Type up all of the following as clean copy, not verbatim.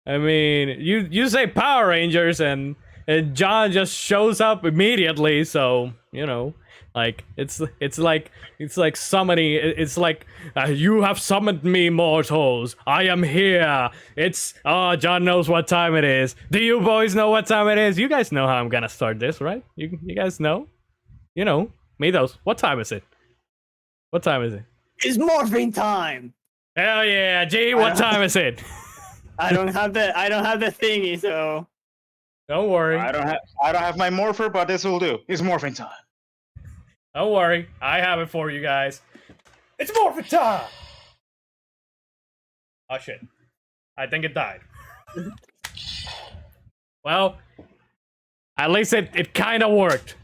I mean, you say Power Rangers and John just shows up immediately, so like it's like summoning. It's like you have summoned me, mortals. I am here. It's John knows what time it is. Do you boys know what time it is? You guys know how I'm gonna start this, right? You guys know. Me those. What time is it? What time is it? It's morphine time. Hell yeah, G. What time is it? I don't have the thingy, so Don't worry. I don't have my morpher, but this will do. It's morphing time. Don't worry. I have it for you guys. It's Morphin time! Oh shit. I think it died. Well, at least it kind of worked.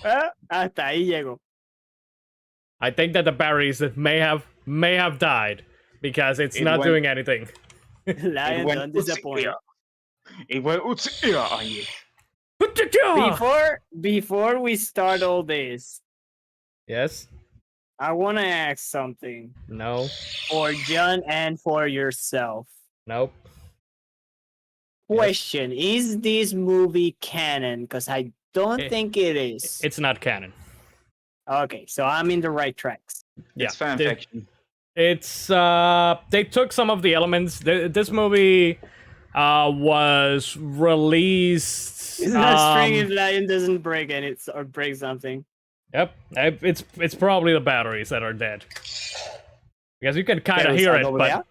hasta ahí llego. I think that the batteries may have died because it's It not went- doing anything. Lion, don't disappoint. It went Before we start all this, Yes? I want to ask something No? for John and for yourself. Nope. Question: Is this movie canon? Because I don't It- think it is. It's not canon. Okay, so I'm in the right tracks. Yeah. It's fan the- fiction. It's they took some of the elements. This movie was released. It's not string if Lion doesn't break or break something. Yep, it's probably the batteries that are dead. Because you can kind of Batteries hear are it, over but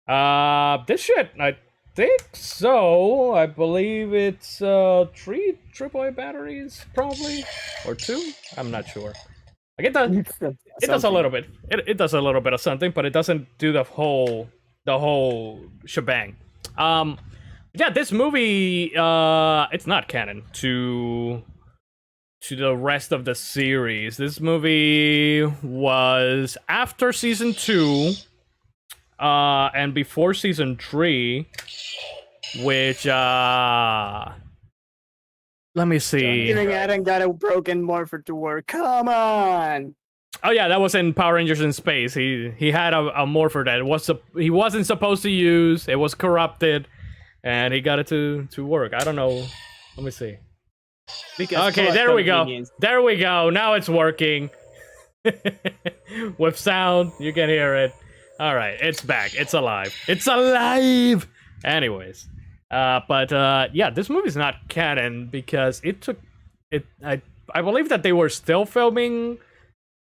there? this shit, I think so. I believe it's 3 AAA batteries, probably, or 2. I'm not sure. Like it does a little bit. It does a little bit of something, but it doesn't do the whole shebang. Yeah, this movie it's not canon to the rest of the series. This movie was after season 2 and before season 3, which let me see. Giving Adam got a broken morpher to work. Come on. Oh yeah, that was in Power Rangers in Space. He had a morpher that he wasn't supposed to use. It was corrupted, and he got it to work. I don't know. Let me see. Because Okay, plot there we go. convenience. There we go. Now it's working. With sound, you can hear it. All right, it's back. It's alive. It's alive. Anyways, but yeah, this movie's not canon because it took it. I believe that they were still filming,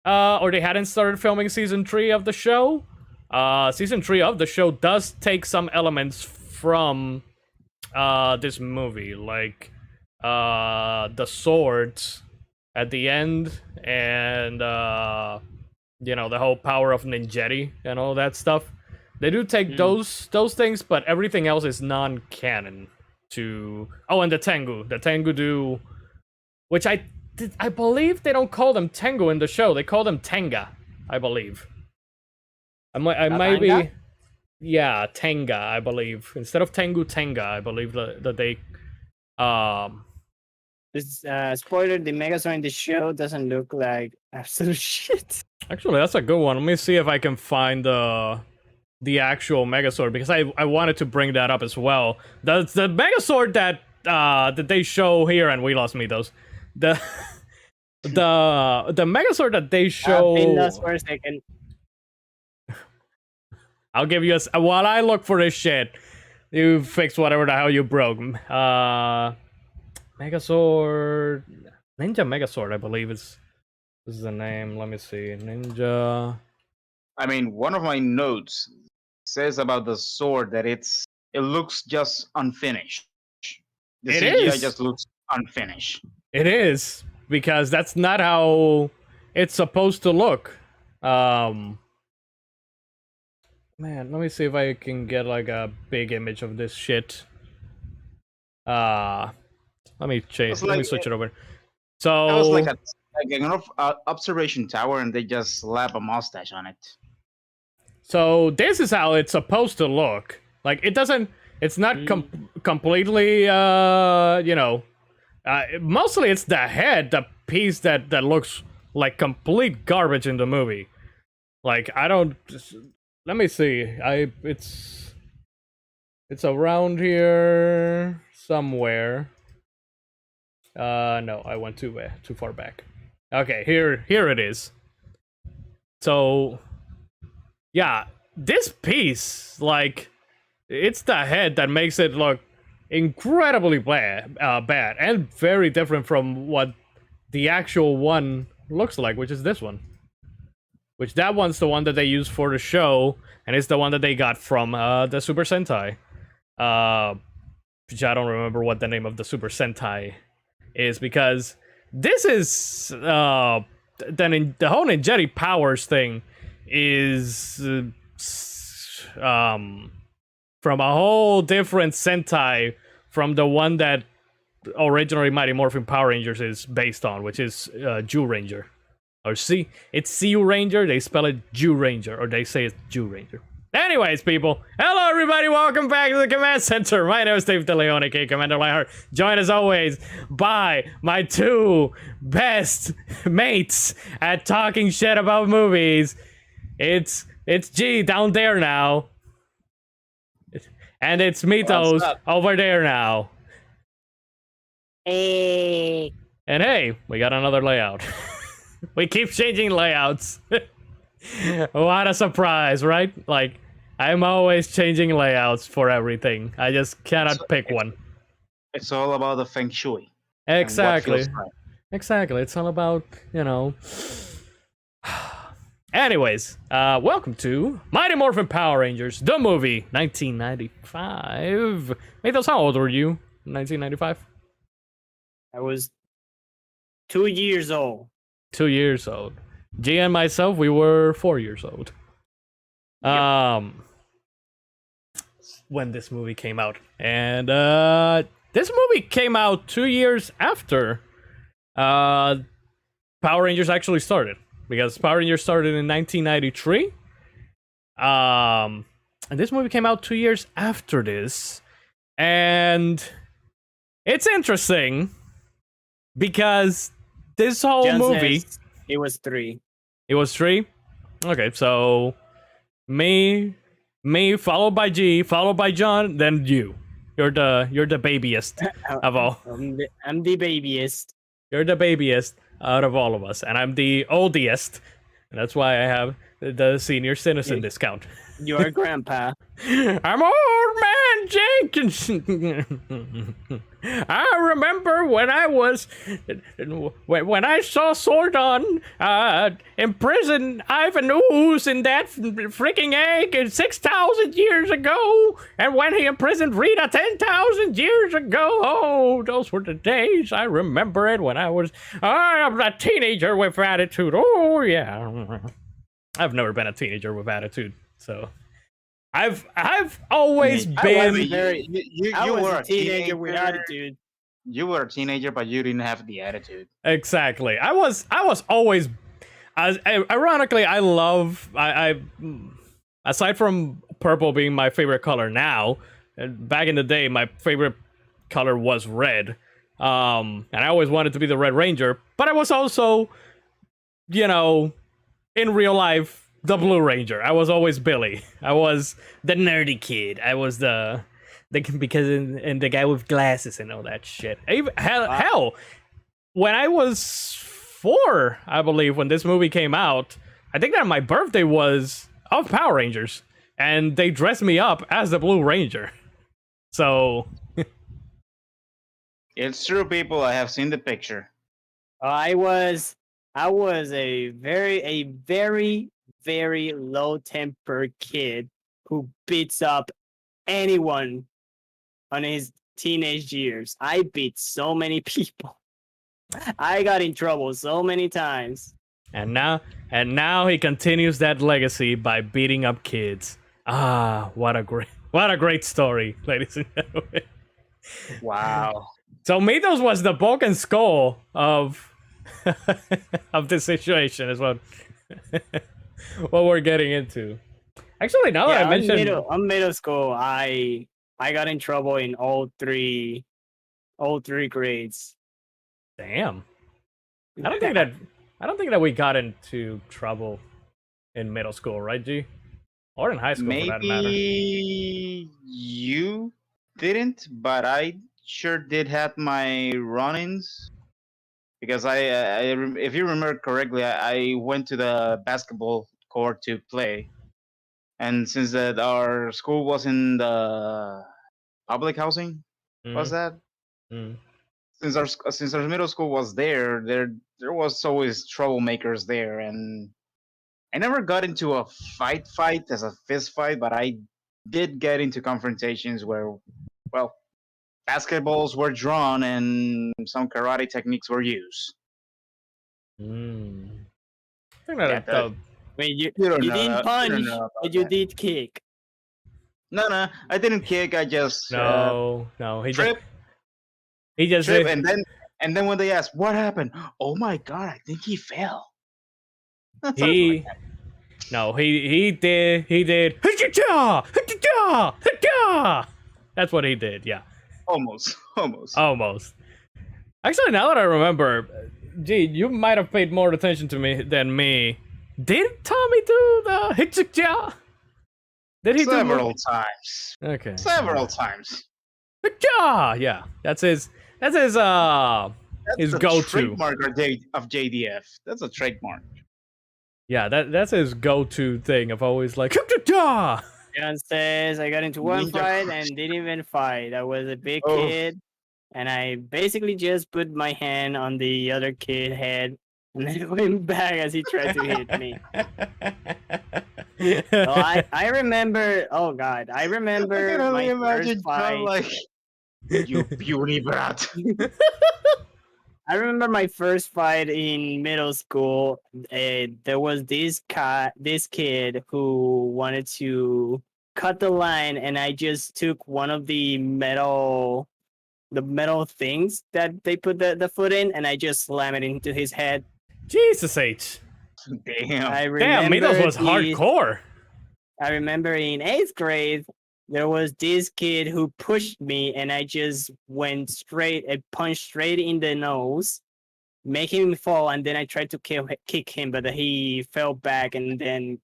or they hadn't started filming season 3 of the show. Season 3 of the show does take some elements from this movie, like the swords at the end, and the whole power of ninjetti and all that stuff. They do take those things, but everything else is non-canon to and the Tengu do, which I believe they don't call them Tengu in the show. They call them Tenga, I believe. I might be, Tanga? yeah, Tenga, I believe. Instead of Tengu, Tenga, I believe that they This spoiler: the Megazord in the show doesn't look like absolute shit. Actually, that's a good one. Let me see if I can find the actual Megazord, because I wanted to bring that up as well. The Megazord that they show here, and we lost Mythos. The Megazord that they show. Been lost for a second. I'll give you while I look for this shit. You fix whatever the hell you broke. Megazord, Ninja Megazord, I believe this is the name. Let me see, Ninja. I mean, one of my notes says about the sword that it looks just unfinished. The It CGI is. just looks unfinished. It is, because that's not how it's supposed to look. Man, let me see if I can get like a big image of this shit. Let me change. It's Let me like- switch it over. That So was like an observation tower, and they just slap a mustache on it. So this is how it's supposed to look. Like it doesn't. It's not completely. Mostly it's the head, the piece that looks like complete garbage in the movie. Like I don't. Let me see. It's. It's around here somewhere. No, I went too far back. Okay, here it is. So, yeah, this piece, like, it's the head that makes it look incredibly bad and very different from what the actual one looks like, which is this one. Which that one's the one that they use for the show, and it's the one that they got from the Super Sentai. Which I don't remember what the name of the Super Sentai is, because this is the whole Ninjetti powers thing is from a whole different Sentai from the one that originally Mighty Morphin Power Rangers is based on, which is Jew Ranger. Or it's Siu Ranger, they spell it Jew Ranger, or they say it's Jew Ranger. Anyways, people, hello everybody, welcome back to the Command Center. My name is Dave DeLeon, aka Commander Lionheart, joined as always by my two best mates at talking shit about movies. It's G down there now. And it's Mitos over there now. Hey. And hey, we got another layout. We keep changing layouts. What a surprise, right? Like, I'm always changing layouts for everything. I just cannot pick one. It's all about the feng shui. Exactly. Right. Exactly. It's all about, you know. Anyways, welcome to Mighty Morphin Power Rangers, the movie, 1995. Mythos, how old were you in 1995? I was 2 years old. 2 years old. G and myself, we were 4 years old. Yep. When this movie came out. And this movie came out 2 years after Power Rangers actually started. Because Power Rangers started in 1993. And this movie came out 2 years after this. And it's interesting because this whole Just movie... as it was 3. It was 3? Okay, so... Me, followed by G, followed by John, then you. You're the babyest of all. I'm the babyest. You're the babyest out of all of us, and I'm the oldest. And that's why I have the senior citizen discount. You're grandpa. I'm old man Jenkins. I remember when I saw Sordon imprison Ivan Ooze in that freaking egg 6,000 years ago, and when he imprisoned Rita 10,000 years ago. Oh, those were the days. I remember it when I was a teenager with attitude. Oh yeah, I've never been a teenager with attitude, so. I've always been. You were a teenager with attitude. You were a teenager, but you didn't have the attitude. Exactly. I was always. Ironically, I love. I aside from purple being my favorite color now, back in the day, my favorite color was red. And I always wanted to be the Red Ranger, but I was also, you know, in real life, the Blue Ranger. I was always Billy. I was the nerdy kid. I was the the guy with glasses and all that shit. Hell, when I was 4, I believe, when this movie came out, I think that my birthday was of Power Rangers, and they dressed me up as the Blue Ranger. So it's true, people. I have seen the picture. I was a very low-tempered kid who beats up anyone on his teenage years. I beat so many people. I got in trouble so many times. And now he continues that legacy by beating up kids. Ah, what a great story, ladies and gentlemen. Wow. So Mythos was the bulk and skull of this situation is what we're getting into. Actually, now that I mentioned, I'm middle school. I got in trouble in all three grades. Damn. I don't think that we got into trouble in middle school, right, G? or in high school for that matter. Maybe you didn't, but I sure did have my run-ins because if you remember correctly, I went to the basketball court to play, and since that our school was in the public housing, was Mm, that mm. since our middle school was there was always troublemakers there, and I never got into a fight as a fist fight, but I did get into confrontations where, well, basketballs were drawn and some karate techniques were used. Mm. I think Yeah, that the Wait, you you don't you know didn't that. You don't punch, know but about you that. did kick. No, I didn't kick. I just no, trip, he just trip, did. and then when they asked what happened, oh my god, I think he fell. Something like He that. no, he did. That's what he did. Yeah, Almost. almost. Actually, now that I remember, gee, you might have paid more attention to me than me. Did Tommy do the hichikja? Did he Several times. do? Okay. Several times. Hichikja! Yeah, that's his. That's his. That's His the go-to. trademark of JDF. That's a trademark. Yeah, that's his go-to thing of always like hichikja. John says I got into one Ninja fight Crush. and didn't even fight. I was a big Oh. kid, and I basically just put my hand on the other kid head, and then went back as he tried to hit me. So I remember. Oh God, I I remember can only my first imagine fight. John like, you puny brat. I remember my first fight in middle school. There was this kid who wanted to cut the line, and I just took one of the metal things that they put the foot in, and I just slammed it into his head. Jesus H. Damn. I Damn, Mitos remember was hardcore. I remember in 8th grade, there was this kid who pushed me, and I just went straight, a punch straight in the nose, making him fall, and then I tried to kick him, but he fell back, and then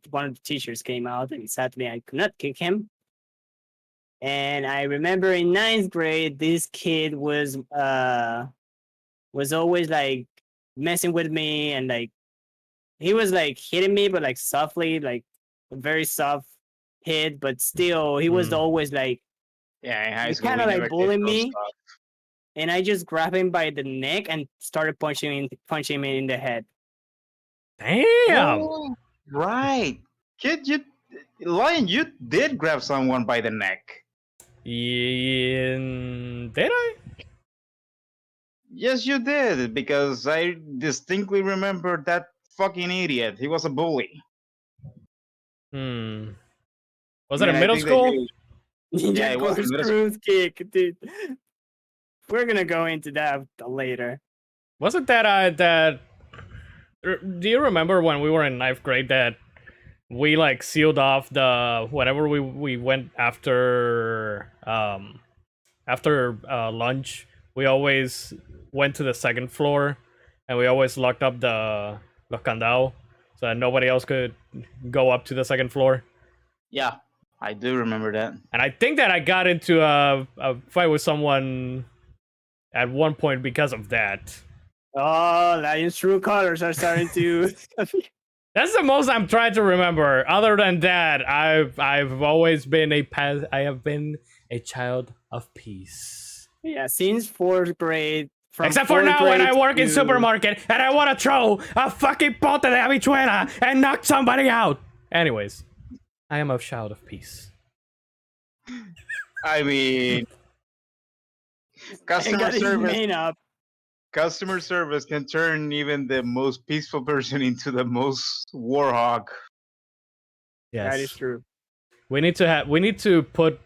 one of the teachers came out, and sadly I could not kick him. And I remember in 9th grade, this kid was always like messing with me, and like he was like hitting me, but like softly, like a very soft hit, but still he was always like, Yeah, in high he school, kinda we like never did bullied those me. stuff. and I just grabbed him by the neck and started punching him in the head. Damn. Oh, right. Kid, Lion, you did grab someone by the neck. Yeah, did I? Yes, you did, because I distinctly remember that fucking idiot. He was a bully. Was I it mean, in I middle think that school? you- Yeah, it was in middle school. corkscrew kick, dude. We're gonna go into that later. Wasn't that do you remember when we were in 9th grade that we like sealed off the whenever we went after lunch, we always went to the 2nd floor and we always locked up the candao so that nobody else could go up to the 2nd floor. Yeah, I do remember that. And I think that I got into a fight with someone at one point because of that. Oh, Lion's true colors are starting to. That's the most I'm trying to remember. Other than that, I've always been I have been a child of peace. Yeah, since 4th grade. Except for now when I work in supermarket and I want to throw a fucking pote de habichuela and knock somebody out. Anyways, I am a child of peace. I mean, customer service can turn even the most peaceful person into the most war hog. Yes, That is true. We need to put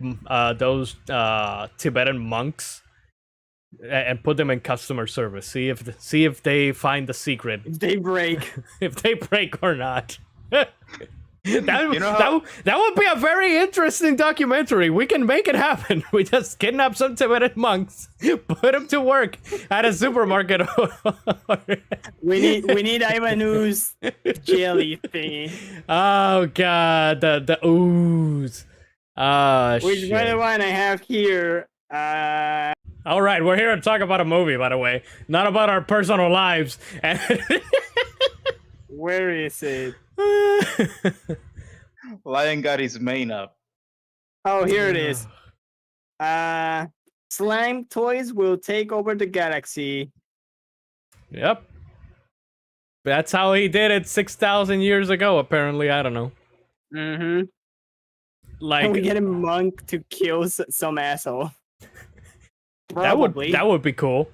those Tibetan monks and put them in customer service. See if they find the secret. If they break. If they break or not. That, You know how- that would be a very interesting documentary. We can make it happen. We just kidnap some Tibetan monks, put them to work at a supermarket. We need Ivanu's jelly thingy. Oh god, the ooze. Which by the one I have here. All right, we're here to talk about a movie, by the way, not about our personal lives. And Where is it? Lion got his mane up. Oh, here it is. Slime toys will take over the galaxy. Yep. That's how he did it 6,000 years ago, apparently. I don't know. Mm-hmm. Like And we get a monk to kill some asshole. Probably. that would be cool.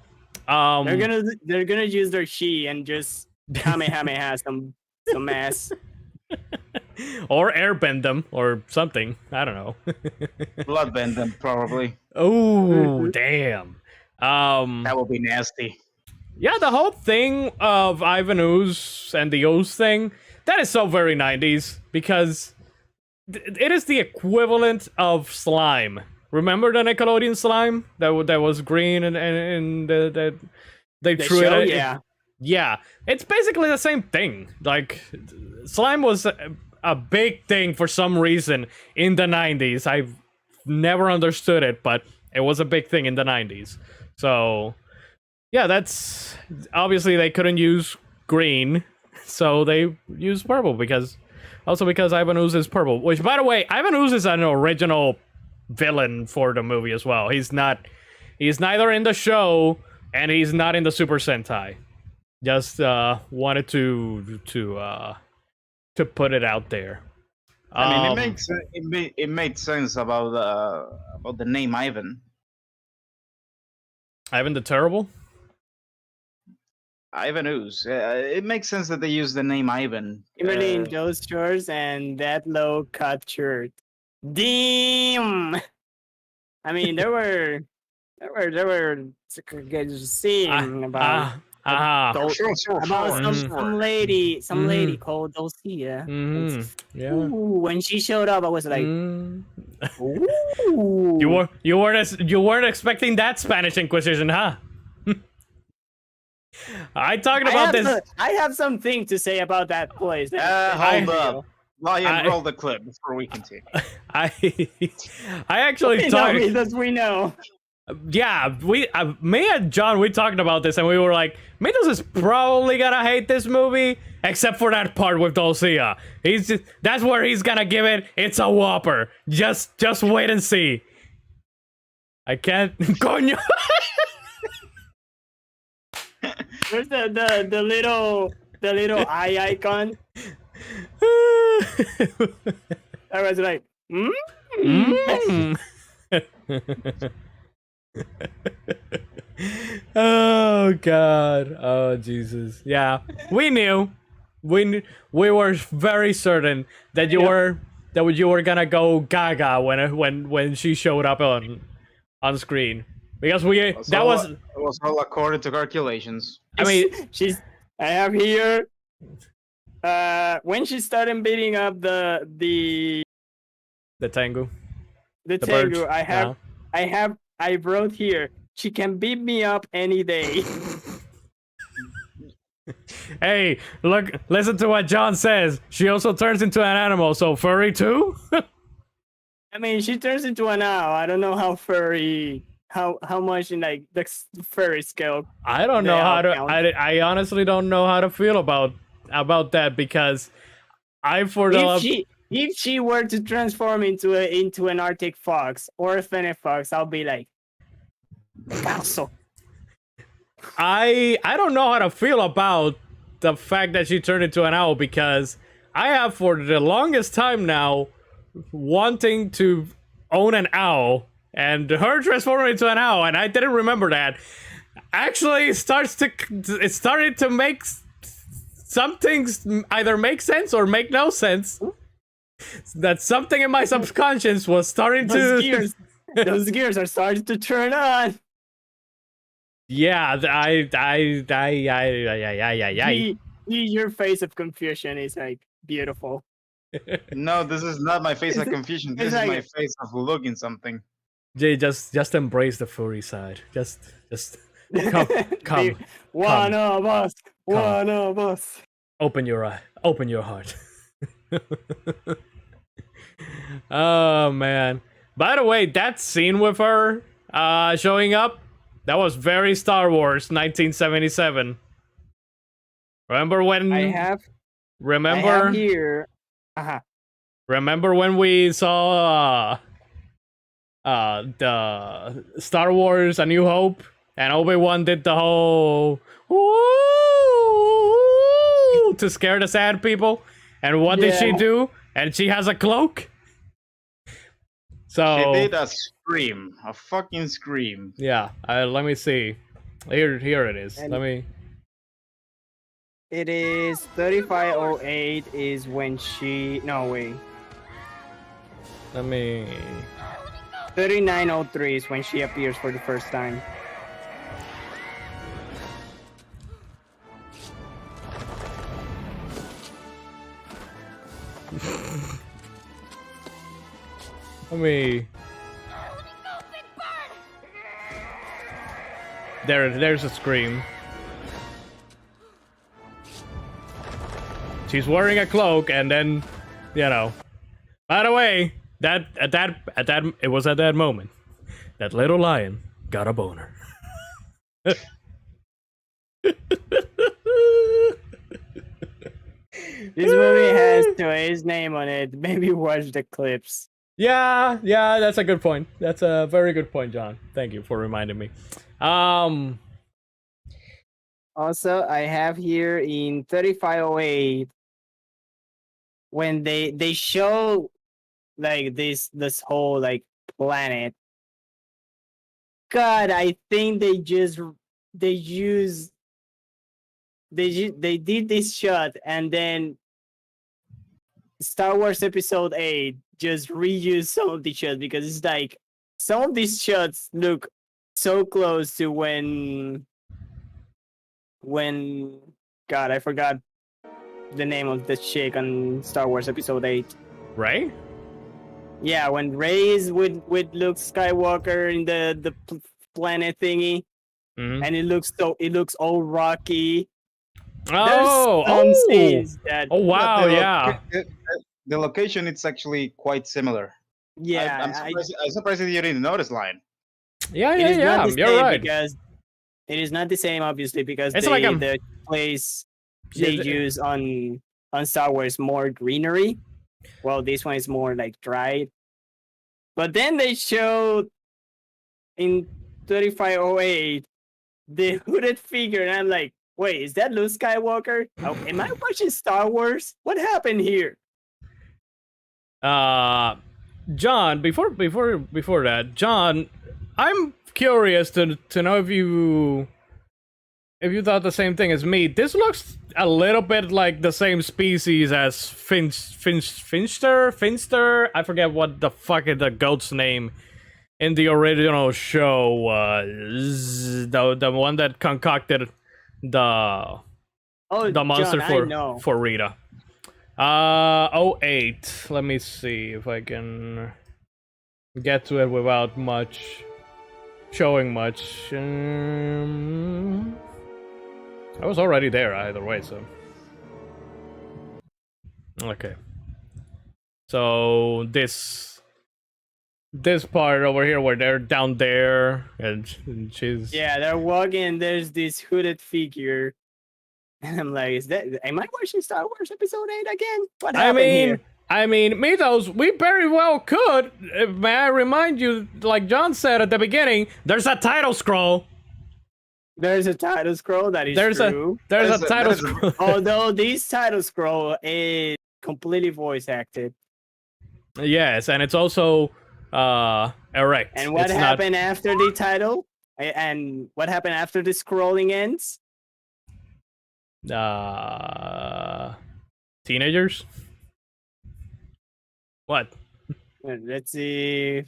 They're gonna use their chi and just kamehameha some ass. or airbend them or something. I don't know. Bloodbend them, probably. Oh, damn. That would be nasty. Yeah, the whole thing of Ivan Ooze and the Ooze thing, that is so very 90s because it is the equivalent of slime. Remember the Nickelodeon slime that was green and that they threw show, it? yeah. Yeah, it's basically the same thing. Like, slime was a big thing for some reason in the 90s. I've never understood it, but it was a big thing in the 90s. So, yeah, that's... Obviously, they couldn't use green, so they used purple because Ivan Ooze is purple. Which, by the way, Ivan Ooze is an original villain for the movie as well. He's neither in the show, and he's not in the Super Sentai. Just wanted to put it out there. I mean, it made sense about the name Ivan. Ivan the Terrible. Ivan Ooze. It makes sense that they use the name Ivan. Kimberly in those shorts and that low cut shirt. Damn. I mean, there were seeing about some lady called Dulcia. Yeah. Ooh, when she showed up, I was like, ooh. You weren't expecting that Spanish Inquisition, huh? I talked about this. I have something to say about that place. Hold up. Lion, roll the clip before we continue. I actually talked. We know. Yeah, me and John, we talked about this, and we were like, Mitos is probably gonna hate this movie, except for that part with Dulcia. That's where he's gonna give it. It's a whopper. Just wait and see. I can't. Coño. There's the little eye icon. I was like, Oh god. Oh Jesus. Yeah. We knew. We were very certain that you were gonna go gaga when she showed up on screen. Because it was all according to calculations. I mean, I have here when she started beating up the Tengu. The Tengu, I wrote here, she can beat me up any day. Hey, look, listen to what John says. She also turns into an animal, so furry too? I mean, she turns into an owl. I don't know how furry, how much in like the furry scale. I don't know how to. I honestly don't know how to feel about that because if she were to transform into an Arctic fox or a fennec fox, I'll be like, Picasso. I don't know how to feel about the fact that she turned into an owl because I have for the longest time now wanting to own an owl, and her transforming into an owl, and I didn't remember that. Actually, it started to make some things either make sense or make no sense. That something in my subconscious was starting those gears are starting to turn on. Yeah, Your face of confusion is like beautiful. No, this is not my face of confusion. This It's is like my face of looking something. Jay, just embrace the furry side. Just come, come, the one of us, Come. one of us. open your eye, open your heart. Oh man. By the way, that scene with her showing up, that was very Star Wars 1977. Remember when I have remember here. Uh-huh. remember when we saw the Star Wars A New Hope and Obi-Wan did the whole "Ooh" to scare the sad people? And what did she Yeah. do? And she has a cloak? So She did a scream, a fucking scream. yeah, let me see. Here it is. And- Let me. It is 3508 is when she. No, wait. Let me. 3903 is when she appears for the first time. Let me. There's a scream. She's wearing a cloak, and then, you know. By the way, it was at that moment that little lion got a boner. This movie has Toei's name on it. Maybe watch the clips. Yeah, that's a good point. That's a very good point, John. Thank you for reminding me. Also, I have here in 3508 when they show like this whole like planet. God, I think they did this shot and then Star Wars Episode 8 just reused some of the shots because it's like some of these shots look so close to when God, I forgot the name of the chick on Star Wars Episode 8. Ray? Yeah, when Rey is with Luke Skywalker in the planet thingy, and it looks all rocky. Oh, There's some scenes that oh wow, yeah. The location it's actually quite similar. yeah, I'm surprised that you didn't notice, Lion. Yeah, it yeah, is yeah. not the You're same right. because it is not the same, obviously, because It's like the place they Yeah, use on Star Wars more greenery. Well, this one is more like dried. But then they showed in 3508 the hooded figure, and I'm like, wait, is that Luke Skywalker? Oh, am I watching Star Wars? What happened here? John, before that, John, I'm curious to know if you thought the same thing as me. This looks a little bit like the same species as Finster. I forget what the fuck is the goat's name in the original show was. The one that concocted the monster John, for Rita. 08. Let me see if I can get to it without showing much. I was already there either way, so. Okay. So this part over here where they're down there and she's Yeah, they're walking and there's this hooded figure. And I'm like, am I watching Star Wars Episode 8 again? What happened here? I mean, Mythos, we very well could. May I remind you, like John said at the beginning, there's a title scroll. There's a title scroll, that is true. There's a title scroll. Although this title scroll is completely voice acted. Yes, and it's also erect. And what It's happened after the title? And what happened after the scrolling ends? Teenagers? What? Let's see.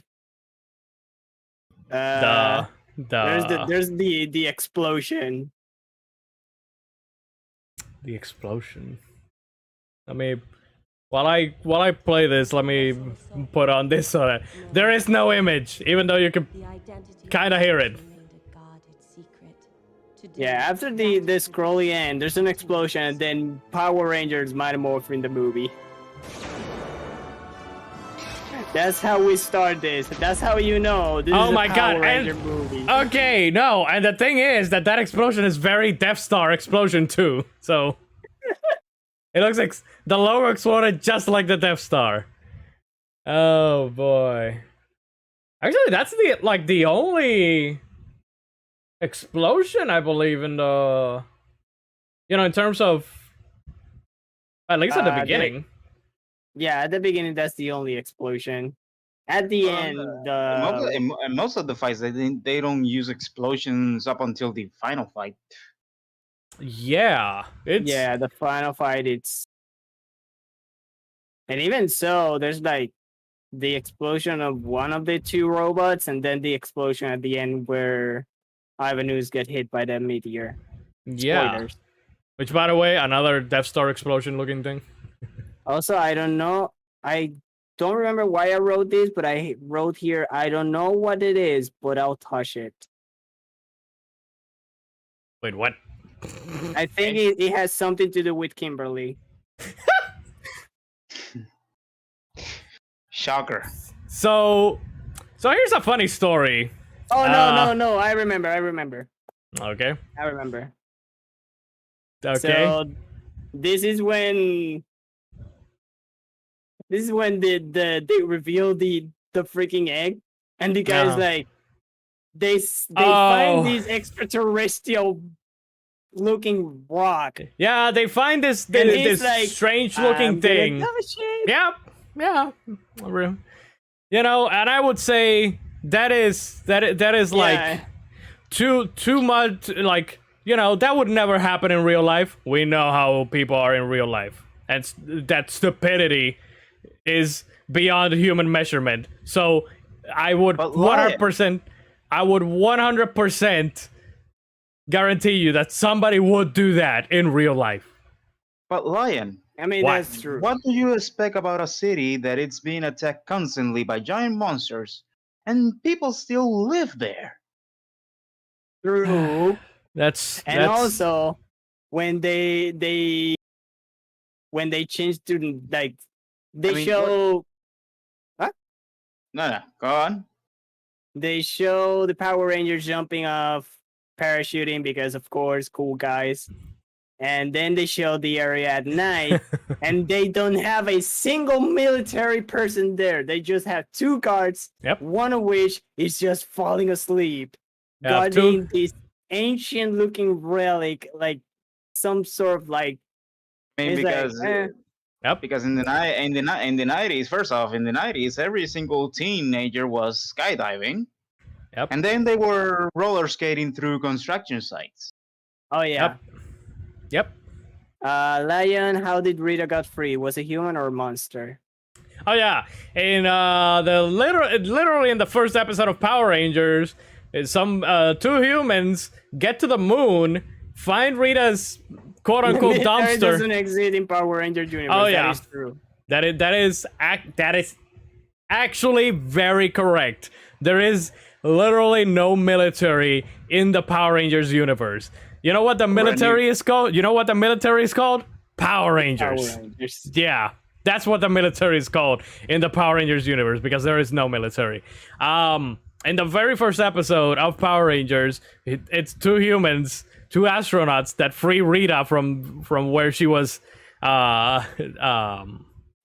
There's There's the explosion. the explosion. I mean, While I play this, let me put on this so that there is no image, even though you can kind of hear it. Yeah, after the scrolly end, there's an explosion, and then Power Rangers Mighty Morphin the movie. That's how we start this. That's how you know this Oh is my a God, Power Ranger and- movie. Okay, no, and the thing is that explosion is very Death Star explosion too. So it looks like the logo exploded just like the Death Star. Oh boy. Actually, that's the only explosion I believe in the, in terms of, at least at the beginning. Yeah, at the beginning, that's the only explosion. At the end, In most of the fights, they don't use explosions up until the final fight. Yeah, it's yeah, the final fight, and even so, there's like the explosion of one of the two robots, and then the explosion at the end where Ivanus get hit by the meteor. yeah. Spoilers. Which, by the way, another Death Star explosion looking thing. Also, I don't know. I don't remember why I wrote this, but I wrote here, I don't know what it is, but I'll touch it. Wait, what? I think it has something to do with Kimberly. Shocker. So here's a funny story. Oh, no. I remember. Okay. Okay. So this is when they reveal the freaking egg, and the guy's Uh-huh. like, they Oh. find these extraterrestrial looking rock. Yeah, they find this And he's this like, strange looking I'm gonna thing. touch it. Yeah. And I would say that is like Yeah. too much, like, that would never happen in real life. We know how people are in real life, and that stupidity is beyond human measurement. So I would But Lion- 100% guarantee you that somebody would do that in real life. But Lion, I mean, What? that's true. what do you expect about a city that it's being attacked constantly by giant monsters and people still live there? True. That's And also, when they change to like they I mean, show No, go on. they show the Power Rangers jumping off, parachuting because of course, cool guys. And then they show the area at night, and they don't have a single military person there. They just have two guards, Yep. one of which is just falling asleep, Yeah, guarding this ancient-looking relic, like some sort of like. I mean, It's like, because Yep. because in the 90s, first off, in the 90s, every single teenager was skydiving, Yep. and then they were roller skating through construction sites. Oh yeah. Yep. Lion, how did Rita got free? Was it human or a monster? Oh yeah, in literally in the first episode of Power Rangers, some two humans get to the moon, find Rita's quote unquote Military dumpster. doesn't exist in Power Ranger universe. Oh, yeah. That is true. That is actually very correct. There is literally no military in the Power Rangers universe. You know what the military is called? Power Rangers. Power Rangers. Yeah, that's what the military is called in the Power Rangers universe, because there is no military. In the very first episode of Power Rangers, it's two humans, two astronauts that free Rita from where she was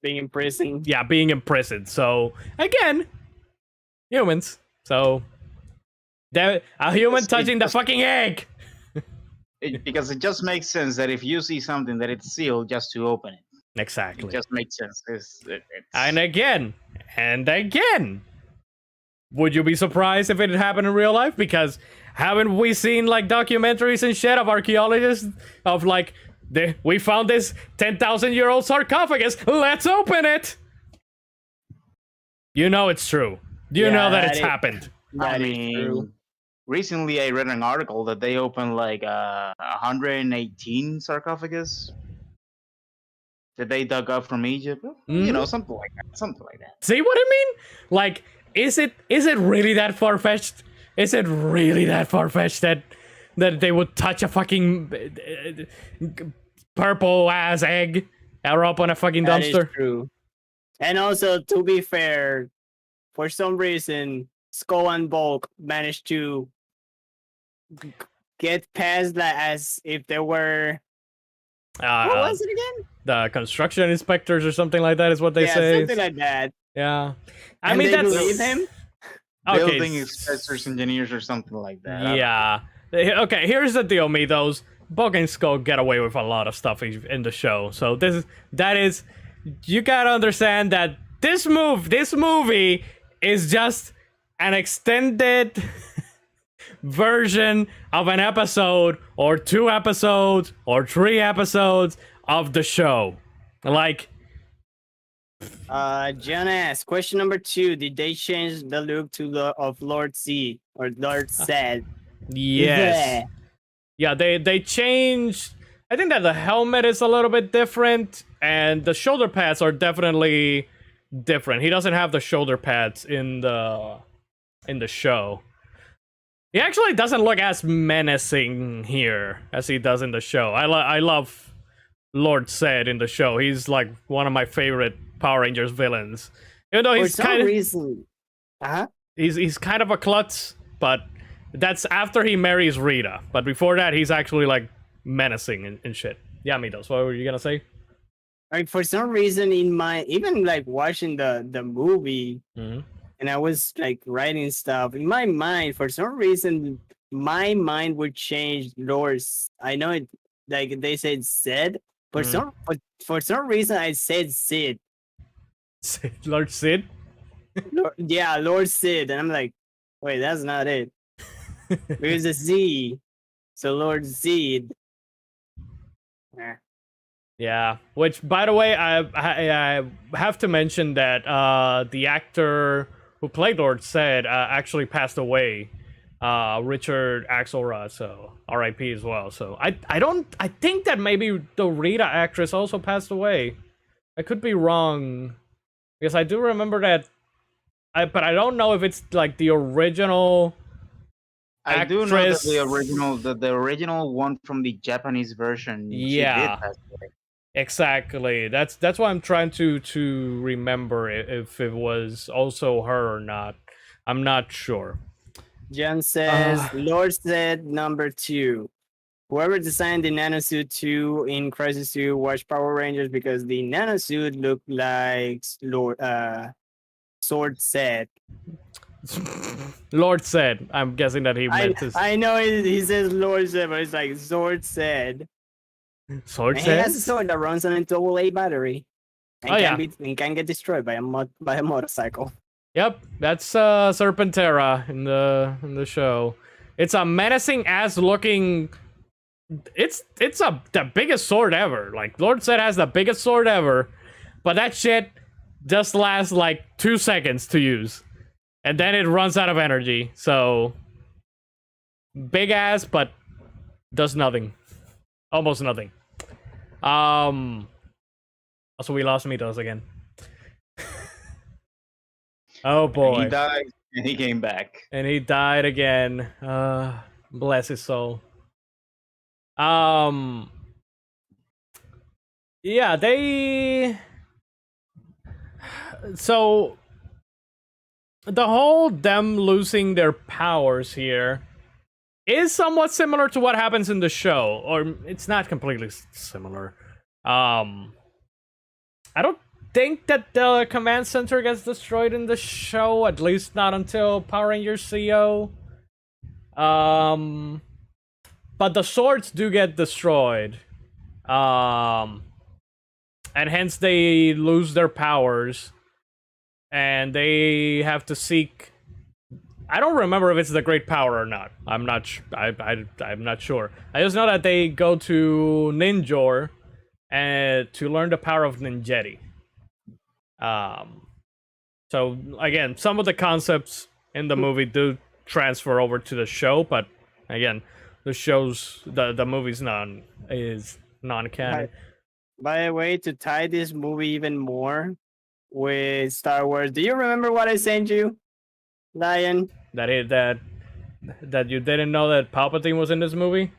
Being imprisoned. being imprisoned. So again, humans. So a human touching the fucking egg. Because it just makes sense that if you see something that it's sealed, just to open it. Exactly. It just makes sense. And again, would you be surprised if it happened in real life? Because haven't we seen like documentaries and shit of archaeologists of like, we found this 10,000-year-old sarcophagus, let's open it. You know it's true. You know that it's happened. I That is mean, true. recently I read an article that they opened like 118 sarcophagus. that they dug up from Egypt. You know, something like that. Something like that. See what I mean? Like, is it really that far fetched? Is it really that far fetched that they would touch a fucking purple ass egg or up on a fucking That is dumpster? true. And also, to be fair, for some reason, Skull and Bulk managed to get past that as if there were. What was it again? The construction inspectors or something like that is what they Yeah, say. something like that. Yeah, I And mean they that's believe him. okay. Building inspectors, engineers, or something like that. I don't know. Yeah. Okay, here's the deal, Mitos. Bug and Skull get away with a lot of stuff in the show. So that is you gotta understand that this movie is just an extended version of an episode or 2 episodes or 3 episodes of the show. Like, John asks, question number 2: did they change the look of Lord C or Lord Zed? yes. Yeah, they changed. I think that the helmet is a little bit different, and the shoulder pads are definitely different. He doesn't have the shoulder pads in the show. He actually doesn't look as menacing here as he does in the show. I love Lord Zed in the show. He's like one of my favorite Power Rangers villains. Even though he's kind of reason, he's kind of a klutz, but that's after he marries Rita. But before that, he's actually like menacing and shit. Yeah, Mitos, what were you gonna say? Like, for some reason, in my even like watching the movie, and I was like writing stuff in my mind. For some reason, my mind would change Lord's. I know it, like they said Zed, but for some reason I said Sid. Lord Sid? Yeah, Lord Sid, and I'm like, wait, that's not it. There's a Z, so Lord Zed. Yeah, which, by the way, I have to mention that the actor who played Lord Zed actually passed away, Richard Axelrod, so R.I.P. as well. So I think that maybe the Rita actress also passed away. I could be wrong, because I do remember that, but I don't know if it's like the original. I do know that the original one from the Japanese version. Yeah. She did pass away. Exactly. That's why I'm trying to remember if it was also her or not. I'm not sure. John says, Lord Zed number 2. Whoever designed the nanosuit 2 in Crisis 2 watched Power Rangers because the nanosuit looked like Sword Zed. Lord Zed. I'm guessing that he meant to. I know he says Lord Zed, but it's like Sword Zed. Sword And Zed? he has a sword that runs on a AA battery. And can get destroyed by a motorcycle. Yep, that's Serpentera in the show. It's a menacing ass looking. It's the biggest sword ever. Like, Lord Zed has the biggest sword ever, but that shit just lasts like 2 seconds to use, and then it runs out of energy. So big ass, but does nothing, almost nothing. Also, we lost Mitos again. Oh boy. And he died and he came back. And he died again. Bless his soul. Yeah, so the whole them losing their powers here is somewhat similar to what happens in the show, or it's not completely similar. I don't think that the command center gets destroyed in the show, at least not until Power Rangers CO. But the swords do get destroyed. And hence they lose their powers. And they have to seek... I don't remember if it's the Great Power or not. I'm not I'm not sure. I just know that they go to Ninjor and to learn the power of Ninjetti. So again, some of the concepts in the movie do transfer over to the show, but again, the movie's non-canon. By the way, to tie this movie even more with Star Wars, do you remember what I sent you, Lion? That you didn't know that Palpatine was in this movie?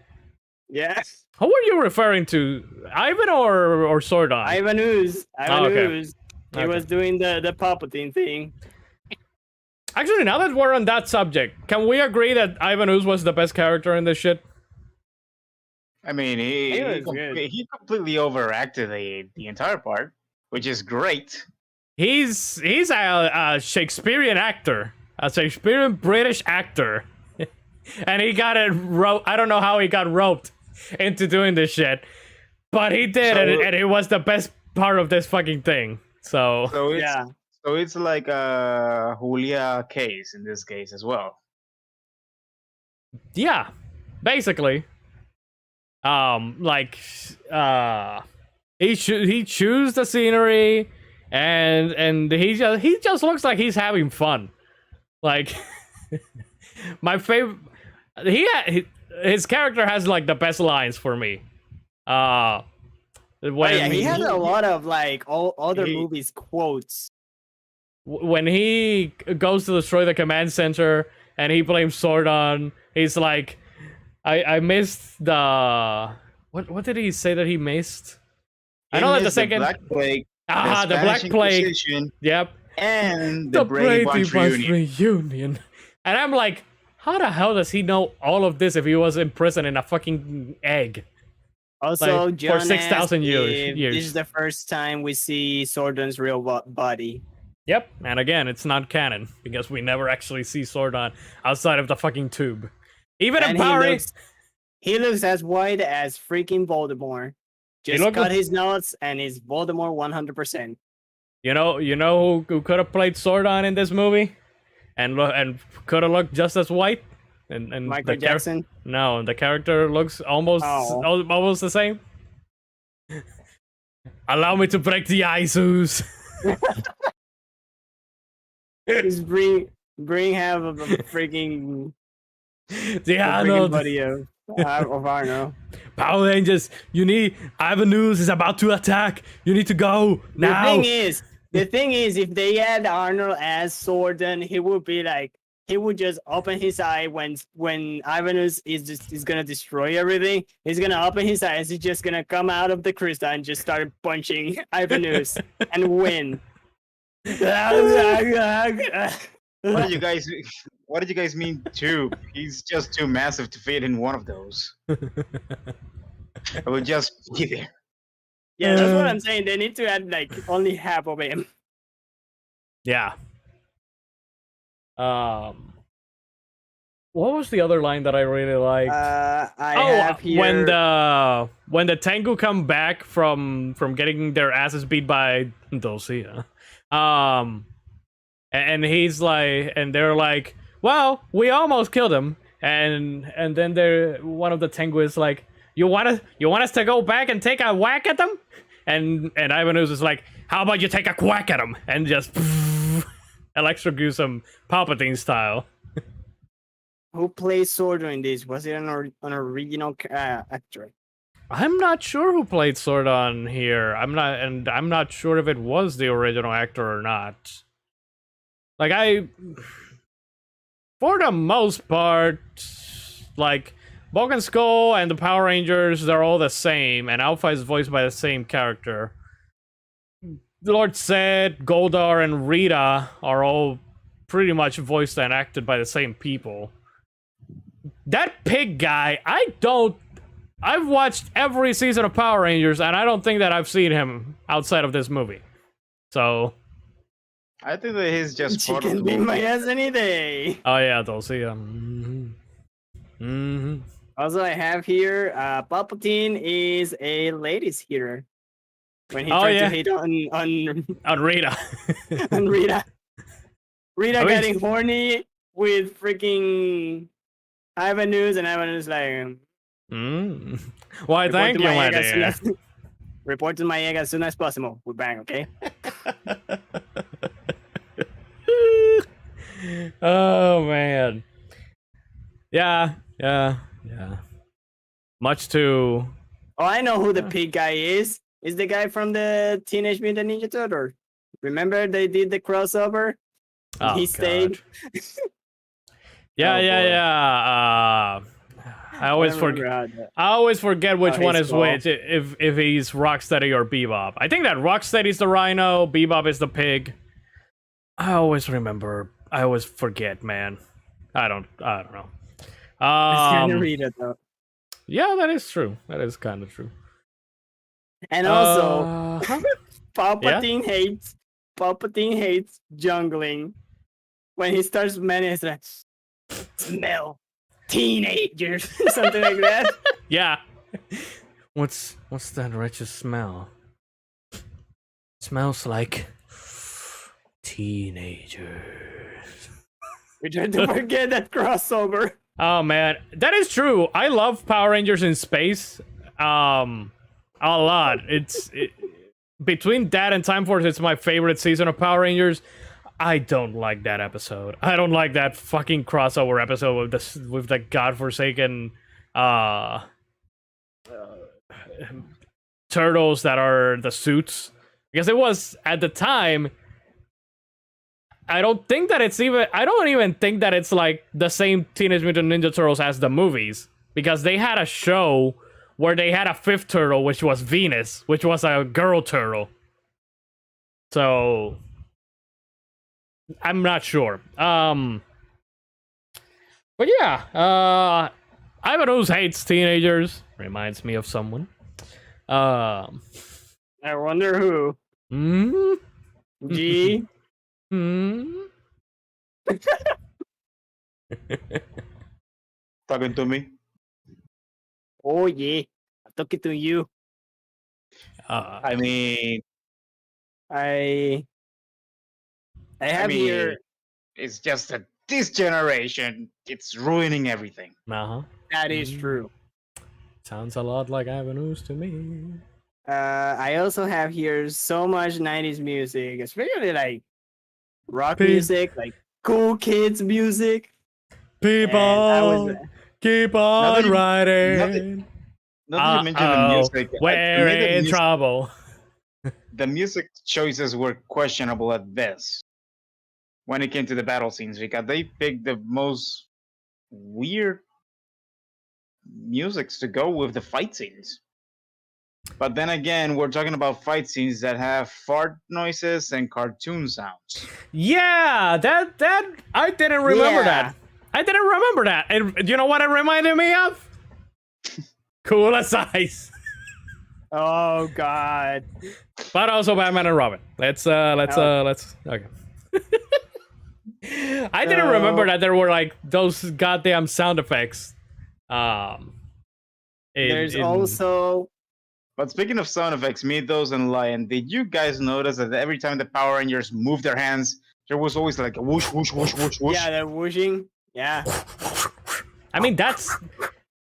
Yes. Who were you referring to? Ivan or Sordon? Ivan Ooze. Ivan Oh, okay. Ooze. He Okay. was doing the Palpatine thing. Actually, now that we're on that subject, can we agree that Ivan Ooze was the best character in this shit? I mean, He was good. he completely overacted the entire part, which is great. He's a Shakespearean actor, a Shakespearean British actor, and he got it roped. I don't know how he got roped into doing this shit, but he did, and it was the best part of this fucking thing. So Yeah. So it's like a Julia case in this case as well. yeah, basically, like he choose the scenery, and he just looks like he's having fun. Like my favorite, his character has like the best lines for me. When Yeah, he had a lot of like all other he- movies quotes. when he goes to destroy the command center and he blames Sordon, he's like, I missed the what did he say that he missed? I know that the missed second Black Plague, the Black Spanish Plague. Inquisition, Yep. and the Brady Bunch reunion. And I'm like, how the hell does he know all of this if he was in prison in a fucking egg? Also, Like, John for 6,000 asked if years. This is the first time we see Sordon's real body. Yep, and again, it's not canon because we never actually see Sordon outside of the fucking tube. Even in And Power he looks as white as freaking Voldemort. Just looked cut like- his nuts and he's Voldemort 100%. You know who could have played Sordon in this movie, and could have looked just as white, and Michael the Jackson. No, the character looks almost the same. Allow me to break the ice, Ooze. Just bring half of a freaking, The freaking Arnold. buddy of Arno. Power Rangers, you need Ivan Ooze is about to attack. You need to go now. The thing is, if they had Arnold as Sordon, he would be like, he would just open his eye when Ivanus is gonna destroy everything. He's gonna open his eyes. He's just gonna come out of the crystal and just start punching Ivanus and win. What did you guys mean two? He's just too massive to fit in one of those. I would just be there. Yeah, that's what I'm saying. They need to add like only half of him. Yeah. What was the other line that I really liked? I have here when the Tengu come back from getting their asses beat by Dulcia, and he's like, and they're like, well, we almost killed him, and then one of the Tengu is like, you want us to go back and take a whack at them, and Ivanus is like, how about you take a quack at him and just electrocute him Palpatine style. Who plays Sordon in this? Was it an original actor? I'm not sure who played Sordon here. I'm not sure if it was the original actor or not. Like for the most part, like Bulk and Skull and the Power Rangers, they're all the same, and Alpha is voiced by the same character. Lord Zed, Goldar, and Rita are all pretty much voiced and acted by the same people. That pig guy, I've watched every season of Power Rangers, and I don't think that I've seen him outside of this movie. So I think that he's just She part of can the be movie. my ass any day. oh yeah, Dulcia. Also, I have here, Palpatine is a ladies hitter. When he Oh, tried yeah. to hit on On Rita. on Rita. Rita I mean- getting horny with freaking Ivanus, and Ivanus like, Why, thank you, my egg as soon dear. as- report to my egg as soon as possible. We bang, okay? Oh man. Yeah. Much too. Oh, I know who the pig guy is. is the guy from the Teenage Mutant Ninja Turtle. Remember they did the crossover? Oh, He stayed. Yeah, Oh, yeah, boy. yeah. I always forget. I always forget which one he's is cool. which. If he's Rocksteady or Bebop. I think that Rocksteady's the Rhino, Bebop is the pig. I always remember. I always forget, man. I don't know. It's kind of Um, read it though. yeah, that is true. That is kind of true. And also, Uh-huh. Palpatine hates jungling. When he starts manning, it's like smell teenagers, something like that. Yeah. What's that wretched smell? Smells like teenagers. We try to forget that crossover. Oh man, that is true. I love Power Rangers in space. A lot. Between that and Time Force, it's my favorite season of Power Rangers. I don't like that episode. I don't like that fucking crossover episode with the godforsaken turtles that are the suits. Because it was at the time. I don't even think that it's like the same Teenage Mutant Ninja Turtles as the movies. Because they had a show where they had a fifth turtle, which was Venus, which was a girl turtle. So I'm not sure. But yeah, Ivan Ooze hates teenagers. Reminds me of someone. I wonder who. Mm, G. Talking to me. Oh yeah, I'm talking to you. I mean, I have here. it's just that this generation, it's ruining everything. uh-huh. That is true. Sounds a lot like Ivan Ooze to me. I also have here so much 90s music, especially like rock Pe- music, like cool kids music. People, And keep Now that on you- riding. Now that you mention the Uh-oh, music, to we're me, in trouble. the music choices were questionable at best when it came to the battle scenes because they picked the most weird musics to go with the fight scenes. But then again, we're talking about fight scenes that have fart noises and cartoon sounds. Yeah, that I didn't remember Yeah. that. I didn't remember that. And you know what it reminded me of? Cool as Ice. Oh God. But also Batman and Robin. Let's okay. I didn't remember that there were like those goddamn sound effects. There's also But speaking of sound effects, Mythos and Lion, did you guys notice that every time the Power Rangers moved their hands, there was always like a whoosh, whoosh, whoosh, whoosh, whoosh? yeah, the whooshing. Yeah, I mean that's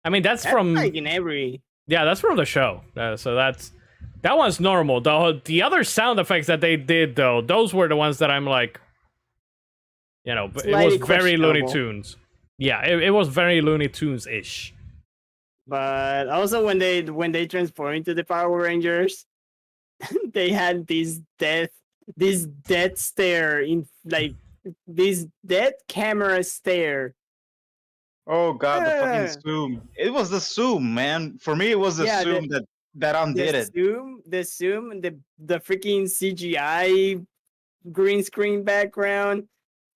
that's from like in every. yeah, that's from the show. So that one's normal. The other sound effects that they did though, those were the ones that I'm like, you know, it Slightly was very Looney questionable. Tunes. Yeah, it was very Looney Tunes ish. But also when they transform into the Power Rangers, they had this death stare in like this dead camera stare. Oh god, the Yeah. fucking zoom. It was the zoom, man. For me, it was the Yeah, zoom that undid it. The zoom, the freaking CGI green screen background.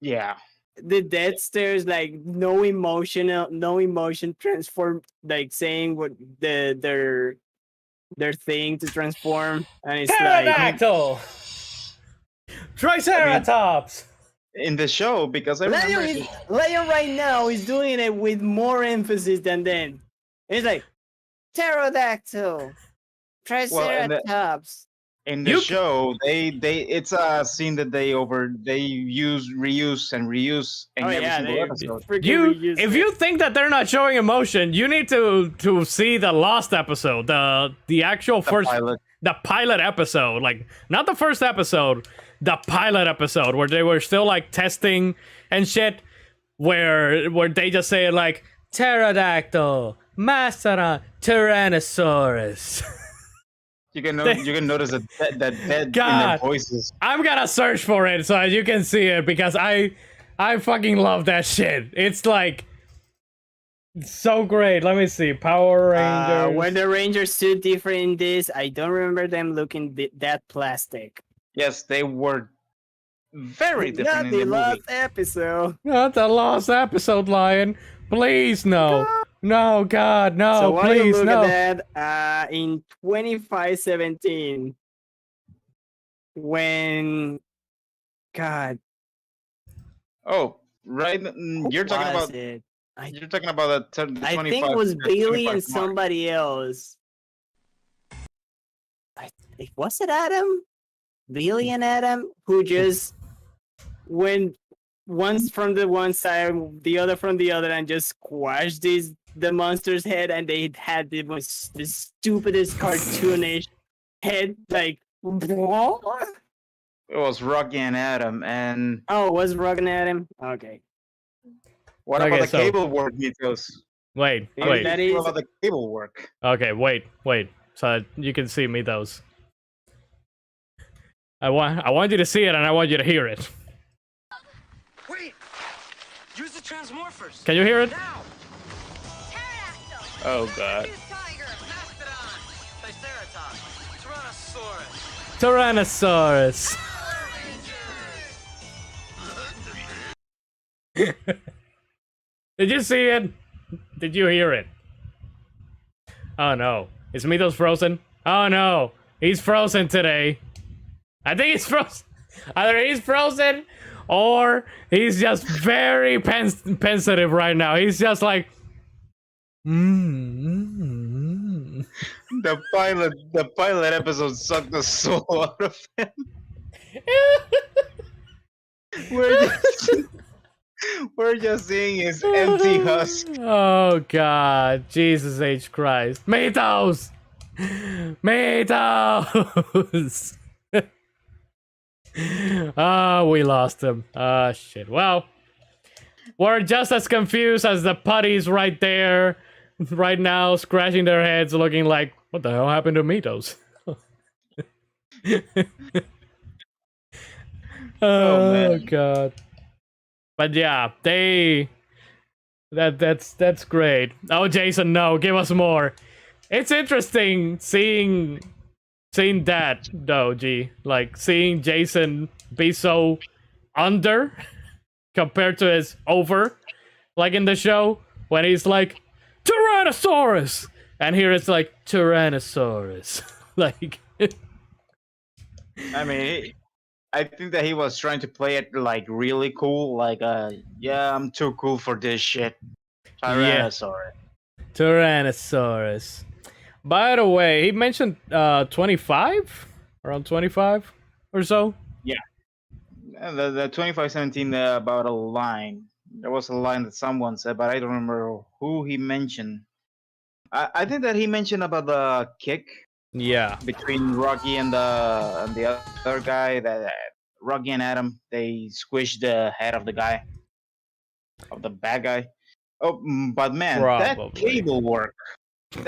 Yeah. The dead stares, like no emotion transform, like saying what their thing to transform, and it's like Pterodactyl! Triceratops! In the show, because I remember Leon right now is doing it with more emphasis than then. It's like pterodactyl, triceratops. in the You- show, they it's a scene that they reuse in every single episode. Freaking If you think that they're not showing emotion, you need to see the Lost episode, the actual the pilot episode, like not the first episode, the pilot episode where they were still like testing and shit, where they just say like pterodactyl, mastodon, tyrannosaurus. you can notice that dead in their God. voices. I'm gonna search for it so you can see it because I fucking love that shit. It's like so great. Let me see. Power Rangers. When the Rangers suit different in this, I don't remember them looking that plastic. Yes, they were very different Not in the the movie. last episode. Not the last episode, Lion. Please, no. No, God, no, So why please, you look no. at that in 2517 when God Oh, right. You're talking was about it? you're talking about the I 25. think it was Bailey 25 and mark. somebody else. Was it Adam? Bailey and Adam who just went once from the one side, the other from the other, and just squashed the monster's head, and they had the stupidest cartoonish head, like. It was Rocky and Adam, and Oh, it was Rogan Adam? Okay. what Okay, about the so- cable work, Mythos? Wait, Dude, wait. that What is about the cable work? Okay, wait. So you can see me those. I want you to see it and I want you to hear it. Wait! Use the transmorphers! Can you hear it? Now! Pterodactyl. Oh God. Tiger! Mastodon! Triceratops! Tyrannosaurus! Tyrannosaurus. Did you see it? Did you hear it? Oh no. Is Mito's frozen? Oh no. He's frozen today. I think he's frozen. Either he's frozen or he's just very pensive right now. He's just like. Mm. The pilot episode sucked the soul out of him. We're just seeing his empty husk. Oh God, Jesus H Christ, Mitos, Mitos. Oh, we lost him. Ah, shit. Well, we're just as confused as the putties right there, right now, scratching their heads, looking like, what the hell happened to Mitos? Oh man. God. But yeah, that's great. Oh, Jason, no, give us more. It's interesting seeing that though, G. Like seeing Jason be so under compared to his over, like in the show when he's like Tyrannosaurus, and here it's like Tyrannosaurus. Like, I mean, I think that he was trying to play it like really cool, like yeah, I'm too cool for this shit. Tyrannosaurus. Tyrannosaurus. By the way, he mentioned 25, around 25 or so. And the 2517 about a line. There was a line that someone said, but I don't remember who he mentioned. I think that he mentioned about the kick Yeah. between Rocky and the other guy. That Rocky and Adam, they squished the head of the guy, of the bad guy. Oh, but man, that Probably. cable work of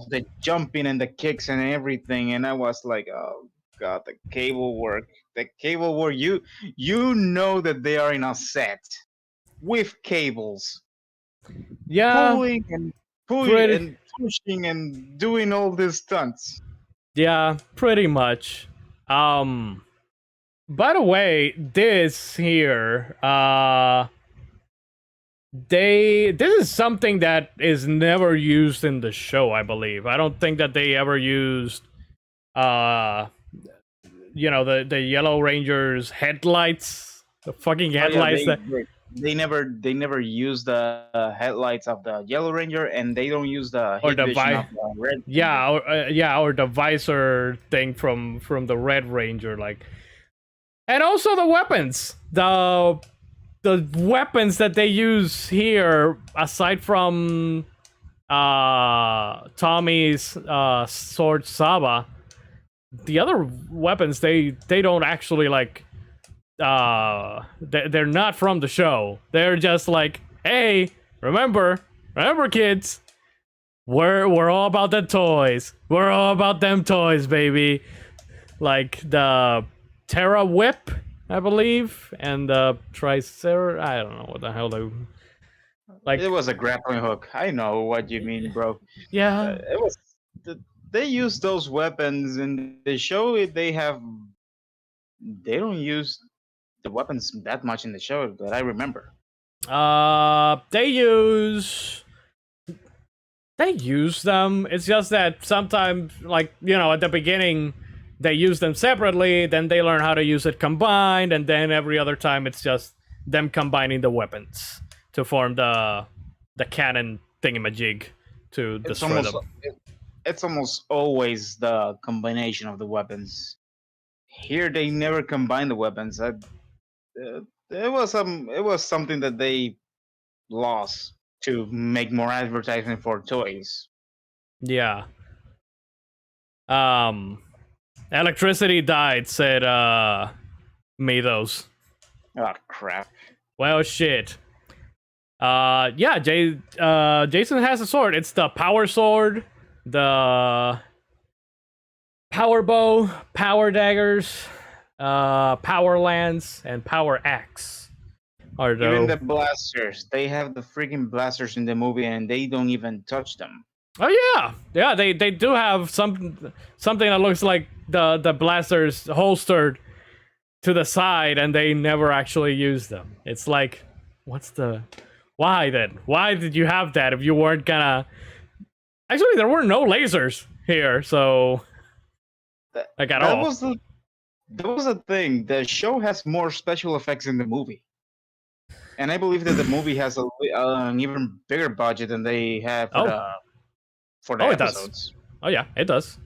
the jumping and the kicks and everything, and I was like, oh God, the cable work. You know that they are in a set with cables, Yeah. pulling pretty- and pushing and doing all these stunts. Yeah, pretty much. By the way, this here, this is something that is never used in the show, I believe. I don't think that they ever used, the Yellow Ranger's headlights, the fucking headlights. They never use the headlights of the Yellow Ranger, and they don't use the Or heat the vision of the Red. Yeah, or the visor thing from the Red Ranger, like, and also the weapons, the weapons that they use here, aside from Tommy's sword Saba, the other weapons they don't actually like. They're not from the show. They're just like, hey, remember kids, We're all about the toys. We're all about them toys, baby. Like the Terra Whip, I believe, and the Tricer. I don't know what the hell they like. It was a grappling hook. I know what you mean, bro. Yeah, It was. They use those weapons in the show. They have. They don't use the weapons that much in the show that I remember. They use them. It's just that sometimes, like, you know, at the beginning, they use them separately, then they learn how to use it combined, and then every other time it's just them combining the weapons to form the cannon thingamajig to It's destroy almost. them. It's almost always the combination of the weapons. Here, they never combine the weapons. It was something that they lost to make more advertising for toys. Yeah. Electricity died, said Mathos. Oh crap! Well, shit. Yeah, Jason has a sword. It's the power sword, the power bow, power daggers, power lance, and power axe. Even the blasters, they have the freaking blasters in the movie, and they don't even touch them. Oh yeah, they do have something that looks like the blasters holstered to the side, and they never actually use them. It's like, why then? Why did you have that if you weren't gonna? Actually, there were no lasers here, so like at all. That was the thing. The show has more special effects in the movie, and I believe that the movie has an even bigger budget than they have for the It does. episodes. Oh yeah, it does.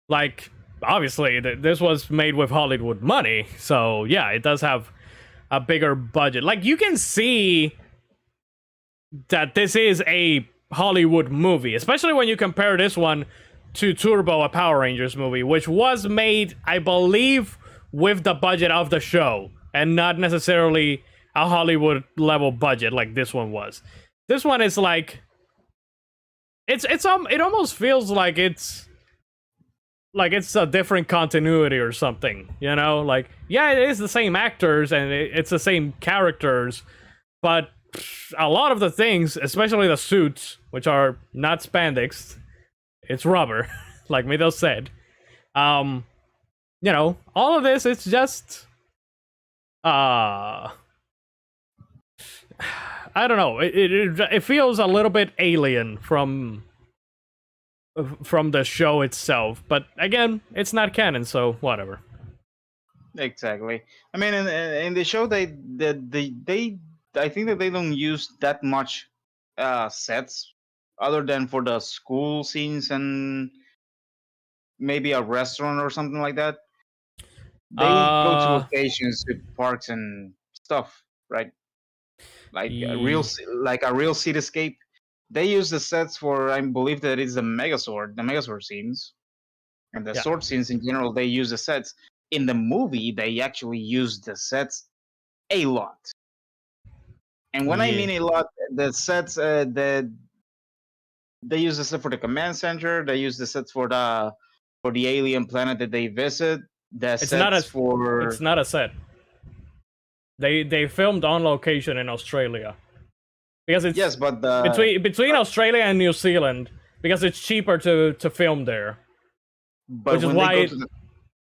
Like, obviously, this was made with Hollywood money, so yeah, it does have a bigger budget. Like, you can see that this is a Hollywood movie, especially when you compare this one to Turbo, a Power Rangers movie, which was made, I believe, with the budget of the show, and not necessarily a Hollywood level budget like this one was. This one is like, it almost feels like it's a different continuity or something, you know? Like, yeah, it is the same actors and it's the same characters, but a lot of the things, especially the suits, which are not spandex, it's rubber, like Mito said. You know, all of this, it's just I don't know. It feels a little bit alien from the show itself, but again, it's not canon, so whatever. Exactly. I mean, in the show, they I think that they don't use that much sets, other than for the school scenes and maybe a restaurant or something like that. They go to locations, to parks and stuff, right? Like a real cityscape. They use the sets for, I believe that it's the Megazord scenes, and the sword scenes in general. They use the sets. In the movie, they actually use the sets a lot. And when I mean a lot, the sets, they use the set for the command center. They use the sets for the alien planet that they visit. It's not a set. They filmed on location in Australia because it's but between Australia and New Zealand, because it's cheaper to film there. But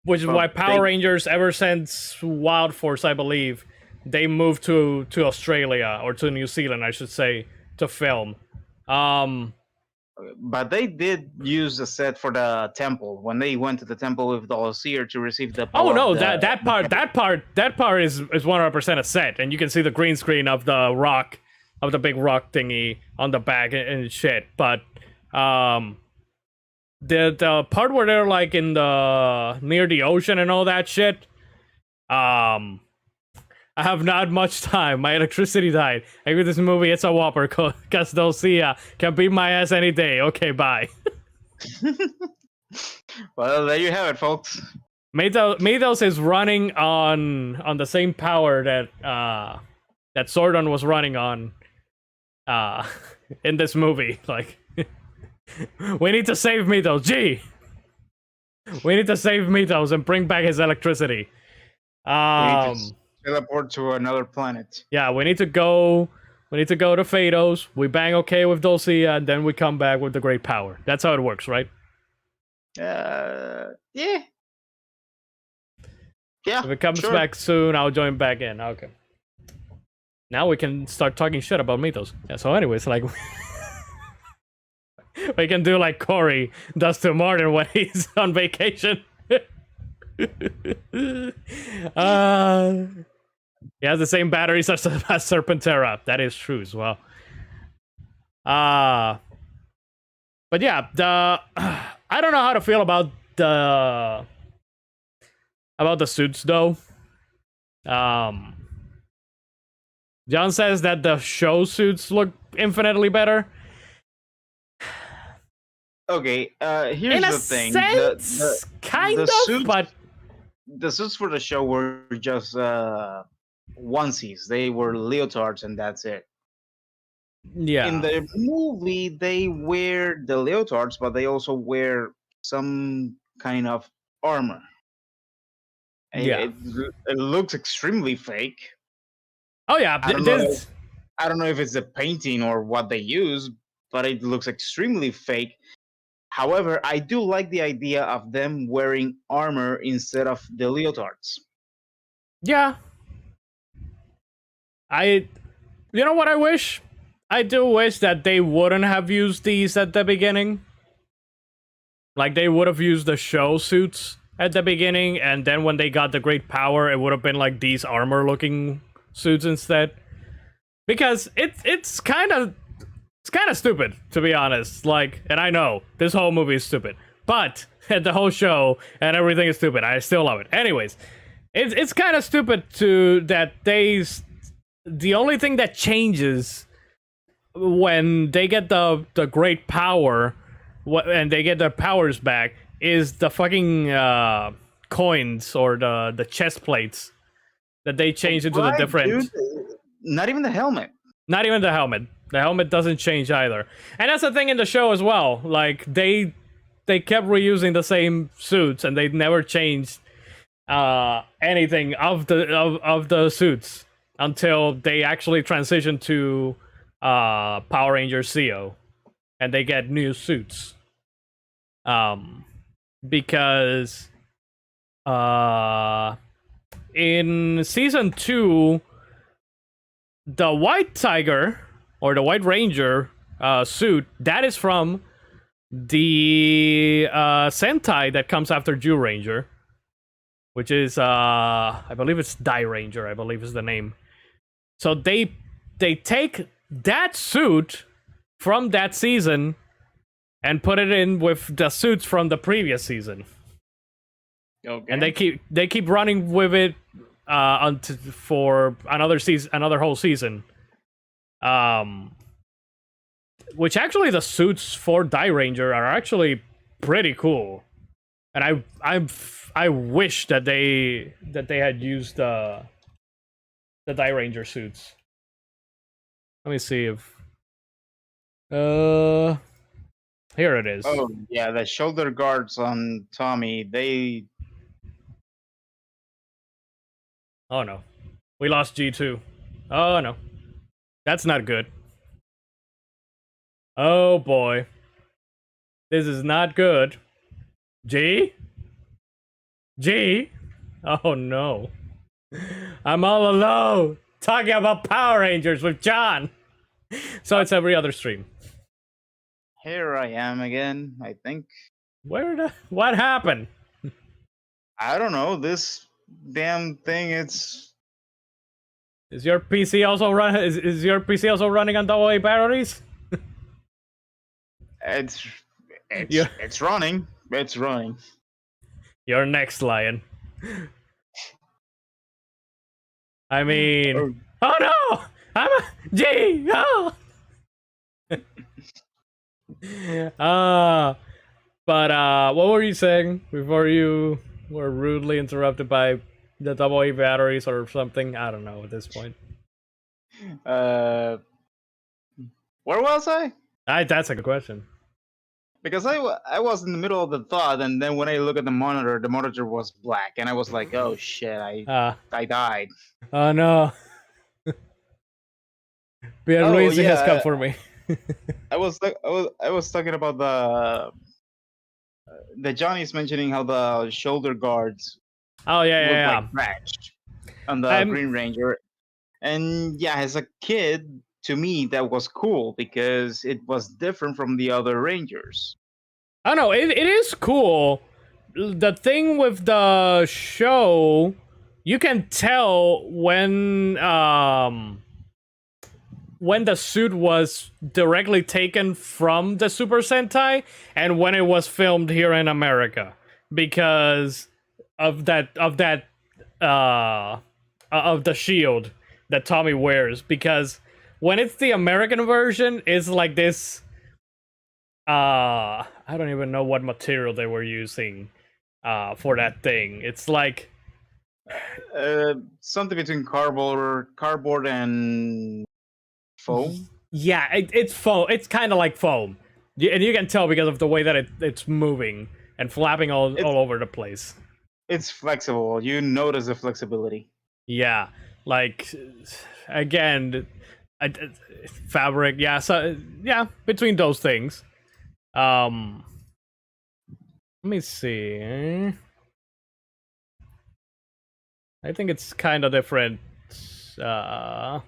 which is why Power Rangers, ever since Wild Force, I believe, they moved to Australia, or to New Zealand, I should say, to film. But they did use the set for the temple when they went to the temple with the Osier to receive the. Oh no, that part is 100% a set, and you can see the green screen of the rock, of the big rock thingy on the back and shit. But the part where they're like in the near the ocean and all that shit, I have not much time. My electricity died. I give this movie, it's a whopper, because they'll see can beat my ass any day. Okay, bye. Well, there you have it, folks. Mathos is running on the same power that that Sordon was running on in this movie. Like, We need to save Mythos. G. We need to save Mythos and bring back his electricity. We need to teleport to another planet. Yeah, we need to go. We need to go to Phaedos. We bang okay with Dulcia, and then we come back with the great power. That's how it works, right? Yeah. Yeah. If it comes sure. back soon, I'll join back in. Okay. Now we can start talking shit about Mythos. Yeah, so anyways, like... we can do like Corey does to Martin when he's on vacation. He has the same batteries as Serpentera. That is true as well. But yeah, I don't know how to feel about the suits though. John says that the show suits look infinitely better. Okay, here's In a the thing. sense, kind of, suits, but the suits for the show were just onesies. They were leotards, and that's it. yeah. In the movie, they wear the leotards, but they also wear some kind of armor. Yeah. It looks extremely fake. Oh yeah, I don't know if it's the painting or what they use, but it looks extremely fake. However, I do like the idea of them wearing armor instead of the leotards. yeah. You know what I wish? I do wish that they wouldn't have used these at the beginning. Like, they would have used the show suits at the beginning, and then when they got the great power, it would have been like these armor-looking suits instead. Because it's kind of stupid, to be honest. Like, and I know this whole movie is stupid, but the whole show and everything is stupid. I still love it. Anyways, it's kind of stupid that the only thing that changes when they get the great power and they get their powers back is the fucking coins or the chest plates that they change into the different. Dude, not even the helmet. Not even the helmet. The helmet doesn't change either. And that's the thing in the show as well. Like, they kept reusing the same suits and they never changed anything of the suits until they actually transitioned to Power Ranger Zeo and they get new suits. Because in season 2, the White Tiger or the White Ranger suit, that is from the Sentai that comes after Jew Ranger, which is I believe it's Die Ranger, I believe is the name. So they take that suit from that season and put it in with the suits from the previous season. Okay. And they keep running with it for another season, another whole season. Which actually the suits for Die Ranger are actually pretty cool, and I wish that they had used the Die Ranger suits. Let me see if here it is. Oh yeah, the shoulder guards on Tommy. Oh no, we lost G2. Oh no, that's not good. Oh boy, this is not good. G? Oh no, I'm all alone talking about Power Rangers with John. So it's every other stream. Here I am again, I think. What happened? I don't know. This damn thing, Is your PC also is your PC also running on AA batteries? it's Yeah. it's running. It's running. You're next, Lion. I mean, oh no! I'm a G! Oh! But what were you saying before you were rudely interrupted by the AA batteries or something? I don't know at this point. Where was I? That's a good question. because I was in the middle of the thought, and then when I look at the monitor was black, and I was like, oh shit, Uh, I died. oh no. Oh Pierluisi has come yeah, for me. I was talking about the Johnny's mentioning how the shoulder guards Oh yeah, look like yeah, scratched on the yeah. Green Ranger, and yeah, as a kid, to me that was cool because it was different from the other Rangers. I don't know. It is cool. The thing with the show, you can tell when the suit was directly taken from the Super Sentai and when it was filmed here in America because of the shield that Tommy wears. Because when it's the American version, it's like this. I don't even know what material they were using for that thing. It's like Something between cardboard and foam. yeah, it's foam. It's kind of like foam, and you can tell because of the way that it's moving and flapping all over the place. It's flexible. You notice the flexibility. Yeah, like again, fabric. Yeah, so yeah, between those things. Let me see. I think it's kind of different. Like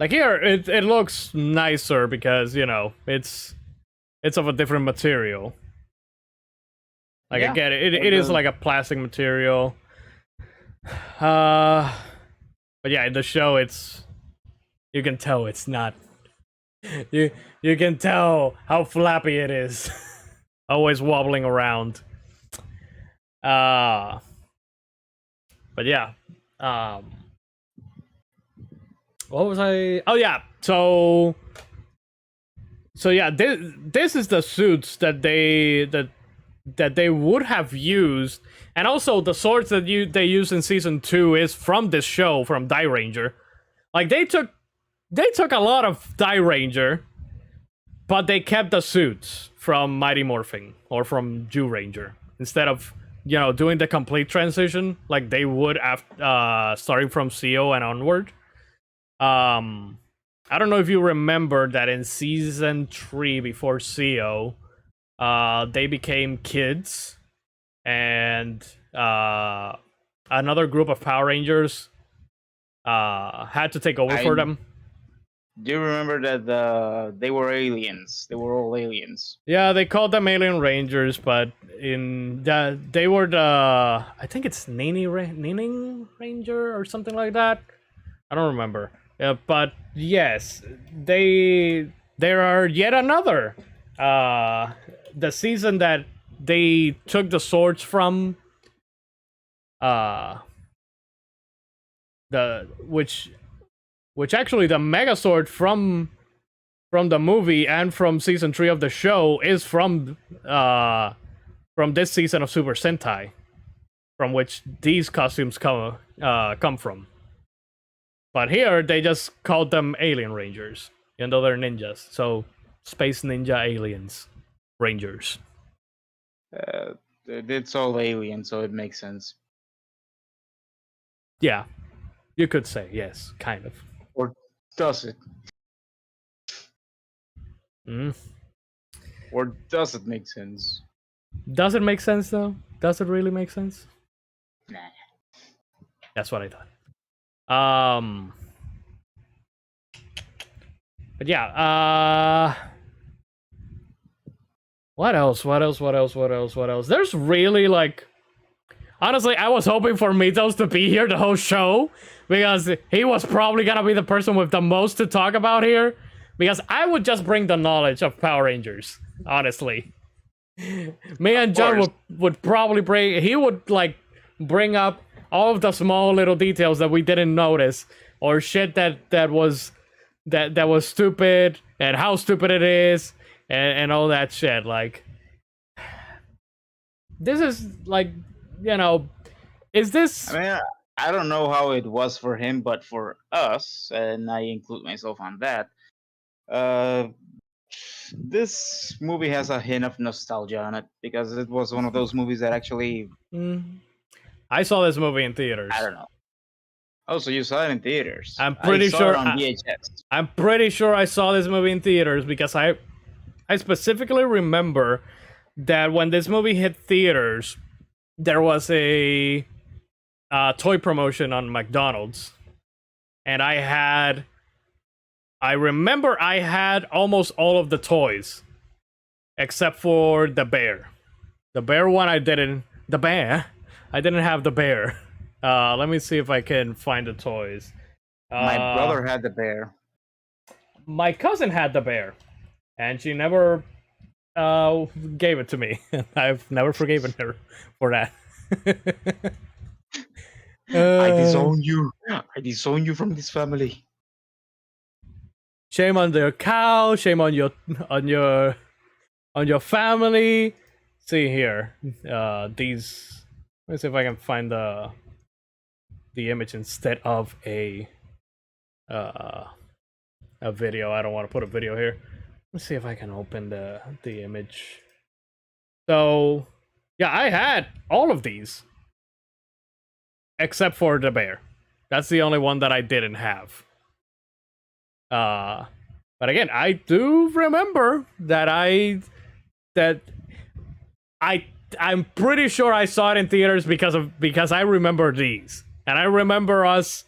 here, it looks nicer because it's of a different material. Like Yeah, again, it is like a plastic material. But yeah, in the show, you can tell it's not. You can tell how flappy it is, always wobbling around. But yeah, what was I? Oh yeah, so yeah, this is the suits that they would have used, and also the swords that they use in season 2 is from this show from Die Ranger. Like they took a lot of Die Ranger, but they kept the suits from Mighty Morphin or from Jew Ranger instead of doing the complete transition like they would after starting from CO and onward. I don't know if you remember that in season 3 before CO, they became kids, and another group of Power Rangers had to take over for them. Do you remember that they were aliens? They were all aliens. Yeah, they called them Alien Rangers, but they were the I think it's Nining Ranger or something like that. I don't remember. But yes, there are yet another. The season that they took the swords from. Which actually the Megazord from the movie and from season 3 of the show is from this season of Super Sentai, from which these costumes come from. But here they just called them Alien Rangers, even though they're ninjas. So Space Ninja Aliens Rangers. It's all alien, so it makes sense. Yeah, you could say yes, kind of. Or does it? Mm. Or does it make sense? Does it make sense though? Does it really make sense? Nah. That's what I thought. But yeah, what else? There's really like, honestly, I was hoping for Mitos to be here the whole show because he was probably gonna be the person with the most to talk about here. Because I would just bring the knowledge of Power Rangers, honestly. Me and John would probably bring up all of the small little details that we didn't notice, or shit that was stupid, and how stupid it is, and all that shit. Like, this is like, is this? I mean, I don't know how it was for him, but for us, and I include myself on that, Uh, this movie has a hint of nostalgia on it because it was one of those movies that actually, Mm. I saw this movie in theaters. I don't know. Oh, so you saw it in theaters? I'm I pretty saw sure it on VHS. I'm pretty sure I saw this movie in theaters because I specifically remember that when this movie hit theaters, there was a toy promotion on McDonald's, and I remember I had almost all of the toys except for the bear. The bear one I didn't. The bear, I didn't have the bear. Let me see if I can find the toys. My brother had the bear. My cousin had the bear, and she never gave it to me. I've never forgiven her for that. I disown you. I disown you from this family. Shame on your cow. Shame on your family. See here, these. Let me see if I can find the image instead of a video. I don't want to put a video here. Let's see if I can open the image. So, yeah, I had all of these except for the bear. That's the only one that I didn't have. But again, I do remember that I'm pretty sure I saw it in theaters because I remember these. And I remember us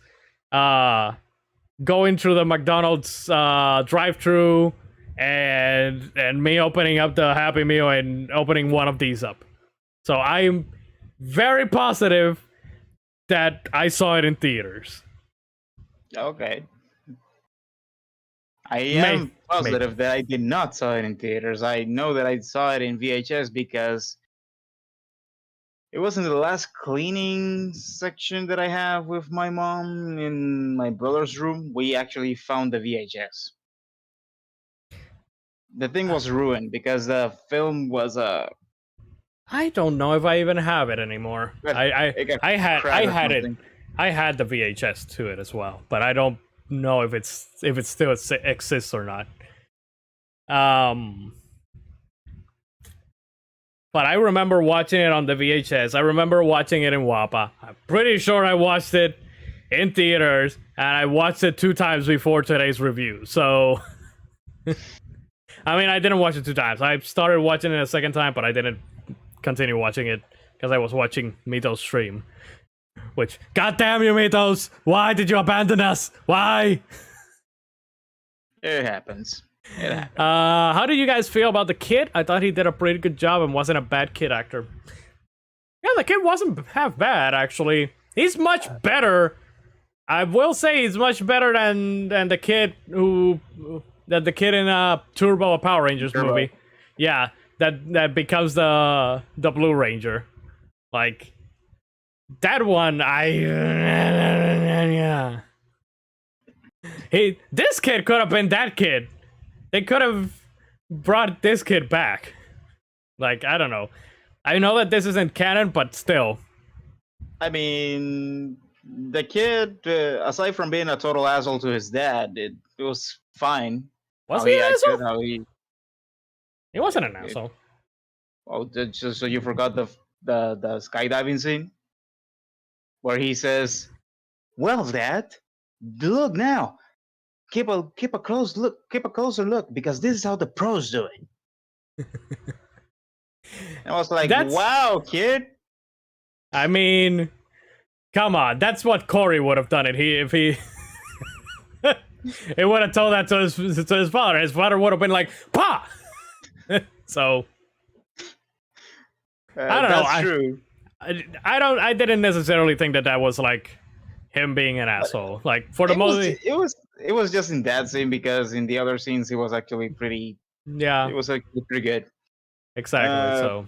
going through the McDonald's drive-thru and me opening up the Happy Meal and opening one of these up. So I'm very positive that I saw it in theaters. Okay. I am positive that I did not saw it in theaters. I know that I saw it in VHS because it was in the last cleaning section that I have with my mom in my brother's room. We actually found the VHS. The thing was ruined because the film was I don't know if I even have it anymore. I had the VHS to it as well, but I don't know if it still exists or not. But I remember watching it on the VHS. I remember watching it in WAPA. I'm pretty sure I watched it in theaters, and I watched it 2 times before today's review. So, I mean, I didn't watch it 2 times. I started watching it a second time, but I didn't continue watching it because I was watching Mito's stream. Which, goddamn you, Mitos! Why did you abandon us? Why? It happens. How do you guys feel about the kid? I thought he did a pretty good job and wasn't a bad kid actor. Yeah, the kid wasn't half bad, actually. He's much better. I will say he's much better than the kid in Turbo, a Power Rangers movie. Yeah, that becomes the Blue Ranger. Like, that one, yeah. This kid could have been that kid. They could have brought this kid back. Like, I don't know. I know that this isn't canon, but still. I mean, the kid, aside from being a total asshole to his dad, it was fine. Was he an asshole? He wasn't an asshole. Oh, just so you forgot the skydiving scene? Where he says, "Well, Dad, look now. Keep a closer look, because this is how the pros do it." I was like, wow, kid. I mean, come on. That's what Corey would have done if he he would have told that to his father. His father would have been like, "Pa!" So, I don't know. That's true. I didn't necessarily think that was like him being an asshole. Like, for the movie, it was just in that scene, because in the other scenes he was actually pretty. Yeah, it was actually pretty good. Exactly. So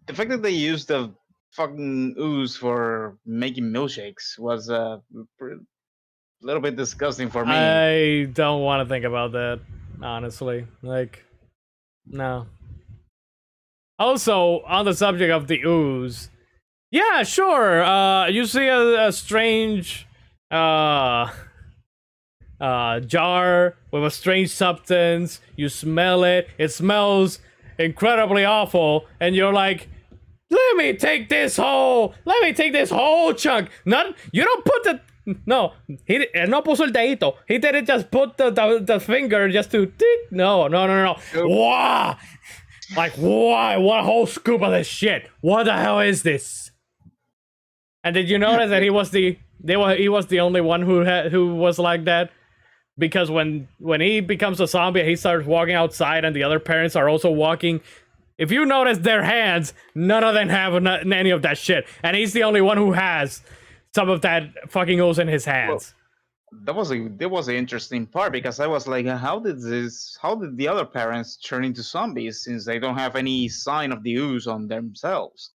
the fact that they used the fucking ooze for making milkshakes was a little bit disgusting for me. I don't want to think about that, honestly. Like, no. Also, on the subject of the ooze, yeah, sure. You see a strange jar with a strange substance. You smell it. It smells incredibly awful, and you're like, let me take this whole chunk. Not, you don't put the, no, él no puso el dedito. He didn't just put the finger just to, no. Nope. Wow. Like, why? What a whole scoop of this shit. What the hell is this? And did you notice that he was the only one who was like that? Because when he becomes a zombie, he starts walking outside, and the other parents are also walking. If you notice their hands, none of them have any of that shit, and he's the only one who has some of that fucking ooze in his hands. Well, that was an interesting part, because I was like, how did the other parents turn into zombies, since they don't have any sign of the ooze on themselves?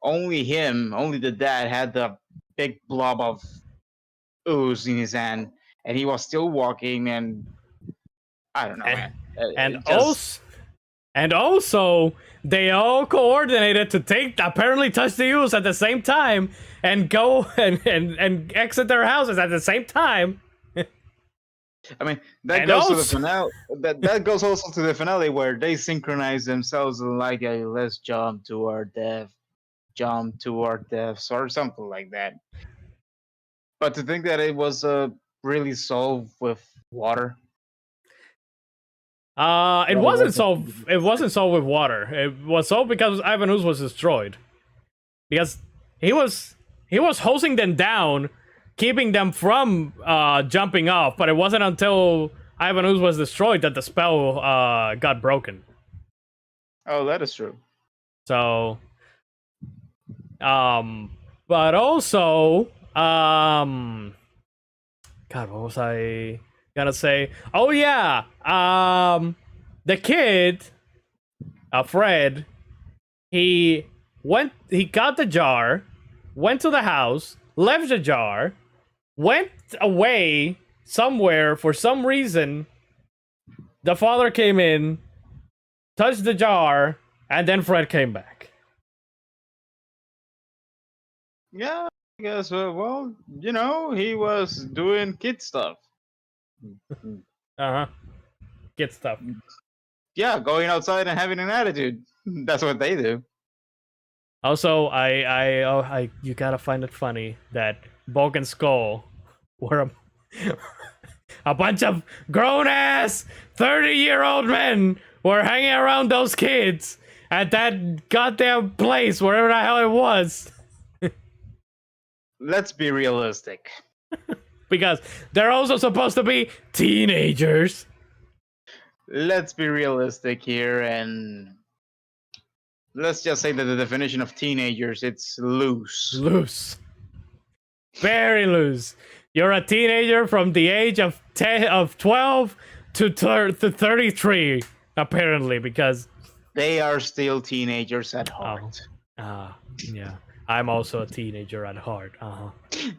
Only the dad had the big blob of ooze in his hand, and he was still walking, and I don't know, man. And also, they all coordinated to apparently touch the ooze at the same time and go and exit their houses at the same time. I mean, that goes to the finale. That goes also to the finale, where they synchronize themselves like a let's jump to our deaths, or something like that. But to think that it was really solved with water. It wasn't solved with water. It was solved because Ivan Ooze was destroyed. Because he was hosing them down, keeping them from jumping off, but it wasn't until Ivan Ooze was destroyed that the spell got broken. Oh, that is true. So but also God, what was I gonna say? Oh yeah, the kid, Fred, he got the jar, went to the house, left the jar, went away somewhere for some reason. The father came in, touched the jar, and then Fred came back. Yeah, I guess. Well, he was doing kid stuff. Kid stuff. Yeah, going outside and having an attitude. That's what they do. Also, you gotta find it funny that Bulk and Skull were a bunch of grown-ass 30-year-old men were hanging around those kids at that goddamn place, wherever the hell it was. Let's be realistic. Because they're also supposed to be teenagers. Let's be realistic here, and let's just say that the definition of teenagers, it's loose. Loose. Very loose. You're a teenager from the age of 12 to 33, apparently, because they are still teenagers at heart. Yeah. I'm also a teenager at heart.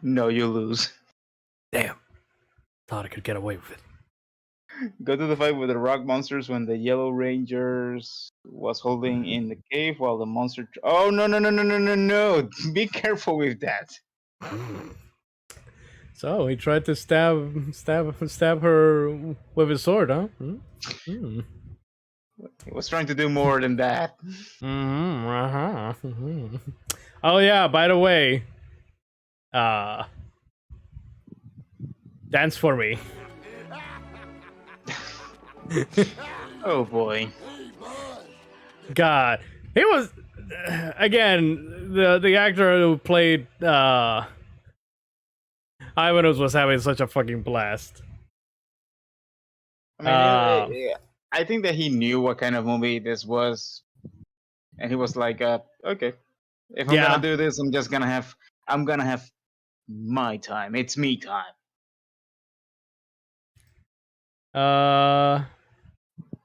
No, you lose. Damn. Thought I could get away with it. Go to the fight with the rock monsters when the Yellow Rangers was holding in the cave while the monster... Oh, no. Be careful with that. So, he tried to stab her with his sword, huh? He was trying to do more than that. Oh, yeah, by the way, dance for me. Oh boy. God. He was, again, the actor who played Ivan was having such a fucking blast. I mean, I think that he knew what kind of movie this was, and he was like, okay, if I'm gonna do this, I'm gonna have my time. It's me time.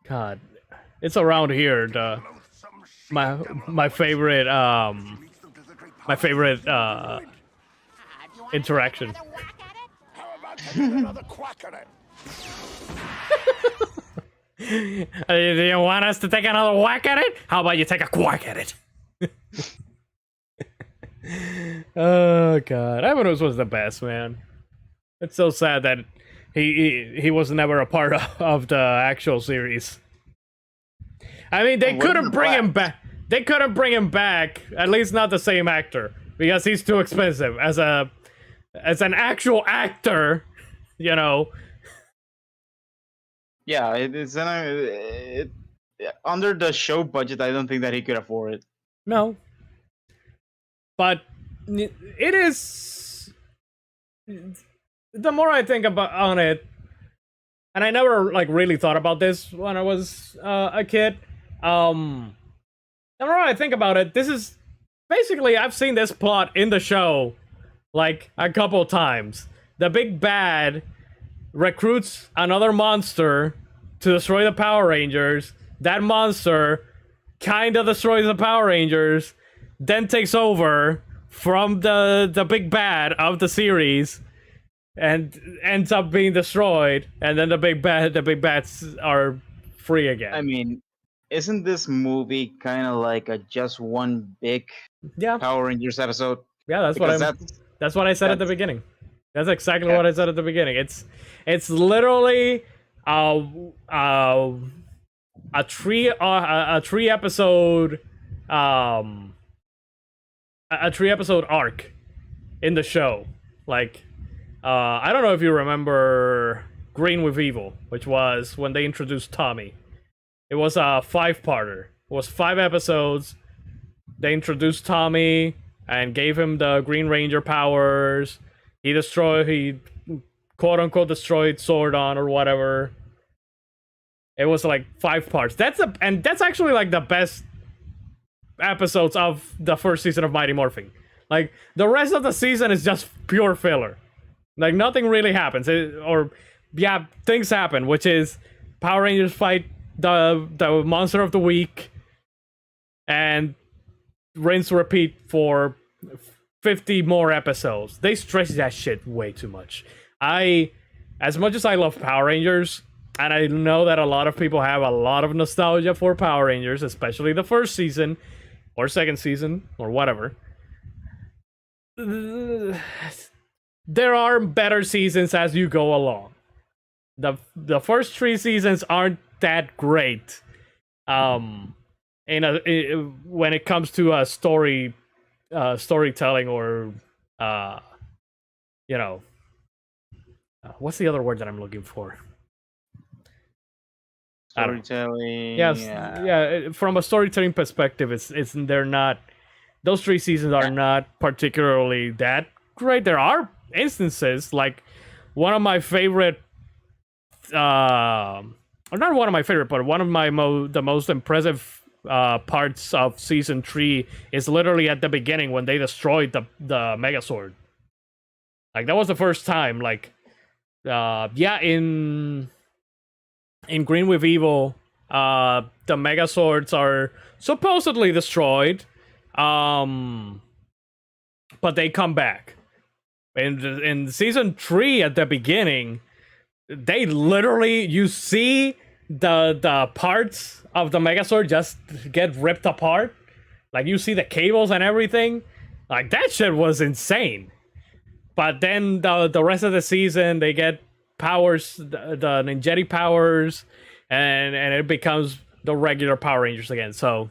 God, it's around here. My favorite interaction. Do you want us to take another whack at it? How about you take a quack at it? Oh God, Ivan was the best, man. It's so sad that he was never a part of the actual series. I mean, they What couldn't the bring him blacks? back. They couldn't bring him back. At least not the same actor, because he's too expensive as an actual actor. You know. Yeah, under the show budget. I don't think that he could afford it. No. But it is. The more I think about on it, and I never like really thought about this when I was a kid. The more I think about it, this is basically I've seen this plot in the show like a couple times. The big bad recruits another monster to destroy the Power Rangers. That monster kind of destroys the Power Rangers, then takes over from the big bad of the series and ends up being destroyed, and then the big bats are free again. I mean, isn't this movie kind of like a just one big Yeah, Power Rangers episode? that's Because that's what I said at the that's- beginning. That's exactly Yeah. what I said at the beginning. It's literally a three episode a 3 episode arc in the show. Like I don't know if you remember Green with Evil, which was when they introduced Tommy. It was a 5-parter. It was 5 episodes. They introduced Tommy and gave him the Green Ranger powers. He quote unquote destroyed Sordon or whatever. It was like 5 parts. That's actually like the best episodes of the first season of Mighty Morphin. Like the rest of the season is just pure filler. Like nothing really happens. Things happen, which is Power Rangers fight the monster of the week and rinse repeat for 50 more episodes. They stretch that shit way too much. As much as I love Power Rangers, and I know that a lot of people have a lot of nostalgia for Power Rangers, especially the first season or second season or whatever. There are better seasons as you go along. The first 3 seasons aren't that great. When it comes to storytelling or what's the other word that I'm looking for? I don't know. Storytelling. Yes, yeah. From a storytelling perspective, they're not. Those 3 seasons are not particularly that great. There are instances like one of my favorite, or not one of my favorite, but one of my the most impressive parts of season 3 is literally at the beginning when they destroyed the Megazord. Like that was the first time. Like, in Green with Evil, the Megazords are supposedly destroyed, but they come back. In season 3 at the beginning, they literally, you see the parts of the Megazord just get ripped apart. Like you see the cables and everything. Like that shit was insane. But then the rest of the season, they get powers, the ninjetic powers, and it becomes the regular Power Rangers again. So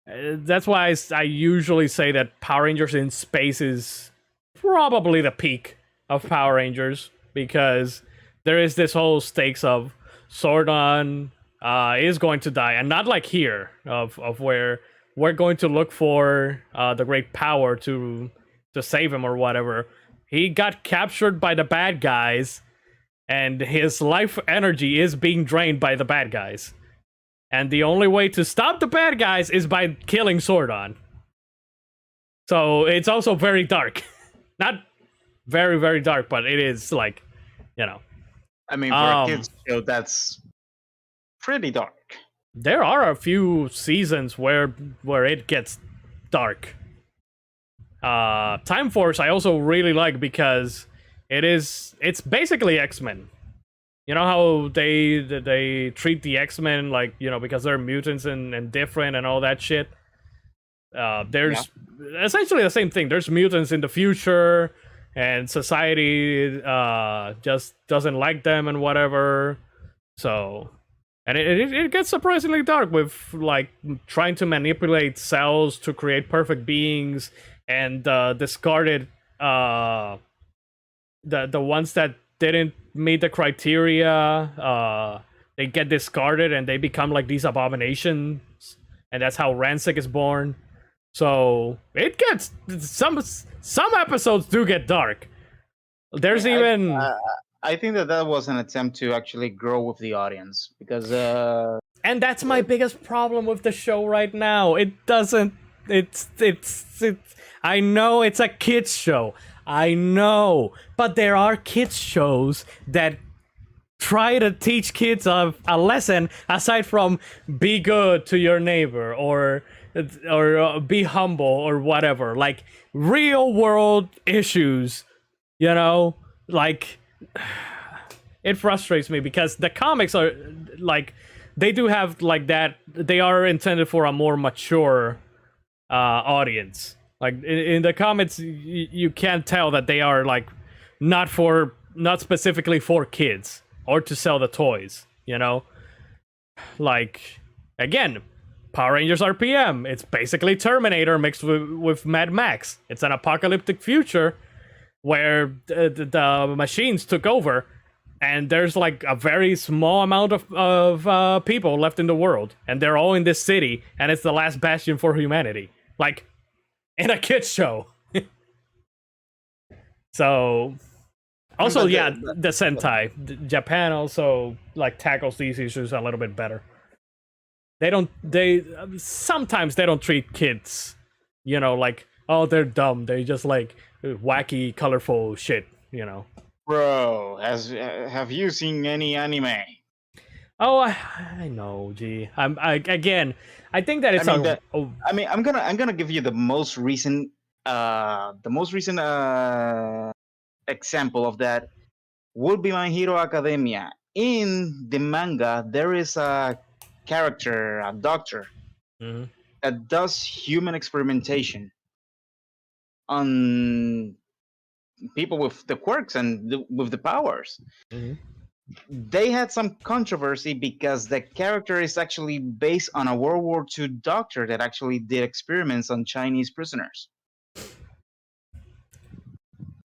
that's why I usually say that Power Rangers in space is probably the peak of Power Rangers, because there is this whole stakes of Sordon is going to die, and not like here of where we're going to look for the great power to save him or whatever. He got captured by the bad guys, and his life energy is being drained by the bad guys. And the only way to stop the bad guys is by killing Sordon. So it's also very dark. Not very, very dark, but it is like, I mean, for a kids show, that's pretty dark. There are a few seasons where it gets dark. Time Force I also really like because it's basically X-Men. You know how they treat the X-Men like, because they're mutants and different and all that shit. There's essentially the same thing. There's mutants in the future. and society just doesn't like them and whatever. So, and it gets surprisingly dark with like trying to manipulate cells to create perfect beings and discarded the ones that didn't meet the criteria. They get discarded and they become like these abominations, and that's how Rancic is born. So it gets some episodes do get dark. There's even I think that was an attempt to actually grow with the audience because and that's my biggest problem with the show right now. It doesn't. It's. I know it's a kids show. I know, but there are kids shows that try to teach kids a lesson aside from be good to your neighbor or be humble or whatever. Like real world issues, you know, like. It frustrates me because the comics are like they do have like that. They are intended for a more mature audience. Like in the comics, you can't tell that they are like not specifically for kids or to sell the toys. You know, like again, Power Rangers RPM. It's basically Terminator mixed with Mad Max. It's an apocalyptic future where the machines took over. And there's like a very small amount of people left in the world, and they're all in this city, and it's the last bastion for humanity, like in a kids show. So, also, the Sentai, Japan also like tackles these issues a little bit better. They sometimes they don't treat kids, you know, like oh they're dumb. They just like wacky, colorful shit, you know. bro, have you seen any anime? Oh, I know. Gee, again. I think that it's I'm gonna give you the most recent example of that would be My Hero Academia. In the manga, there is a character, a doctor, that does human experimentation on people with the quirks and with the powers. They had some controversy because the character is actually based on a World War II doctor that actually did experiments on Chinese prisoners.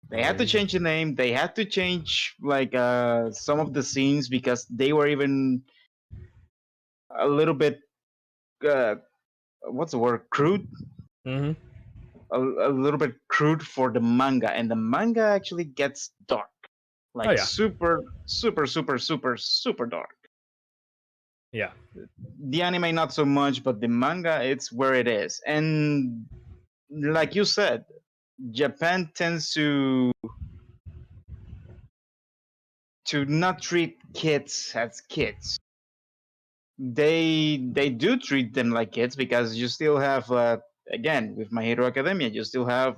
They had to change the name. They had to change like some of the scenes because they were even a little bit what's the word, crude. A little bit crude for the manga, and the manga actually gets dark, like super dark. Yeah. The anime not so much, but the manga, it's where it is. And like you said, Japan tends to not treat kids as kids. They do treat them like kids because you still have again with My Hero Academia, you still have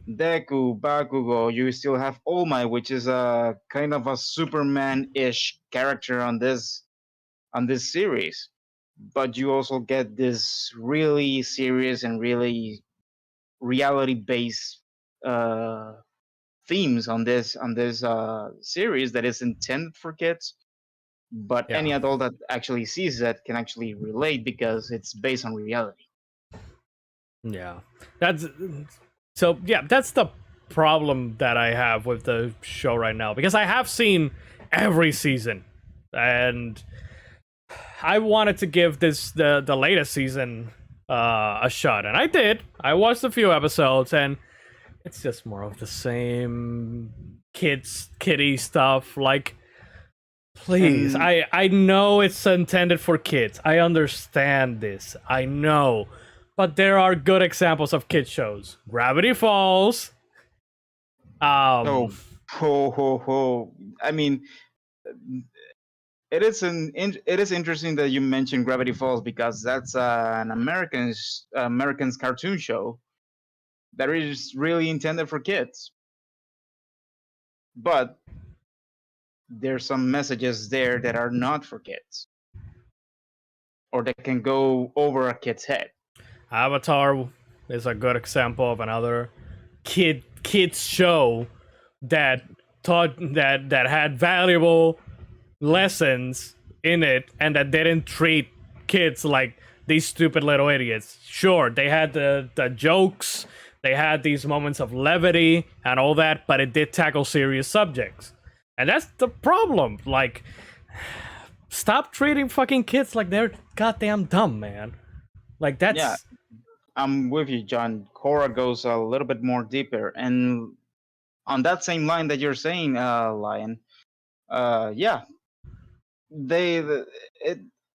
Deku, Bakugo, you still have All Might, which is a kind of a Superman-ish character on this series. But you also get this really serious and really reality-based themes on this series that is intended for kids. But any adult that actually sees that can actually relate because it's based on reality. Yeah, that's the problem that I have with the show right now, because I have seen every season, and I wanted to give the latest season a shot, and I did. I watched a few episodes, and it's just more of the same kiddie stuff. Like, please, I know it's intended for kids. I understand this. I know. But there are good examples of kids shows. Gravity Falls. I mean, it is interesting that you mentioned Gravity Falls because that's an American's cartoon show that is really intended for kids. But there's some messages there that are not for kids, or that can go over a kid's head. Avatar is a good example of another kid kids show that taught that had valuable lessons in it and that didn't treat kids like these stupid little idiots. Sure, they had the jokes, they had these moments of levity and all that, but it did tackle serious subjects. And that's the problem. Like, stop treating fucking kids like they're goddamn dumb, man. Like, that's... Yeah, I'm with you, John. Korra goes a little bit more deeper. And on that same line that you're saying, Lion, yeah,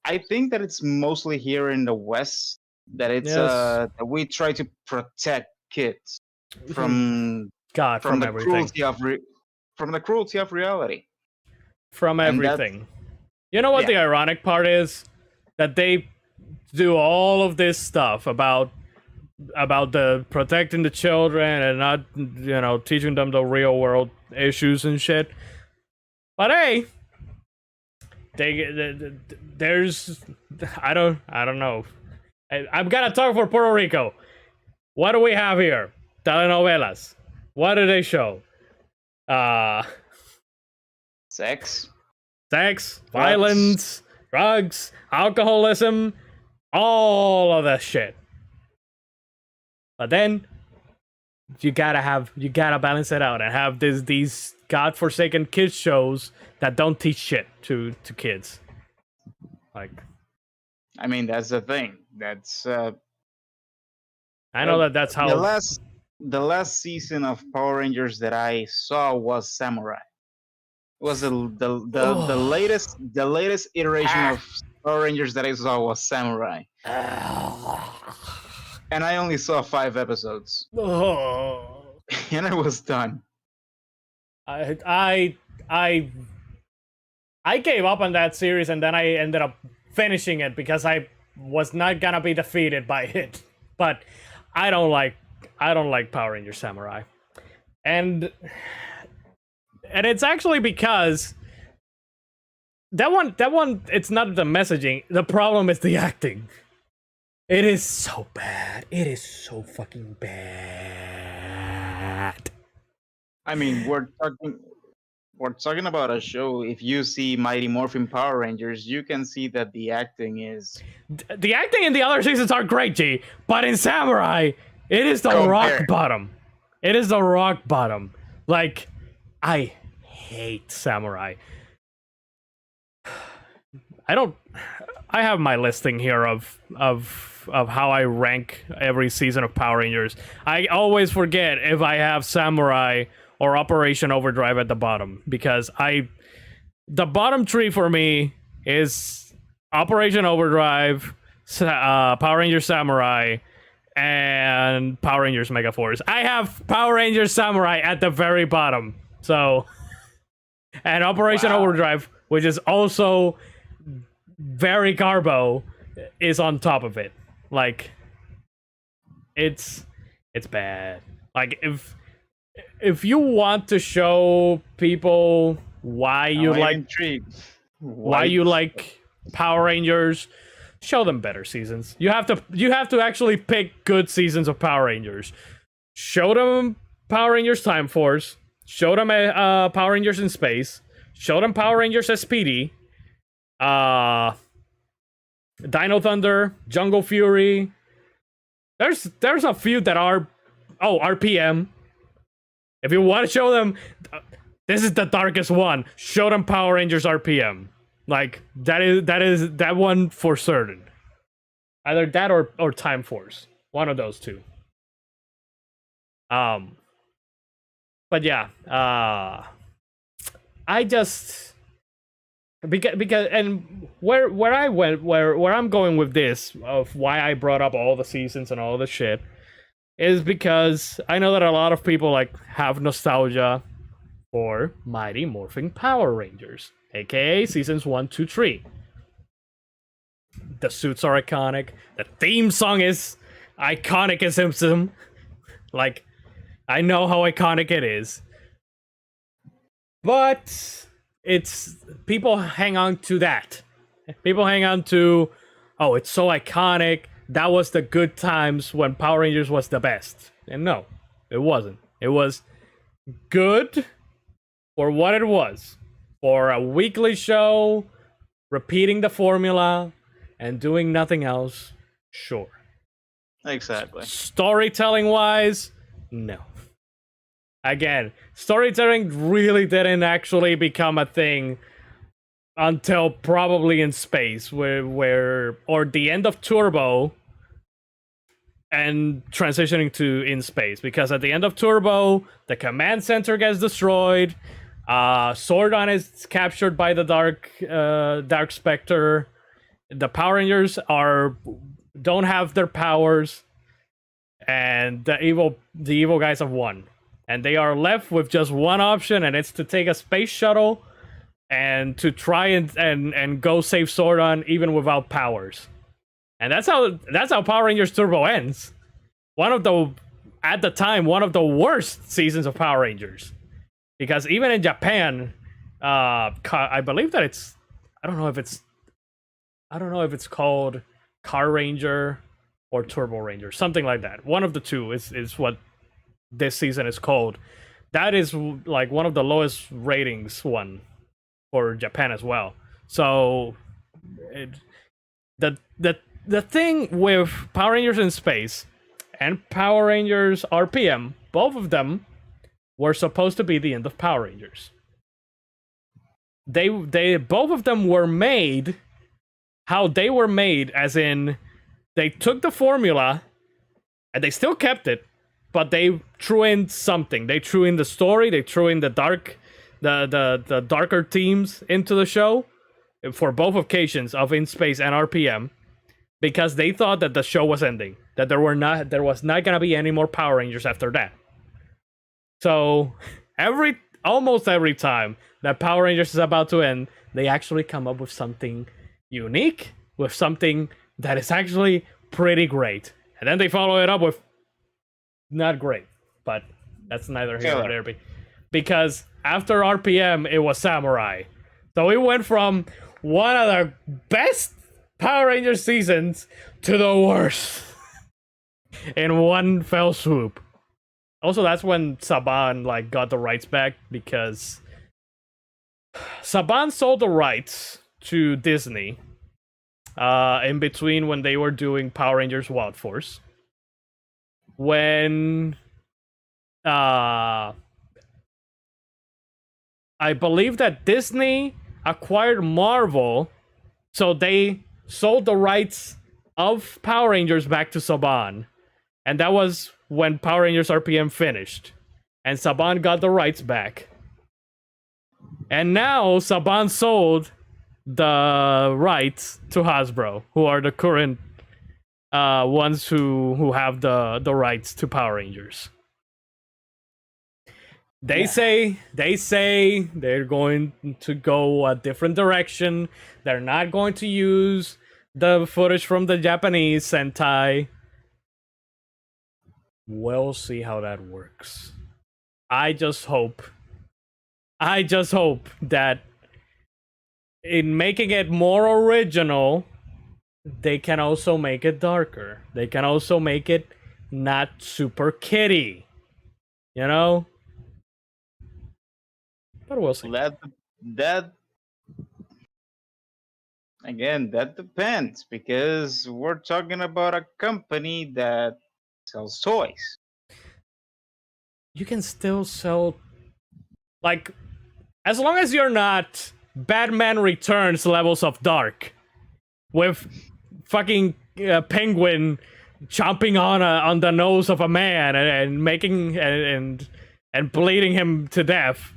I think that it's mostly here in the West that it's Yes. that we try to protect kids from God, from the everything. from the cruelty of reality. From And that's- everything. You know what Yeah. the ironic part is? That they do all of this stuff about the protecting the children and not, you know, teaching them the real world issues and shit. But hey, there's I don't know. I'm gonna talk for Puerto Rico. What do we have here? Telenovelas. What do they show? Sex. Sex, violence, drugs, alcoholism, all of that shit. But then you gotta balance it out and have these godforsaken kids shows that don't teach shit to kids. Like, I mean, that's the thing. That's I know that's how the last season of Power Rangers that I saw was Samurai. It was the latest iteration of Power Rangers that I saw was Samurai, and I only saw 5 episodes, and I was done. I gave up on that series and then I ended up finishing it because I was not gonna be defeated by it. But I don't like Power Ranger Samurai. And it's actually because that one it's not the messaging. The problem is the acting. It is so bad. It is so fucking bad. I mean, we're talking about a show. If you see Mighty Morphin Power Rangers, you can see that the acting is The acting in the other seasons are great, G, but in Samurai, it is the rock bottom. It is the rock bottom. Like, I hate Samurai. I have my listing here of how I rank every season of Power Rangers. I always forget if I have Samurai or Operation Overdrive at the bottom, because the bottom 3 for me is Operation Overdrive, Power Rangers Samurai, and Power Rangers Mega Force. I have Power Rangers Samurai at the very bottom. So, and Operation Overdrive, which is also very Garbo, is on top of it. Like, it's bad. Like, if you want to show people why you like Power Rangers, show them better seasons. You have to actually pick good seasons of Power Rangers. Show them Power Rangers Time Force. Show them Power Rangers in Space. Show them Power Rangers SPD. Dino Thunder, Jungle Fury. There's a few that are RPM. If you want to show them, this is the darkest one. Show them Power Rangers RPM. Like, that is that one for certain. Either that or Time Force. One of those two. But yeah, I just because and where I went where I'm going with this of why I brought up all the seasons and all the shit is because I know that a lot of people like have nostalgia for Mighty Morphin Power Rangers, aka seasons 1, 2, 3. The suits are iconic. The theme song is iconic as Simpson. Like, I know how iconic it is. But it's people hang on to that. People hang on to, oh, it's so iconic. That was the good times when Power Rangers was the best. And no, it wasn't. It was good for what it was. For a weekly show, repeating the formula, and doing nothing else, sure. Exactly. Storytelling wise, no. Again, storytelling really didn't actually become a thing until probably in space, where or the end of Turbo and transitioning to in space, because at the end of Turbo, the command center gets destroyed. Sordon is captured by the Dark Spectre. The Power Rangers don't have their powers, and the evil guys have won, and they are left with just one option, and it's to take a space shuttle and to try and go save Sordon even without powers. And that's how Power Rangers Turbo ends. At the time, one of the worst seasons of Power Rangers. Because even in Japan, I believe that I don't know if it's called Car Ranger or Turbo Ranger, something like that. One of the two is what this season is called. That is like one of the lowest ratings one for Japan as well. So the thing with Power Rangers in Space and Power Rangers RPM, both of them were supposed to be the end of Power Rangers. They both of them were made how they were made, as in they took the formula and they still kept it, but they threw in something. They threw in the story, they threw in the darker themes into the show for both occasions of In Space and RPM, because they thought that the show was ending, that there was not gonna be any more Power Rangers after that. So almost every time that Power Rangers is about to end, they actually come up with something unique, with something that is actually pretty great, and then they follow it up with not great, but that's neither here nor there. Because after RPM, it was Samurai, so it went from one of the best Power Rangers seasons to the worst in one fell swoop. Also, that's when Saban got the rights back, because Saban sold the rights to Disney in between when they were doing Power Rangers Wild Force. When I believe that Disney acquired Marvel, so they sold the rights of Power Rangers back to Saban. And that was when Power Rangers RPM finished. And Saban got the rights back. And now Saban sold the rights to Hasbro, who are the current ones who have the rights to Power Rangers. They say they're going to go a different direction. They're not going to use the footage from the Japanese Sentai. We'll see how that works. I just hope that in making it more original, they can also make it darker. They can also make it not super kiddie. You know? But we'll see. That again, that depends, because we're talking about a company that sells toys. You can still sell, as long as you're not Batman Returns levels of dark, with fucking Penguin chomping on the nose of a man and making and bleeding him to death.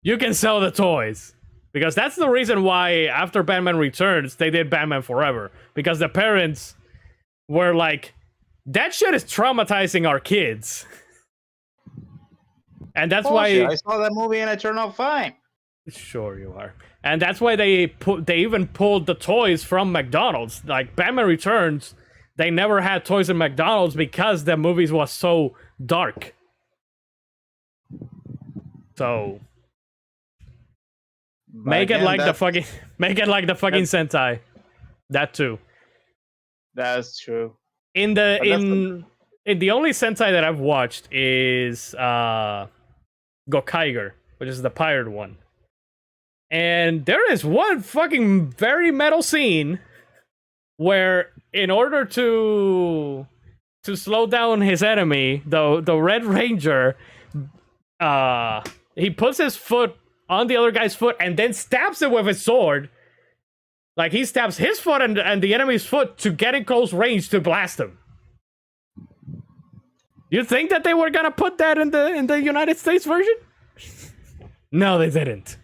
You can sell the toys, because that's the reason why after Batman Returns they did Batman Forever, because the parents were like, that shit is traumatizing our kids. And that's why I saw that movie and I turned out fine. Sure you are. And that's why they even pulled the toys from McDonald's. Like Batman Returns, they never had toys in McDonald's because the movies was so dark. So make it like the fucking Sentai. That too. That's true. In the only Sentai that I've watched is Gokaiger, which is the pirate one. And there is one fucking very metal scene where, in order to slow down his enemy, the Red Ranger, he puts his foot on the other guy's foot and then stabs it with his sword. Like, he stabs his foot and the enemy's foot to get in close range to blast him. You think that they were gonna put that in the United States version? No, they didn't.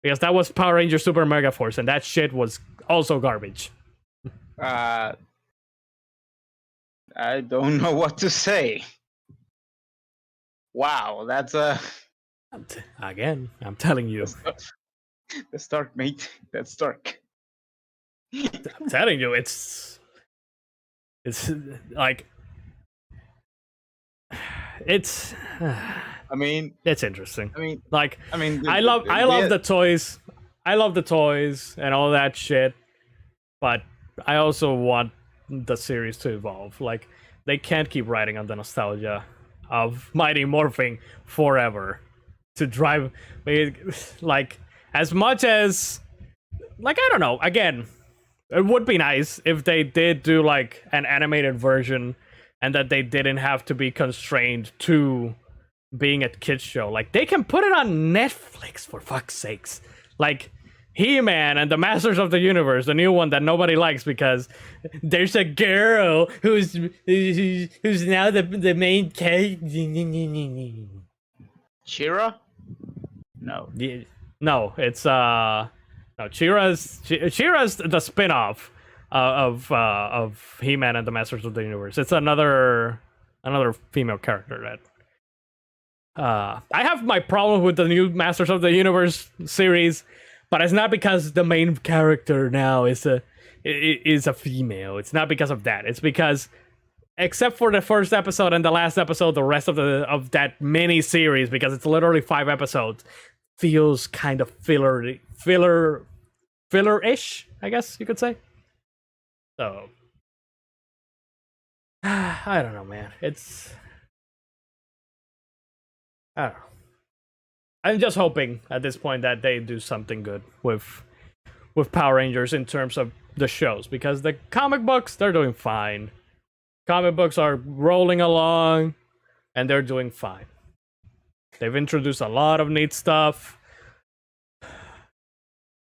Because that was Power Ranger Super Mega Force, and that shit was also garbage. I don't know what to say. Wow, that's Again, I'm telling you. That's dark, mate. That's dark. I'm telling you, it's like it's. I mean, it's interesting. I mean, I love the toys. I love the toys and all that shit, but I also want the series to evolve. Like, they can't keep riding on the nostalgia of Mighty Morphing forever to drive. Like, as much as, like, I don't know. Again, it would be nice if they did do like an animated version, and that they didn't have to be constrained to being a kids show. Like, they can put it on Netflix, for fuck's sakes. Like, He-Man and the Masters of the Universe, the new one that nobody likes because there's a girl who's now the main character. Shira? No. Yeah, no, it's no, Chira's the spin-off of He-Man and the Masters of the Universe. It's another female character that I have my problem with the new Masters of the Universe series, but it's not because the main character now is a female. It's not because of that. It's because, except for the first episode and the last episode, the rest of that mini series, because it's literally 5 episodes, feels kind of filler-ish, I guess you could say. So I don't know, man. I don't know. I'm just hoping at this point that they do something good with Power Rangers in terms of the shows, because the comic books, they're doing fine. Comic books are rolling along, and they're doing fine. They've introduced a lot of neat stuff,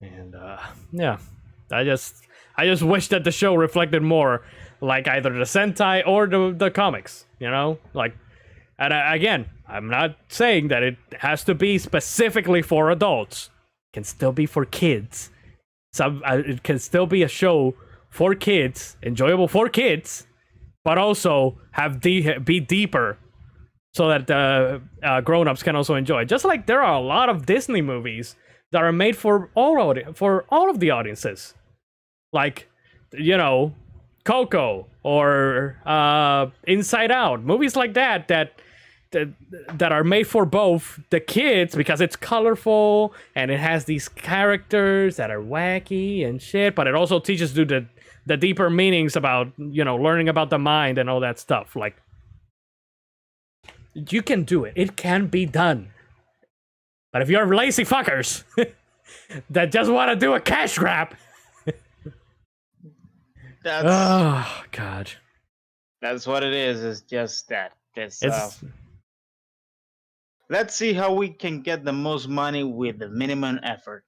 and yeah, I just wish that the show reflected more like either the Sentai or the comics. You know, like, and again, I'm not saying that it has to be specifically for adults. It can still be for kids. It can still be a show for kids, enjoyable for kids, but also be deeper, so that grown-ups can also enjoy it. Just like there are a lot of Disney movies that are made for all of the audiences, like, you know, Coco or Inside Out, movies like that are made for both the kids because it's colorful and it has these characters that are wacky and shit, but it also teaches you the deeper meanings about, you know, learning about the mind and all that stuff. Like, you can do it. It can be done. But if you're lazy fuckers that just want to do a cash grab, oh god, that's what it is. It's just that. Let's see how we can get the most money with the minimum effort.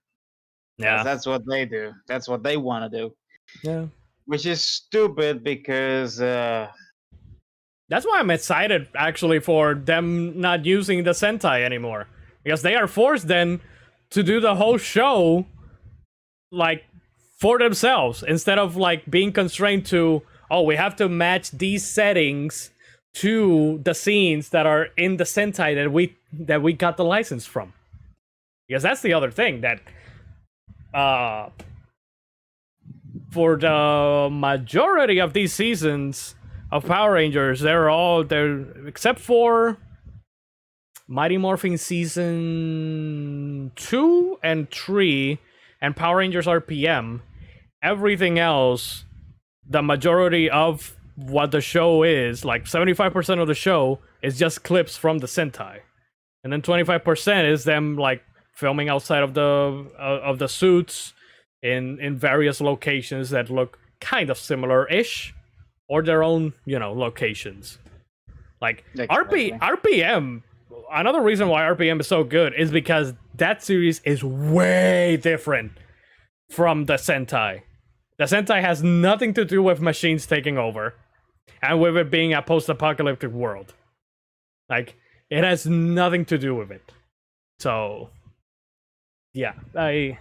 yeah, That's what they do. That's what they want to do. yeah. Which is stupid because That's why I'm excited, actually, for them not using the Sentai anymore. Because they are forced then to do the whole show, like, for themselves, instead of, like, being constrained to, oh, we have to match these settings to the scenes that are in the Sentai that we got the license from. Because that's the other thing, that for the majority of these seasons of Power Rangers, they're except for Mighty Morphin Season 2 and 3 and Power Rangers RPM, everything else, the majority of what the show is. Like 75% of the show is just clips from the Sentai, and then 25% is them like filming outside of the suits in various locations that look kind of similar-ish, or their own locations. Like Exactly. RPM. Another reason why RPM is so good is because that series is way different from the Sentai. The Sentai has nothing to do with machines taking over and with it being a post-apocalyptic world. Like, it has nothing to do with it. So, yeah, I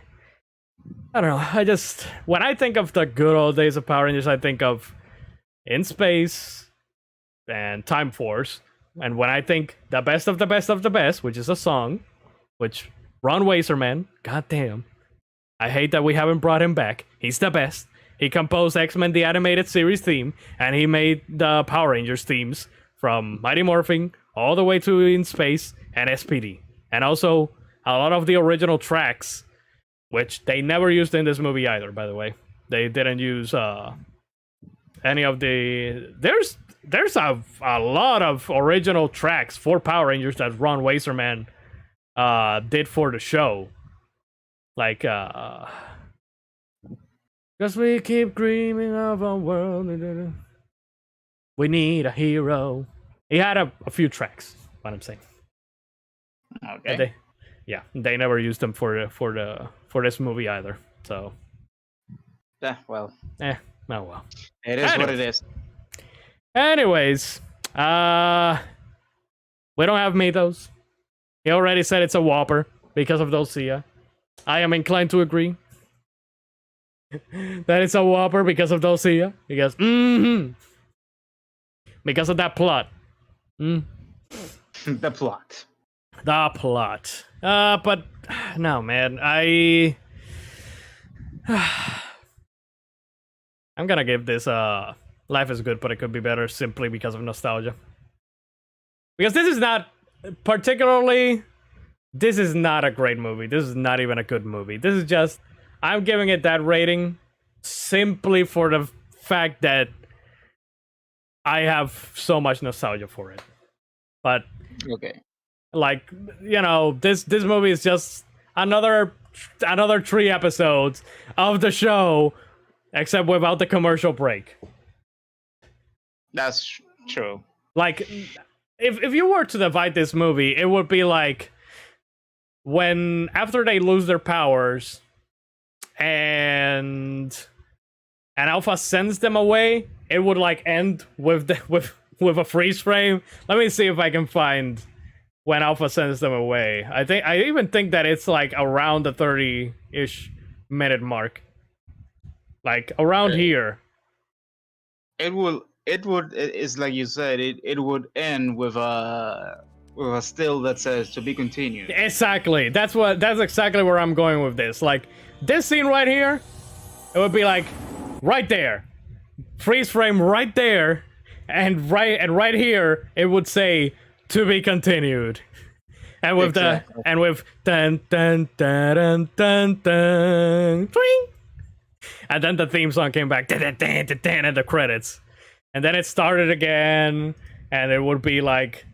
don't know. I just, when I think of the good old days of Power Rangers, I think of In Space and Time Force. And when I think the best of the best of the best, which is a song, which Ron Wasserman, goddamn, I hate that we haven't brought him back. He's the best. He composed X-Men the Animated Series theme, and he made the Power Rangers themes from Mighty Morphin all the way to In Space and SPD. And also a lot of the original tracks, which they never used in this movie either, by the way. They didn't use any of the... There's a lot of original tracks for Power Rangers that Ron Wasserman did for the show. Like, because we keep dreaming of a world. We need a hero. He had a few tracks, what I'm saying. Okay. They never used them for this movie either. So, Well, oh well. it is what it is. Anyways, we don't have Mythos. He already said it's a Whopper because of Dulcia. I am inclined to agree that it's a Whopper because of Dulcia. Because, because of that plot. The plot. The plot. But, no, man. I'm gonna give this, Life is Good, but it could be better simply because of nostalgia. Because this is not particularly... This is not a great movie. This is not even a good movie. This is just... I'm giving it that rating simply for the fact that I have so much nostalgia for it. But, Okay. like, this movie is just another 3 episodes of the show, except without the commercial break. That's true. Like, if you were to divide this movie, it would be like when after they lose their powers and Alpha sends them away, it would like end with with a freeze frame. Let me see if I can find when Alpha sends them away. I even think that it's like around the 30-ish minute mark. Like around here. It's like you said, it would end with a still that says to be continued. Exactly. That's exactly where I'm going with this. Like this scene right here, it would be like right there. Freeze frame right there. And right here it would say to be continued. And with Exactly. with dun dun dun dun dun dun twing. And then the theme song came back, dun, dun, dun, dun, dun, and the credits. And then it started again, and it would be like,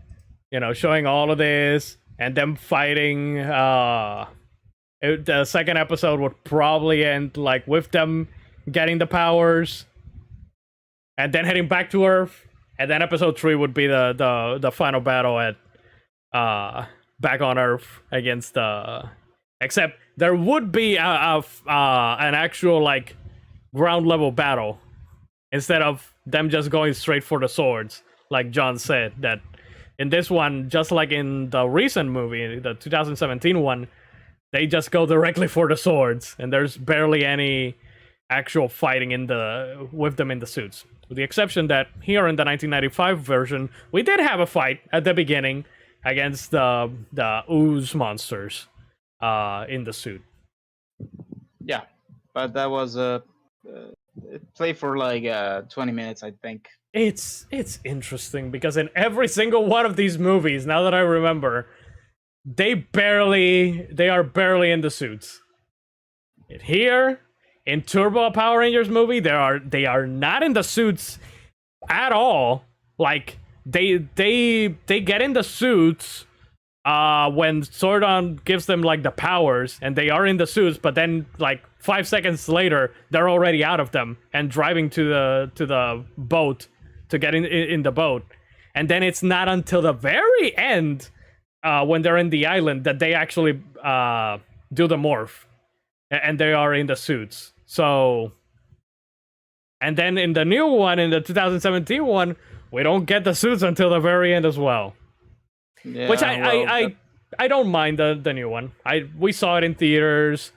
showing all of this, and them fighting. The second episode would probably end like with them getting the powers, and then heading back to Earth. And then episode 3 would be the final battle at back on Earth against except there would be an actual like ground level battle instead of them just going straight for the swords, like John said. That in this one, just like in the recent movie, the 2017 one, they just go directly for the swords, and there's barely any actual fighting with them in the suits. With the exception that here in the 1995 version, we did have a fight at the beginning against the ooze monsters in the suit. Yeah, but that was it played for like 20 minutes, I think. It's interesting because in every single one of these movies, now that I remember, they are barely in the suits. Here in Turbo Power Rangers movie, they are not in the suits at all. Like they get in the suits when Sordon gives them like the powers, and they are in the suits, but then like 5 seconds later they're already out of them and driving to the boat to get in the boat. And then it's not until the very end, when they're in the island, that they actually do the morph, and they are in the suits. So, and then in the new one, in the 2017 one, we don't get the suits until the very end as well. Yeah, Which well, I don't mind the new one. We saw it in theaters,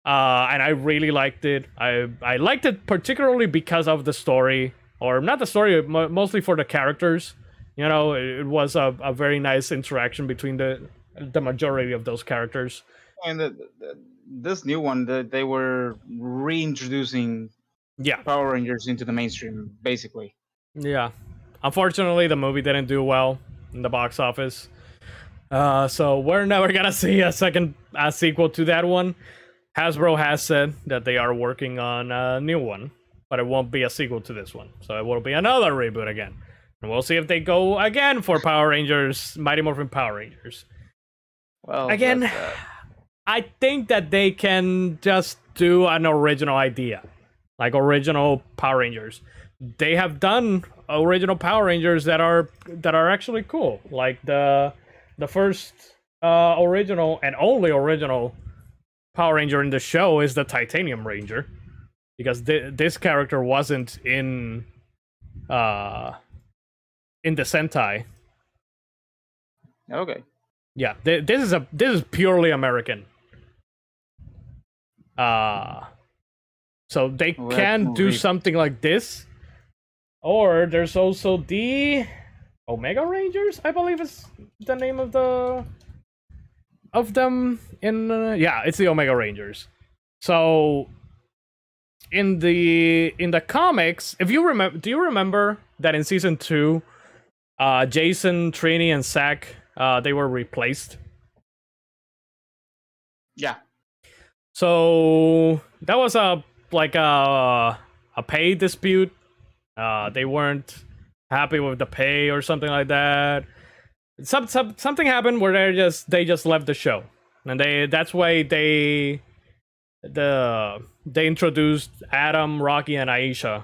and I really liked it. I liked it particularly because of the story, or not the story, mostly for the characters. You know, it was a very nice interaction between the majority of those characters. and this new one, they were reintroducing Yeah, Power Rangers into the mainstream, basically. yeah. Unfortunately, the movie didn't do well in the box office. So we're never gonna see a second sequel to that one. Hasbro has said that they are working on a new one, but it won't be a sequel to this one. So it will be another reboot again. And we'll see if they go again for Power Rangers, Mighty Morphin Power Rangers. Well, Again, that's, I think that they can just do an original idea, like original Power Rangers. They have done original Power Rangers that are actually cool, like the first original and only original Power Ranger in the show is the Titanium Ranger, because this character wasn't in the Sentai. okay. Yeah, this is purely American. So they Let's can do read. something like this, or there's also the Omega Rangers, I believe is the name of them in yeah, it's the Omega Rangers. So in the comics, if you remember, do you remember that in season 2, Jason, Trini, and Zack, they were replaced? Yeah. So that was a pay dispute. They weren't happy with the pay or something like that. Something happened where they just left the show, and that's why they introduced Adam, Rocky, and Aisha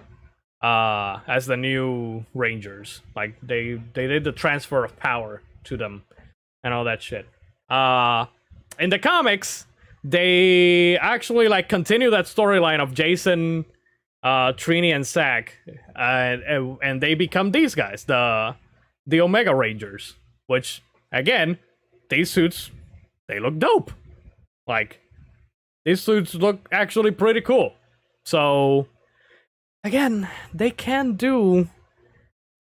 as the new Rangers. Like they did the transfer of power to them and all that shit. In the comics, they actually like continue that storyline of Jason, Trini, and Zack, and they become these guys, the Omega Rangers. Which again, these suits, they look dope. Like these suits look actually pretty cool. So again, they can do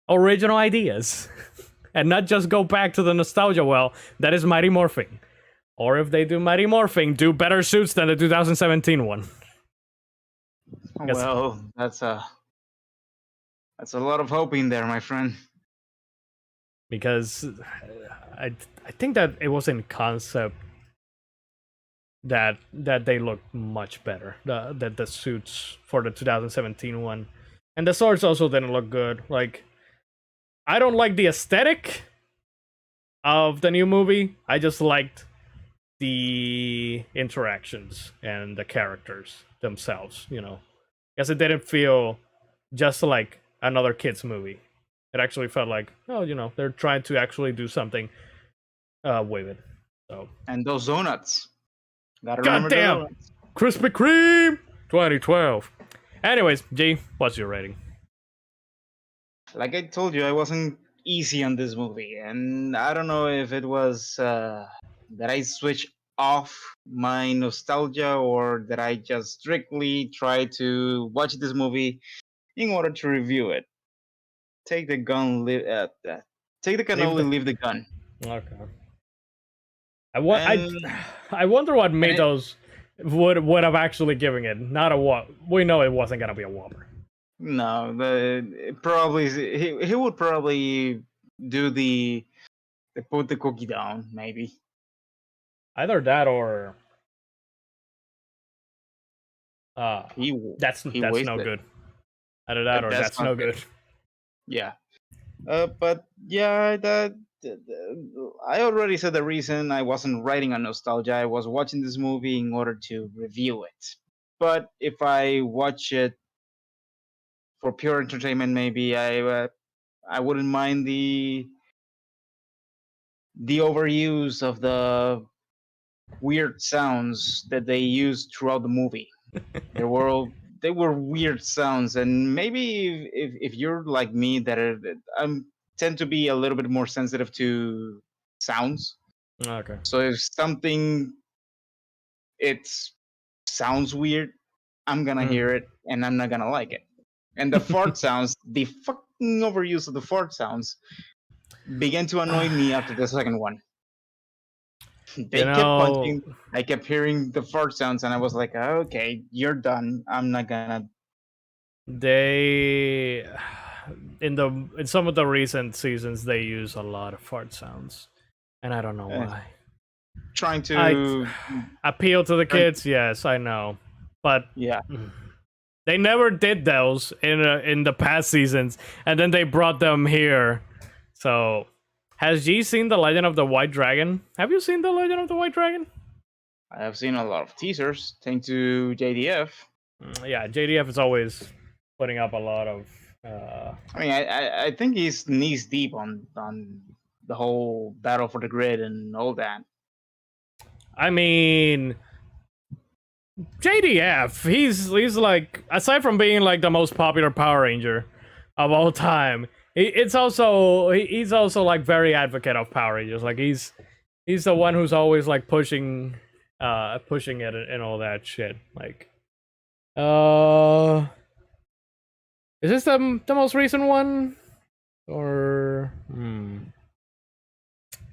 original ideas and not just go back to the nostalgia well that is Mighty Morphin. Or if they do Mighty Morphin, do better suits than the 2017 one. Yes. Well, that's a lot of hope in there, my friend. Because I think that it was in concept that they look much better. The suits for the 2017 one, and the swords also didn't look good. Like, I don't like the aesthetic of the new movie. I just liked the interactions and the characters themselves. You know, because it didn't feel just like another kids movie. It actually felt like, oh, you know, they're trying to actually do something with it. So, And those donuts. Gotta remember the goddamn, donuts. Krispy Kreme 2012. Anyways, G, what's your rating? Like I told you, I wasn't easy on this movie, and I don't know if it was that I switched off my nostalgia or that I just strictly try to watch this movie in order to review it. Take the gun, take the cannoli, leave the gun. Okay. And, I wonder what made it- those would have actually giving it not a what. We know it wasn't gonna be a Whopper. No, he would probably do the put the cookie down, maybe. Either that or He that's he no wasted. good. Either that or That's that's not no good. good. Yeah. But yeah, I already said the reason I wasn't writing on nostalgia. I was watching this movie in order to review it. But if I watch it for pure entertainment, maybe I wouldn't mind the overuse of the weird sounds that they used throughout the movie. There were they were weird sounds, and maybe if you're like me, I'm tend to be a little bit more sensitive to sounds. Okay. So if something it sounds weird, I'm gonna hear it and I'm not gonna like it. And the fart sounds, the fucking overuse of the fart sounds, began to annoy me after the second one. They kept punching. I kept hearing the fart sounds, and I was like, "Okay, you're done. I'm not gonna." They in some of the recent seasons they use a lot of fart sounds, and I don't know why. Trying to appeal to the kids, yes, I know, but yeah, they never did those in the past seasons, and then they brought them here. So, has G seen The Legend of the White Dragon? Have you seen The Legend of the White Dragon? I have seen a lot of teasers. Thanks to JDF. Yeah, JDF is always putting up a lot of. I mean, I think he's knees deep on the whole battle for the grid and all that. I mean, JDF, he's like, aside from being like the most popular Power Ranger of all time, he's also like very advocate of Power Rangers. Like he's the one who's always like pushing it and all that shit. Like, is this the most recent one, or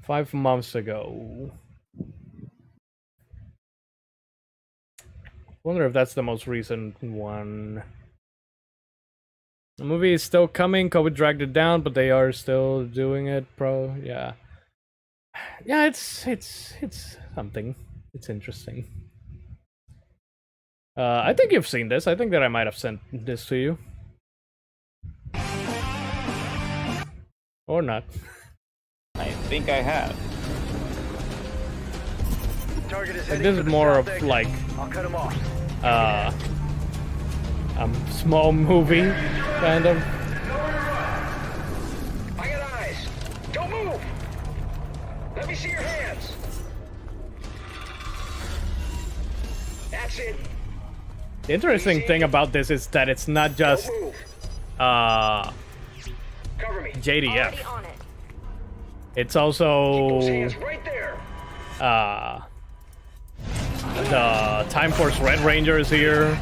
5 months ago? Wonder if that's the most recent one. The movie is still coming. COVID dragged it down, but they are still doing it, bro. Yeah. Yeah, it's something. It's interesting. I think you've seen this. I think that I might have sent this to you. Or not. I think I have. Target is Like, heading this for is the more south of exit. like I'll cut him off. small movie kind of. I got eyes. Don't move. Let me see your hands. That's it. The interesting thing about this is that it's not just Don't move. Cover me. JDF. Already on it. It's Those also hands right there. the Time Force Red Ranger is here.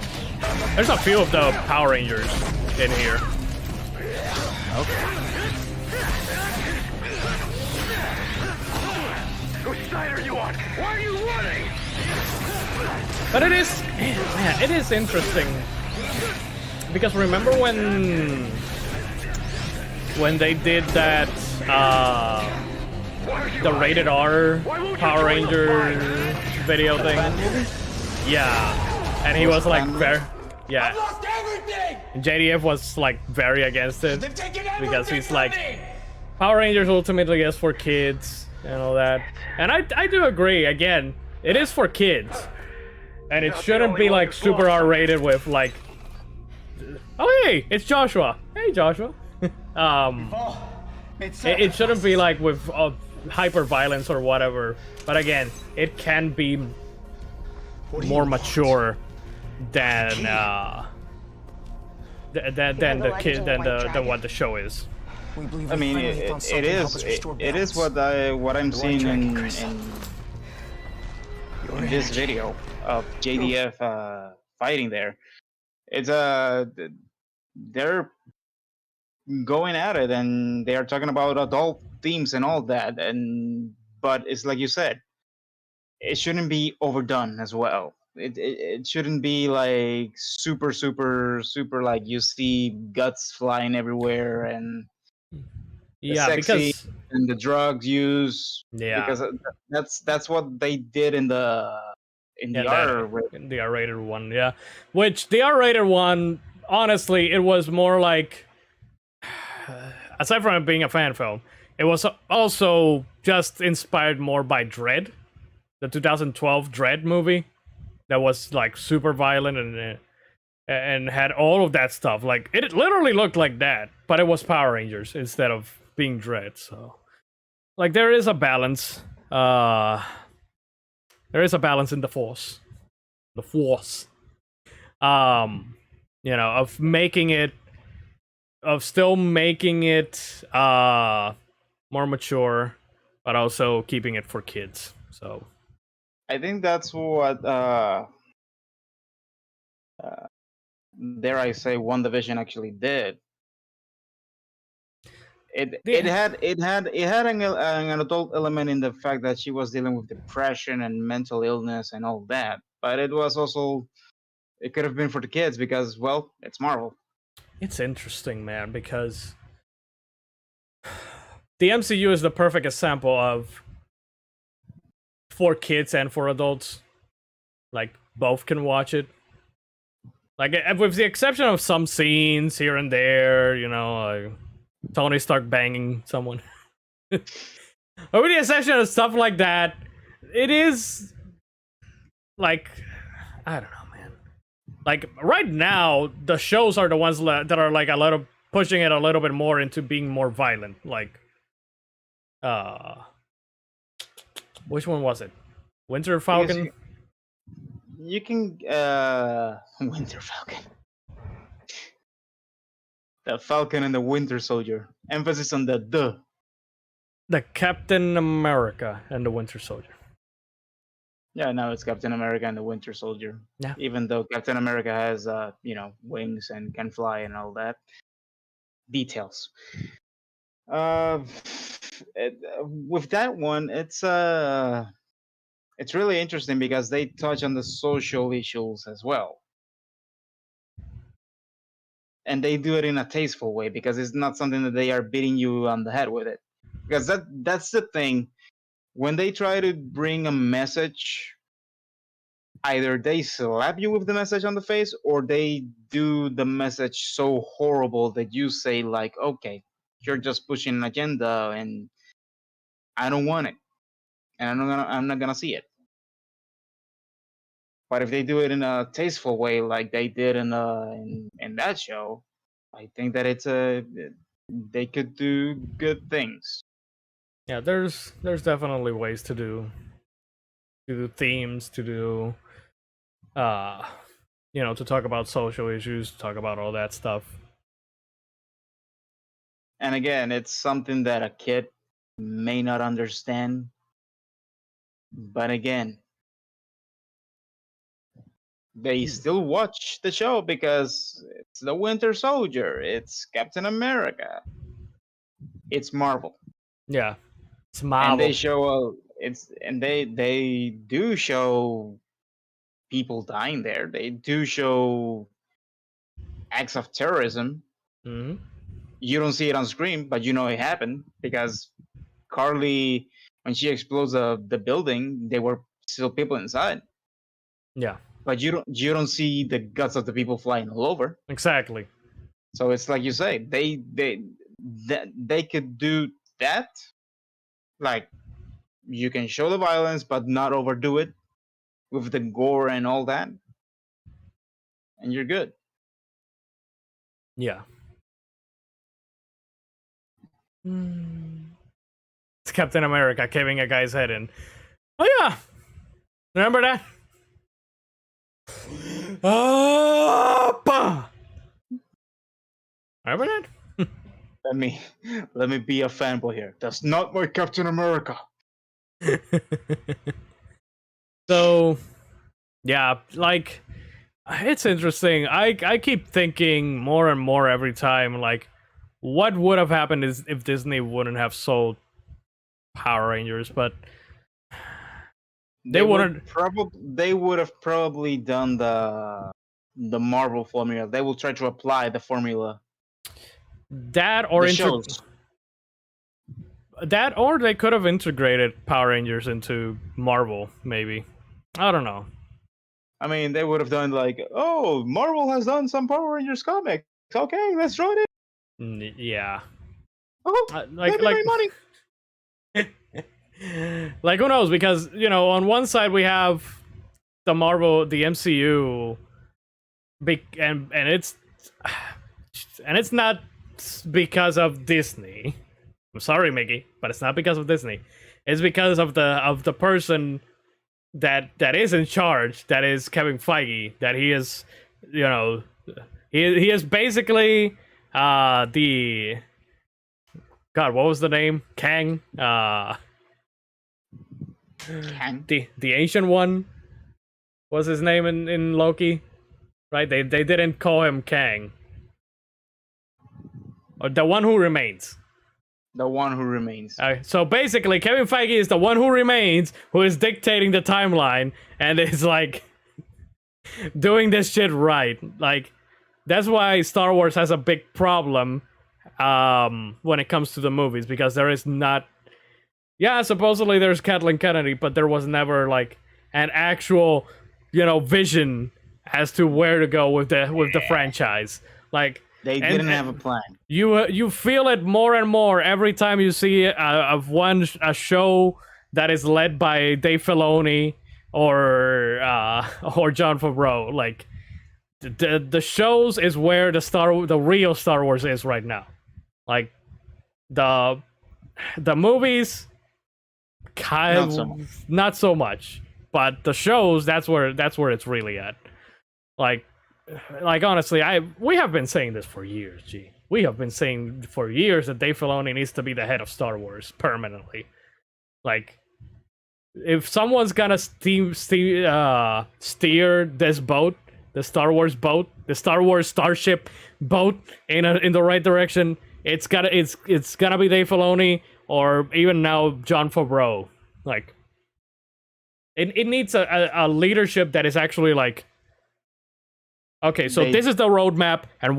There's a few of the Power Rangers in here. Whose side are you on? Why are you running? But it is, man, it is interesting because remember when they did that Why are you the rated R Why won't you Power join the Ranger video thing? Yeah, and he was like very, yeah. lost everything. And JDF was like very against it They've taken because everything he's from like, me. Power Rangers ultimately is for kids and all that. And I do agree. Again, it is for kids, and it Not the shouldn't only be one like who's super lost. R-rated with like. Oh hey, it's Joshua. Hey Joshua. It shouldn't be like with hyper violence or whatever. But again, it can be more mature than than what the show is. I mean, it is what I'm seeing in this video of JDF fighting there. It's they're going at it and they are talking about adult themes and all that, but it's like you said, it shouldn't be overdone as well. It shouldn't be like super like you see guts flying everywhere and Yeah, sexy because and the drug use. yeah, Because that's what they did in the the R-rated one, yeah. Which the R-rated one, honestly, it was more like aside from it being a fan film, it was also just inspired more by Dread, the 2012 Dread movie that was like super violent and had all of that stuff. Like it literally looked like that, but it was Power Rangers instead of being Dread. So like there is a balance. There is a balance in the Force. The Force. You know, of still making it more mature, but also keeping it for kids. So I think that's what dare I say WandaVision actually did. It had an adult element in the fact that she was dealing with depression and mental illness and all that, but it was also, it could have been for the kids because, well, it's Marvel. it's interesting, man, because the MCU is the perfect example of for kids and for adults. Like both can watch it. Like with the exception of some scenes here and there, you know, like Tony Stark banging someone. But with the exception of stuff like that, it is like, I don't know, man. Like right now, the shows are the ones that are like a little pushing it a little bit more into being more violent. Like, which one was it? Winter Falcon. You can Winter Falcon. The Falcon and the Winter Soldier. Emphasis on the. The Captain America and the Winter Soldier. Yeah, no, it's Captain America and the Winter Soldier. Yeah. Even though Captain America has wings and can fly and all that. Details. With that one, it's really interesting because they touch on the social issues as well. And they do it in a tasteful way because it's not something that they are beating you on the head with it. Because that's the thing. When they try to bring a message, either they slap you with the message on the face or they do the message so horrible that you say like, okay, you're just pushing an agenda and I don't want it. And I'm not gonna see it. But if they do it in a tasteful way, like they did in that show, I think that they could do good things. Yeah, there's definitely ways to do themes, to do to talk about social issues, to talk about all that stuff. And again, it's something that a kid may not understand. But again, they still watch the show because it's the Winter Soldier, it's Captain America, it's Marvel. Yeah, it's Marvel. And they show they do show people dying there. They do show acts of terrorism. Mm-hmm. You don't see it on screen, but you know it happened because Carly, when she explodes the building, there were still people inside. Yeah. But you don't see the guts of the people flying all over. Exactly. So it's like you say, they could do that. Like you can show the violence, but not overdo it with the gore and all that, and you're good. Yeah. It's Captain America caving a guy's head in. Oh yeah, remember that? Remember that? Let me be a fanboy here. That's not my Captain America. So, yeah, like it's interesting. I keep thinking more and more every time, like, what would have happened if Disney wouldn't have sold Power Rangers, but they wouldn't. They would have probably done the Marvel formula. They will try to apply the formula. That or that or they could have integrated Power Rangers into Marvel, maybe. I don't know. I mean, they would have done like, oh, Marvel has done some Power Rangers comics. Okay, let's try it. Yeah. Oh, like give me my money. like who knows? Because on one side we have the MCU, and it's not because of Disney. I'm sorry, Mickey, but it's not because of Disney. It's because of the person that is in charge. That is Kevin Feige. That he is, he is basically the God. What was the name? Kang. Kang. The ancient one was his name in Loki, right? They didn't call him Kang. Or the one who remains. The one who remains. So basically, Kevin Feige is the one who remains, who is dictating the timeline, and is like doing this shit right. Like that's why Star Wars has a big problem when it comes to the movies, because there is not. Yeah, supposedly there's Kathleen Kennedy, but there was never like an actual, vision as to where to go with the franchise. Like. They didn't have a plan. You feel it more and more every time you see a show that is led by Dave Filoni or Jon Favreau. Like the shows is where the real Star Wars is right now. Like the movies, not so much, but the shows that's where it's really at. Like honestly, we have been saying this for years, G. We have been saying for years that Dave Filoni needs to be the head of Star Wars permanently. Like, if someone's gonna steer this boat, the Star Wars boat, the Star Wars starship boat in the right direction, it's gonna be Dave Filoni or even now Jon Favreau. Like, it needs a leadership that is actually like. Okay, so this is the roadmap, and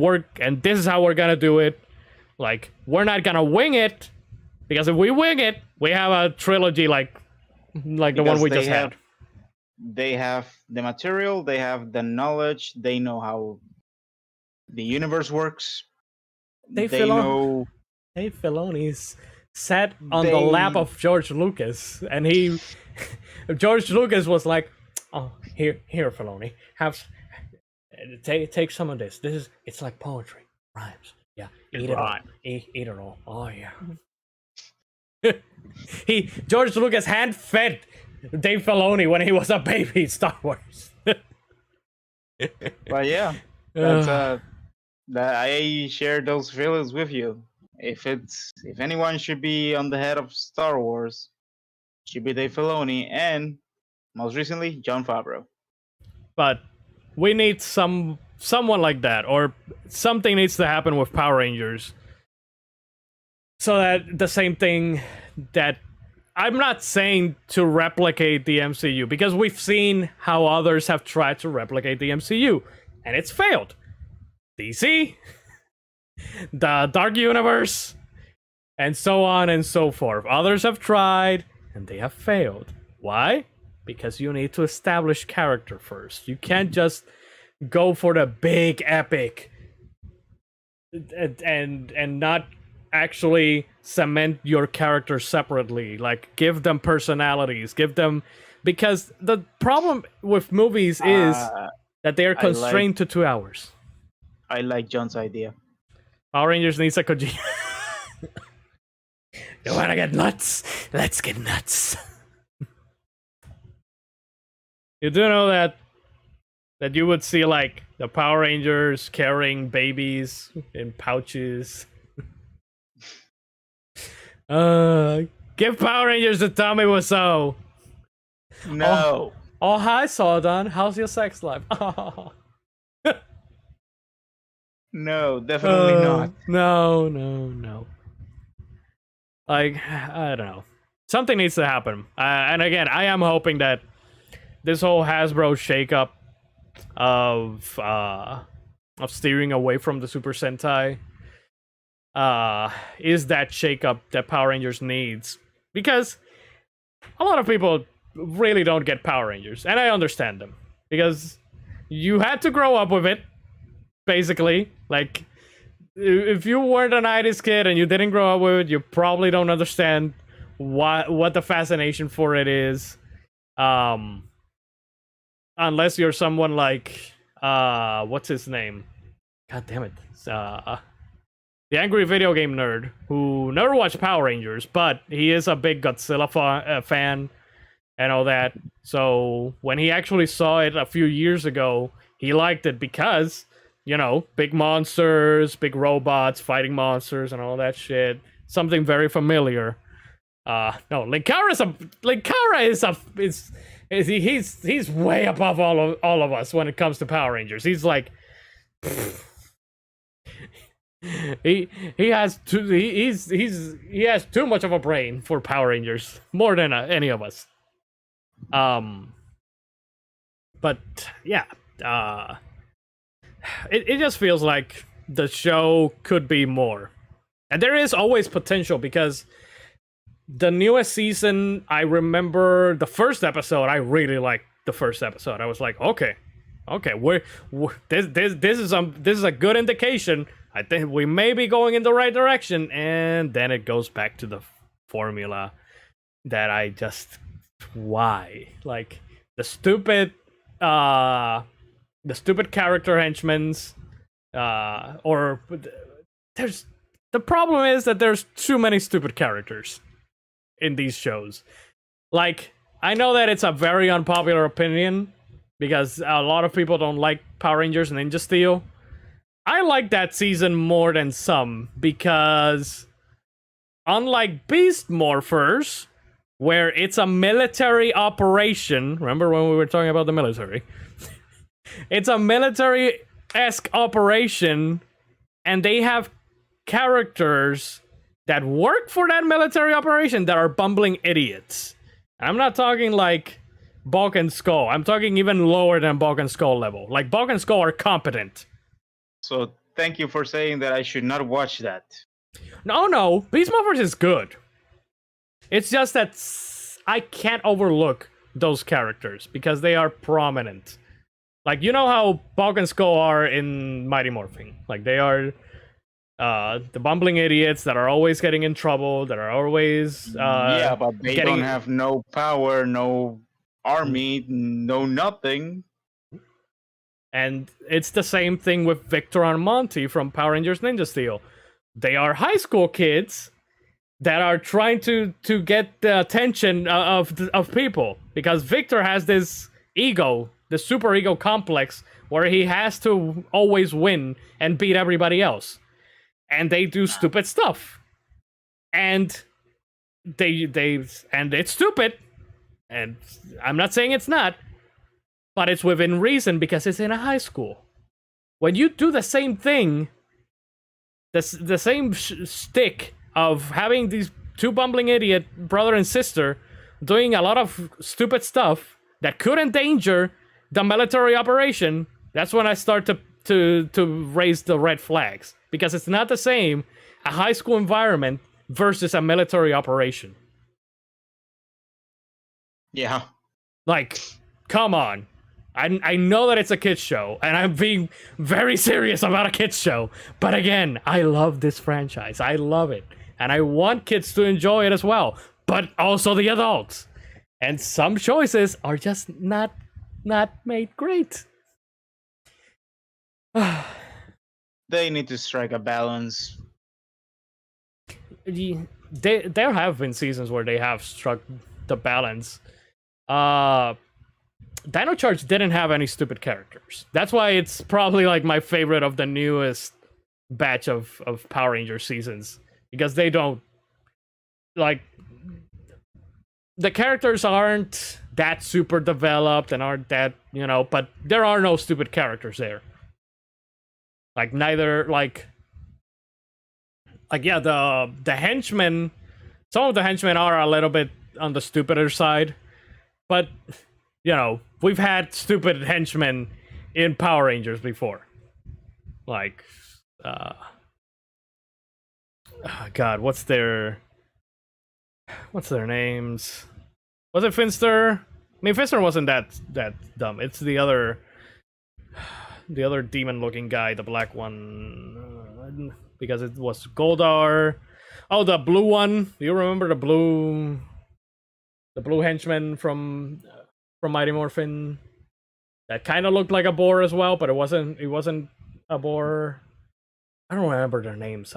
this is how we're gonna do it. Like, we're not gonna wing it, because if we wing it, we have a trilogy like the one we just had. They have the material, they have the knowledge, they know how the universe works. Dave Filoni's sat on the lap of George Lucas, and George Lucas was like, "Oh, here, Filoni, have." Take some of this. It's like poetry, rhymes. Yeah, eat it all. Eat it all. Oh yeah. George Lucas hand fed Dave Filoni when he was a baby in Star Wars. But yeah, that's I share those feelings with you. If anyone should be on the head of Star Wars, it should be Dave Filoni, and most recently Jon Favreau. But we need someone like that, or something needs to happen with Power Rangers, so that the same thing that I'm not saying to replicate the MCU, because we've seen how others have tried to replicate the MCU and it's failed. DC, the Dark Universe, and so on and so forth. Others have tried and they have failed. Why? Because you need to establish character first. You can't just go for the big epic and not actually cement your characters separately. Like, give them personalities, because the problem with movies is that they are constrained to 2 hours. I like John's idea. Power Rangers needs a Kojima. You wanna get nuts? Let's get nuts. You do know that you would see like the Power Rangers carrying babies in pouches. Give Power Rangers to Tommy Wiseau. No. Oh, hi, Sawdon. How's your sex life? No, definitely not. No. Like, I don't know. Something needs to happen. And again, I am hoping that this whole Hasbro shakeup of steering away from the Super Sentai is that shakeup that Power Rangers needs. Because a lot of people really don't get Power Rangers, and I understand them. Because you had to grow up with it, basically. Like, if you weren't an 90s kid and you didn't grow up with it, you probably don't understand what the fascination for it is. Unless you're someone like what's his name? God damn it. The angry video game nerd who never watched Power Rangers, but he is a big Godzilla fan and all that. So when he actually saw it a few years ago, he liked it because, you know, big monsters, big robots fighting monsters and all that shit. Something very familiar. No, Linkara he's way above all of us when it comes to Power Rangers. He's like he has he has too much of a brain for Power Rangers, more than any of us. But yeah, it just feels like the show could be more, and there is always potential because the newest season, I remember the first episode. I really liked the first episode. I was like, okay, this is a good indication. I think we may be going in the right direction, and then it goes back to the formula that I just why like the stupid character henchmen's or there's the problem is that there's too many stupid characters in these shows. Like, I know that it's a very unpopular opinion because a lot of people don't like Power Rangers Ninja Steel. I like that season more than some because unlike Beast Morphers, where it's a military operation, remember when we were talking about the military? It's a military-esque operation, and they have characters that work for that military operation that are bumbling idiots. I'm not talking like Bulk and Skull. I'm talking even lower than Bulk and Skull level. Like, Bulk and Skull are competent. So thank you for saying that I should not watch that. No, Beast Morphers is good. It's just that I can't overlook those characters because they are prominent. Like, you know how Bulk and Skull are in Mighty Morphin. Like, they are the bumbling idiots that are always getting in trouble, that are always yeah, but they don't have no power, no army, no nothing. And it's the same thing with Victor and Monty from Power Rangers Ninja Steel. They are high school kids that are trying to get the attention of people because Victor has this ego, the super ego complex where he has to always win and beat everybody else. And they do stupid stuff. And and it's stupid. And I'm not saying it's not, but it's within reason because it's in a high school. When you do the same thing, the same stick of having these two bumbling idiot brother and sister doing a lot of stupid stuff that could endanger the military operation, that's when I start to raise the red flags. Because it's not the same a high school environment versus a military operation. Yeah. Like, come on. I know that it's a kids show, and I'm being very serious about a kids show. But again, I love this franchise. I love it. And I want kids to enjoy it as well. But also the adults. And some choices are just not made great. They need to strike a balance. There have been seasons where they have struck the balance. Dino Charge didn't have any stupid characters. That's why it's probably like my favorite of the newest batch of Power Rangers seasons. Because they don't, like, the characters aren't that super developed and aren't that, you know, but there are no stupid characters there. Like, neither, like yeah, the henchmen, some of the henchmen are a little bit on the stupider side, but, you know, we've had stupid henchmen in Power Rangers before. Like, God, what's their names? Was it Finster? I mean, Finster wasn't that dumb. It's the other demon-looking guy, the black one. because it was Goldar. Oh, the blue one. Do you remember the blue henchman from Mighty Morphin? That kind of looked like a boar as well, but it wasn't. It wasn't a boar. I don't remember their names.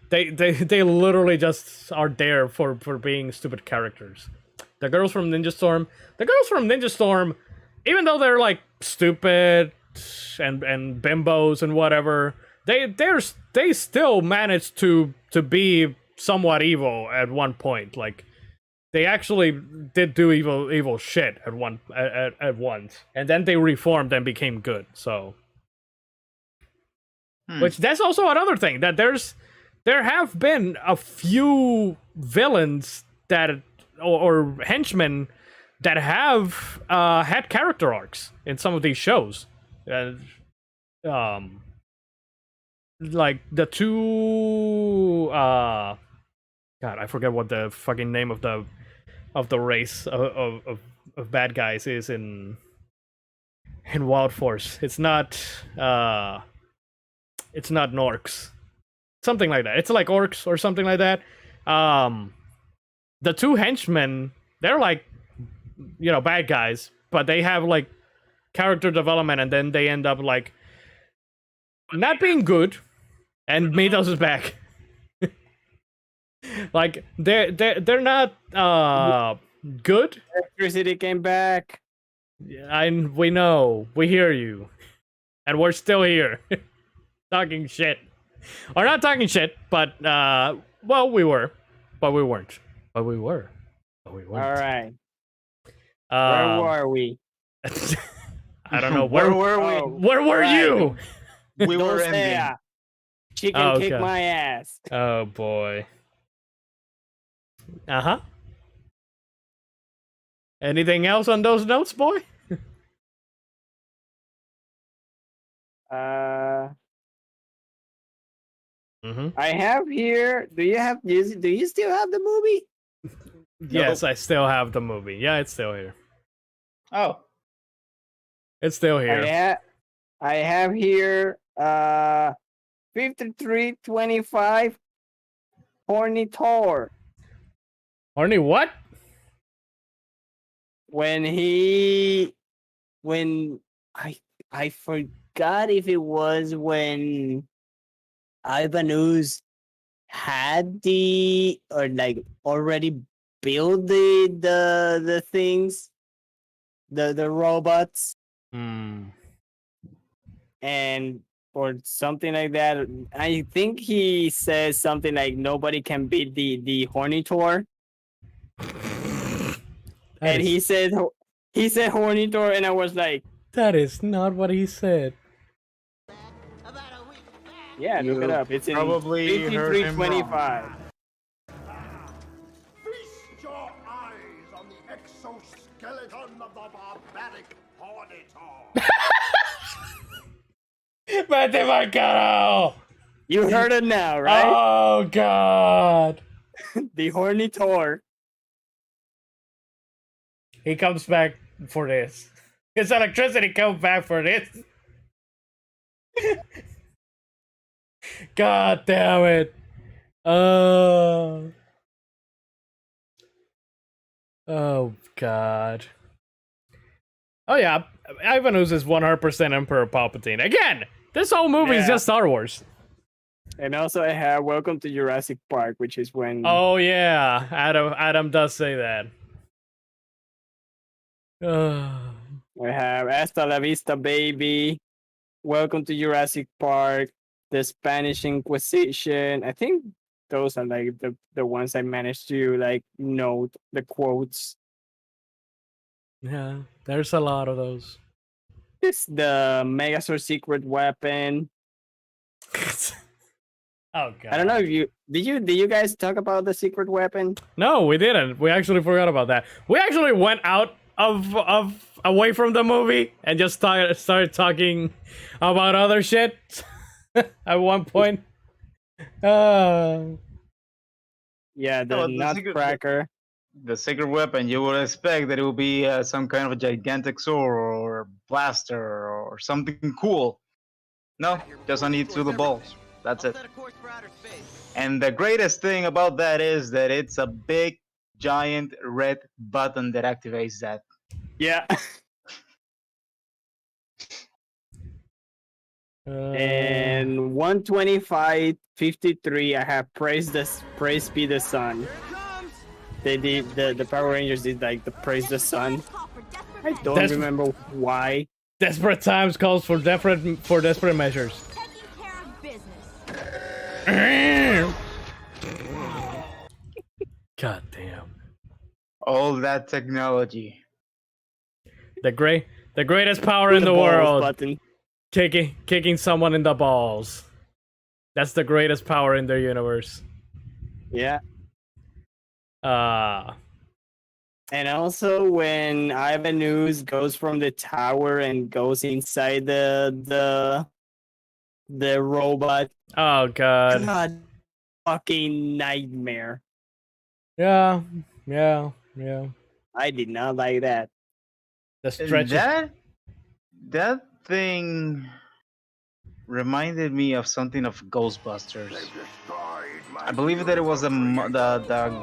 They literally just are there for being stupid characters. The girls from Ninja Storm. The girls from Ninja Storm, even though they're like stupid and bimbos and whatever, they still managed to be somewhat evil at one point. Like they actually did do evil shit at once, and then they reformed and became good. So, which that's also another thing, that there have been a few villains that or henchmen that have had character arcs in some of these shows. Like the two God, I forget what the fucking name of the race of bad guys is in Wild Force. It's not Norks. Something like that. It's like orcs or something like that. The two henchmen, they're like, bad guys, but they have like character development, and then they end up like not being good, and Matos is back. Like they're not good. Electricity came back. We know, we hear you, and we're still here, talking shit, or not talking shit, but well, we were, but we weren't, but we were, but we weren't. All right. Where were we? I don't know. Where were we? Oh, Where were right. you? We were Dulcea. ending. She can Oh, kick okay. my ass. Oh boy. Uh-huh. Anything else on those notes, boy? I have here. Do you still have the movie? Yes, I still have the movie. Yeah, it's still here. Oh, It's still here. I have here 5325 Horny Thor. Horny what? When I forgot if it was when Ivanus had or like already built the things, the robots, and or something like that. I think he says something like nobody can beat the Horny Thor. And he said Horny Thor, and I was like, that is not what he said. yeah, look it up. It's in probably heard him wrong. 5325. Feast your eyes on the exoskeleton of the barbaric Hornitor. Vete Marcaro! You heard it now, right? Oh god. The Horny Thor. He comes back for this. His electricity comes back for this. God damn it. Oh god. Oh yeah, Ivanus is 100% Emperor Palpatine. Again, this whole movie is just Star Wars. And also I have Welcome to Jurassic Park, which is when Oh yeah, Adam does say that. I have Hasta la Vista Baby, Welcome to Jurassic Park, The Spanish Inquisition. I think those are like the ones I managed to like note the quotes. Yeah, there's a lot of those. It's the Megazord secret weapon. Oh god. I don't know if did you guys talk about the secret weapon? No, we didn't. We actually forgot about that. We actually went out of away from the movie and just started talking about other shit at one point. Yeah, the No, the Nutcracker. the secret weapon, you would expect that it would be some kind of a gigantic sword or blaster or something cool. No, just a need to the balls. That's it. And the greatest thing about that is that it's a big, giant red button that activates that. Yeah. And 125.53. I have praise be the sun. They did the Power Rangers did like the praise the sun. I don't That's- remember why. Desperate times calls for desperate measures. Taking care of business. God damn. All that technology. The greatest power in the balls world. button. Kicking someone in the balls. That's the greatest power in the universe. Yeah. Uh And also when Ivan Ooze goes from the tower and goes inside the robot. oh god. God, fucking nightmare. Yeah. I did not like that. The stretch. That thing reminded me of something of Ghostbusters. I believe that it was the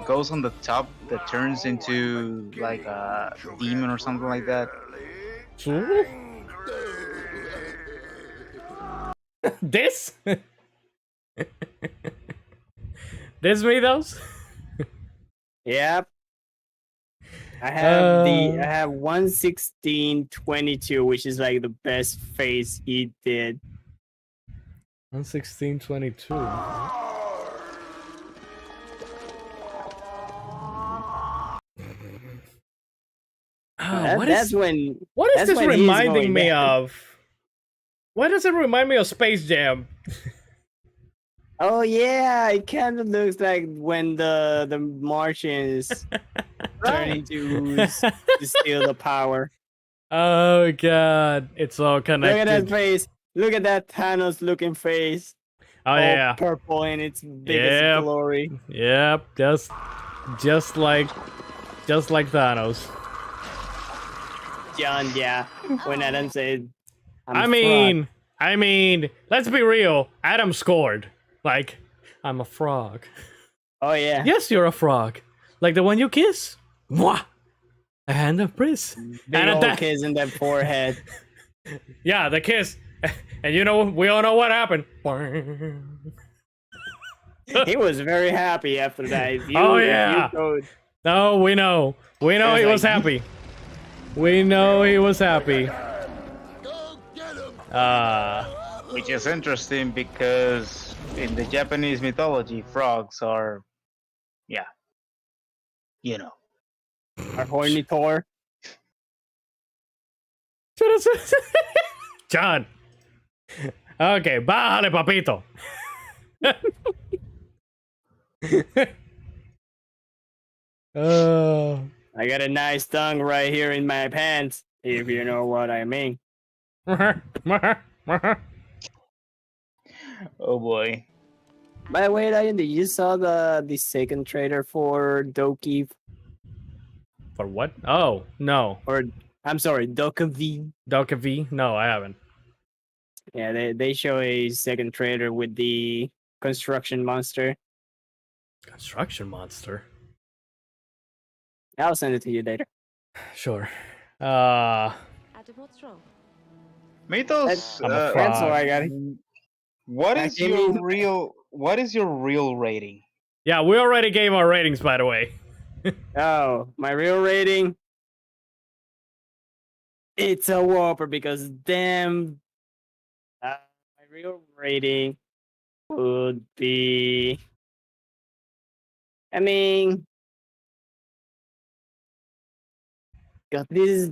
ghost on the top that turns into like a demon or something like that. This? This me those? Yep. I have 116.22, which is like the best face he did. 116.22. That's when. What is that's this when he's reminding going me down. of? Why does it remind me of Space Jam? Oh yeah, it kind of looks like when the Martians turn into ooze to steal the power. Oh god, it's all Look connected. at that face. Look at that Thanos looking face. Oh all yeah. purple in its biggest Yep. glory. Yep, just like Thanos. John, yeah. When Adam said, I mean, let's be real. Adam scored. Like, I'm a frog. oh yeah. Yes, you're a frog. Like the one you kiss. Mwah! A hand of bliss. Big And old that- kiss in that forehead. Yeah, the kiss. And you know, we all know what happened. He was very happy after that. If you, Oh, if you yeah. go- No, we know. We know It's he was like- happy. We know he was happy. Go get him! Which is interesting because in the Japanese mythology, frogs are, yeah, you know. our horny Thor. John. Okay, bájale, papito. Oh. I got a nice tongue right here in my pants, if you know what I mean. Oh boy. By the way, Ryan, did you saw the second trailer for Doki? For what? Oh, no. Or I'm sorry, Doki. Delta V? No, I haven't. Yeah, they show a second trailer with the construction monster. Construction monster. I'll send it to you later. Sure. Adam, what's wrong? Mythos, I'm a That's frog. all I got. what I is came your in- real rating? Yeah, we already gave our ratings, by the way. Oh, my real rating. It's a whopper because damn. My real rating would be. I mean, God, this is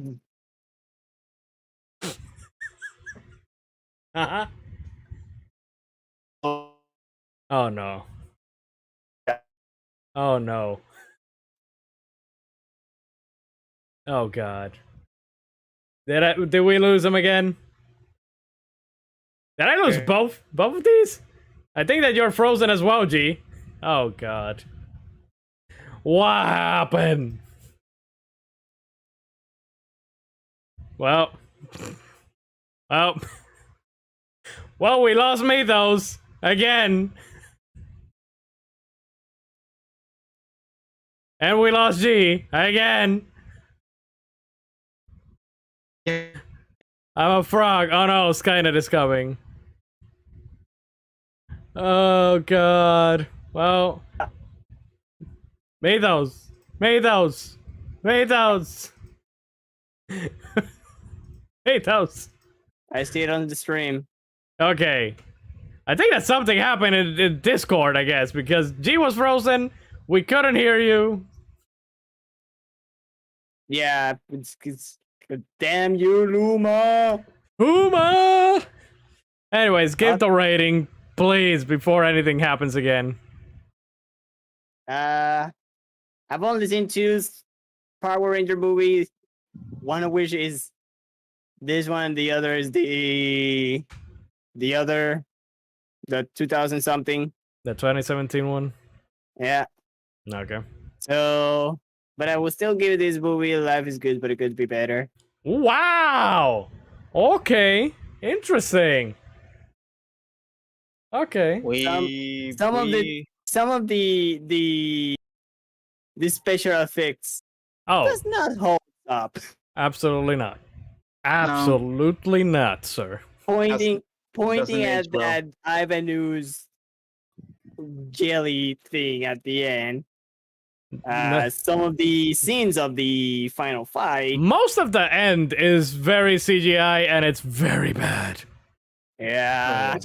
Uh-huh. Oh no. Oh no. Oh god. Did we lose them again? Did I lose both of these? I think that you're frozen as well, G. Oh god. What happened? Well, we lost Mythos. again. And we lost G again. I'm a frog. Oh no, Skynet is coming. Oh god. Well, Mathos. Mathos. Mathos. Mathos. I see it on the stream. Okay. I think that something happened in Discord, I guess, because G was frozen. We couldn't hear you. Yeah, it's damn you, Luma. Uma! Anyways, give the rating, please, before anything happens again. I've only seen two Power Ranger movies. One of which is this one. The other is the 2000 something. The 2017 one? Yeah. Okay. So, but I will still give this movie Life is Good, but it could be better. Wow! Okay. Interesting. Okay. Some of the special effects Oh, does not hold up. absolutely not. Absolutely not, sir. Pointing doesn't at age well. that Ivanu's jelly thing at the end. Some of the scenes of the final fight. Most of the end is very CGI and it's very bad. Yeah.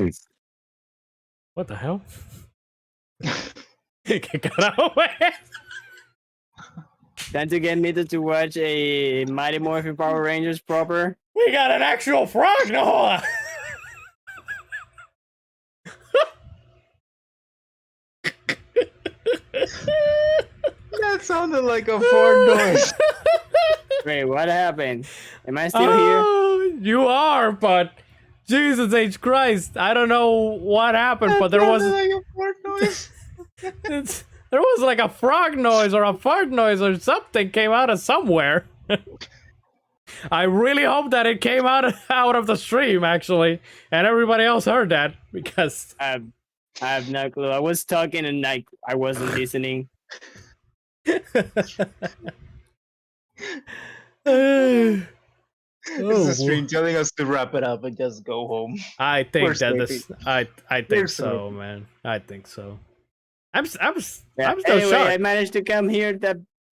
What the hell? Got away. Time to get me to watch a Mighty Morphin Power Rangers proper. We got an actual frog, Noah. That sounded like a fart noise. Wait, what happened? Am I still here? Oh, you are, but Jesus H. Christ, I don't know what happened, but there was like a fart noise. there was like a frog noise or a fart noise or something came out of somewhere. I really hope that it came out of the stream actually, and everybody else heard that because I have no clue. I was talking and I wasn't listening. It's Oh, the stream telling us to wrap it up and just go home. I think We're that this. I think We're so, man. I think so. I'm Yeah, still anyway, shocked. I managed to come here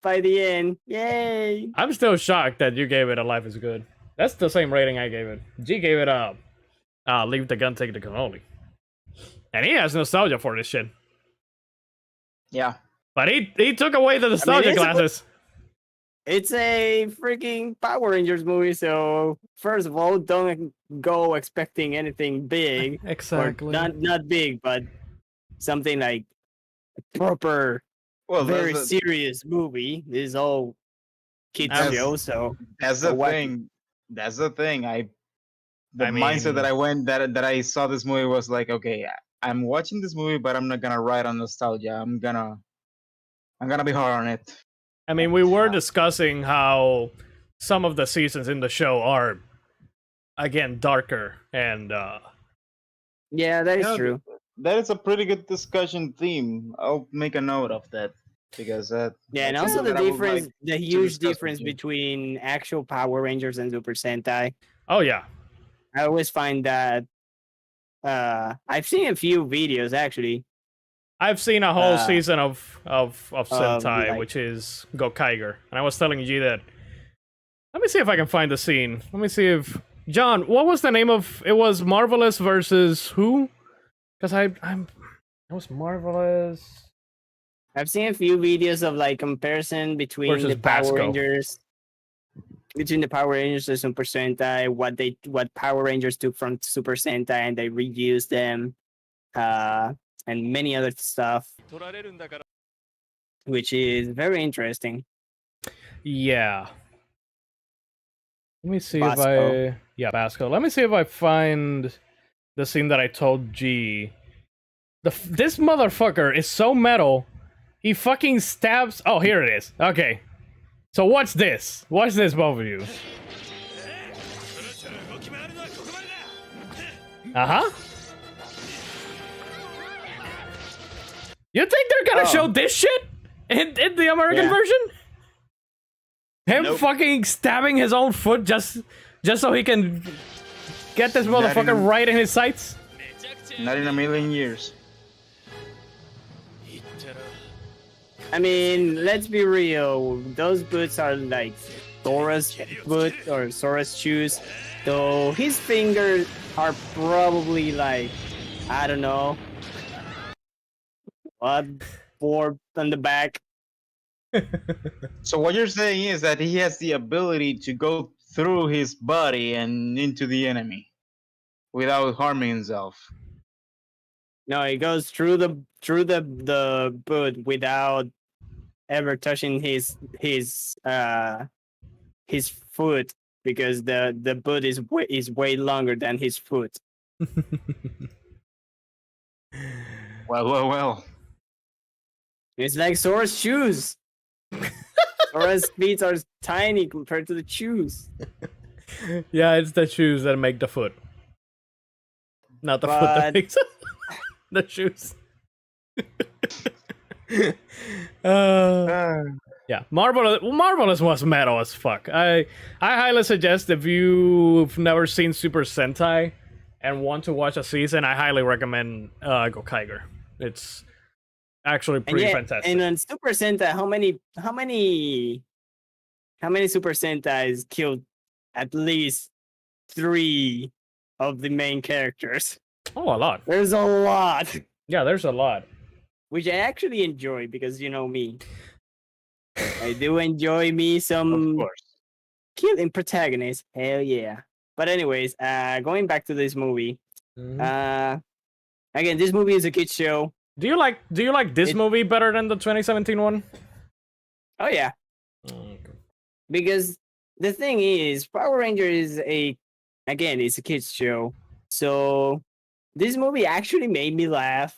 by the end. Yay! I'm still shocked that you gave it a Life is Good. That's the same rating I gave it. G gave it a Leave the Gun, Take the Cannoli. And he has nostalgia for this shit. Yeah. But he took away the nostalgia it's a- glasses. It's a freaking Power Rangers movie, so first of all, don't go expecting anything big. Exactly. Or not big, but something like a proper, Well, very that's serious movie. This is all kids That's- show, so the what- thing. That's the thing. The I mean- mindset that I went that I saw this movie was like, okay, I'm watching this movie, but I'm not gonna ride on nostalgia. I'm gonna be hard on it. I mean, we were discussing how some of the seasons in the show are, again, darker and yeah, that is Yeah, true. That is a pretty good discussion theme. I'll make a note of that because Yeah, and that's also the something that I would difference, like the huge discuss with difference you. between actual Power Rangers and Super Sentai. oh yeah. I always find that I've seen a few videos actually. I've seen a whole season of Sentai, like- which is Gokaiger, and I was telling you that. Let me see if I can find the scene. Let me see if John. What was the name of? It was Marvelous versus who? Because it was Marvelous. I've seen a few videos of like comparison between Versus the Power Basco. Rangers, and Super Sentai, what Power Rangers took from Super Sentai and they reused them, and many other stuff, which is very interesting. Yeah. Let me see Basco. if I. Yeah, Basco. Let me see if I find the scene that I told G. This motherfucker is so metal. He fucking stabs. Oh, here it is. Okay. So watch this. Watch this, both of you. Uh huh. You think they're gonna Oh. show this shit in the American Yeah. version? Him Nope. fucking stabbing his own foot just so he can get this Not motherfucker even- right in his sights? Not in a million years. I mean, let's be real. Those boots are like Sora's boot or Sora's shoes. Though his fingers are probably like, I don't know, what, 4 on the back. So what you're saying is that he has the ability to go through his body and into the enemy without harming himself. No, it goes through the boot without ever touching his foot because the boot is way longer than his foot. Well. It's like Sora's shoes. Sora's feet are tiny compared to the shoes. Yeah, it's the shoes that make the foot. Not the foot that But- makes the shoes. Yeah, Marvelous was metal as fuck. I highly suggest if you've never seen Super Sentai and want to watch a season, I highly recommend Gokaiger. It's actually And pretty yeah, fantastic. and on Super Sentai, how many Super Sentais killed at least 3 of the main characters? Oh, a lot. There's a lot, Yeah, there's a lot. which I actually enjoy because you know me. I do enjoy me Of some course. killing protagonists. Hell yeah. But anyways, going back to this movie. Mhm. Again, this movie is a kid show. Do you like this it- movie better than the 2017 one? Oh yeah. Because the thing is, Power Ranger is it's a kids show. So this movie actually made me laugh,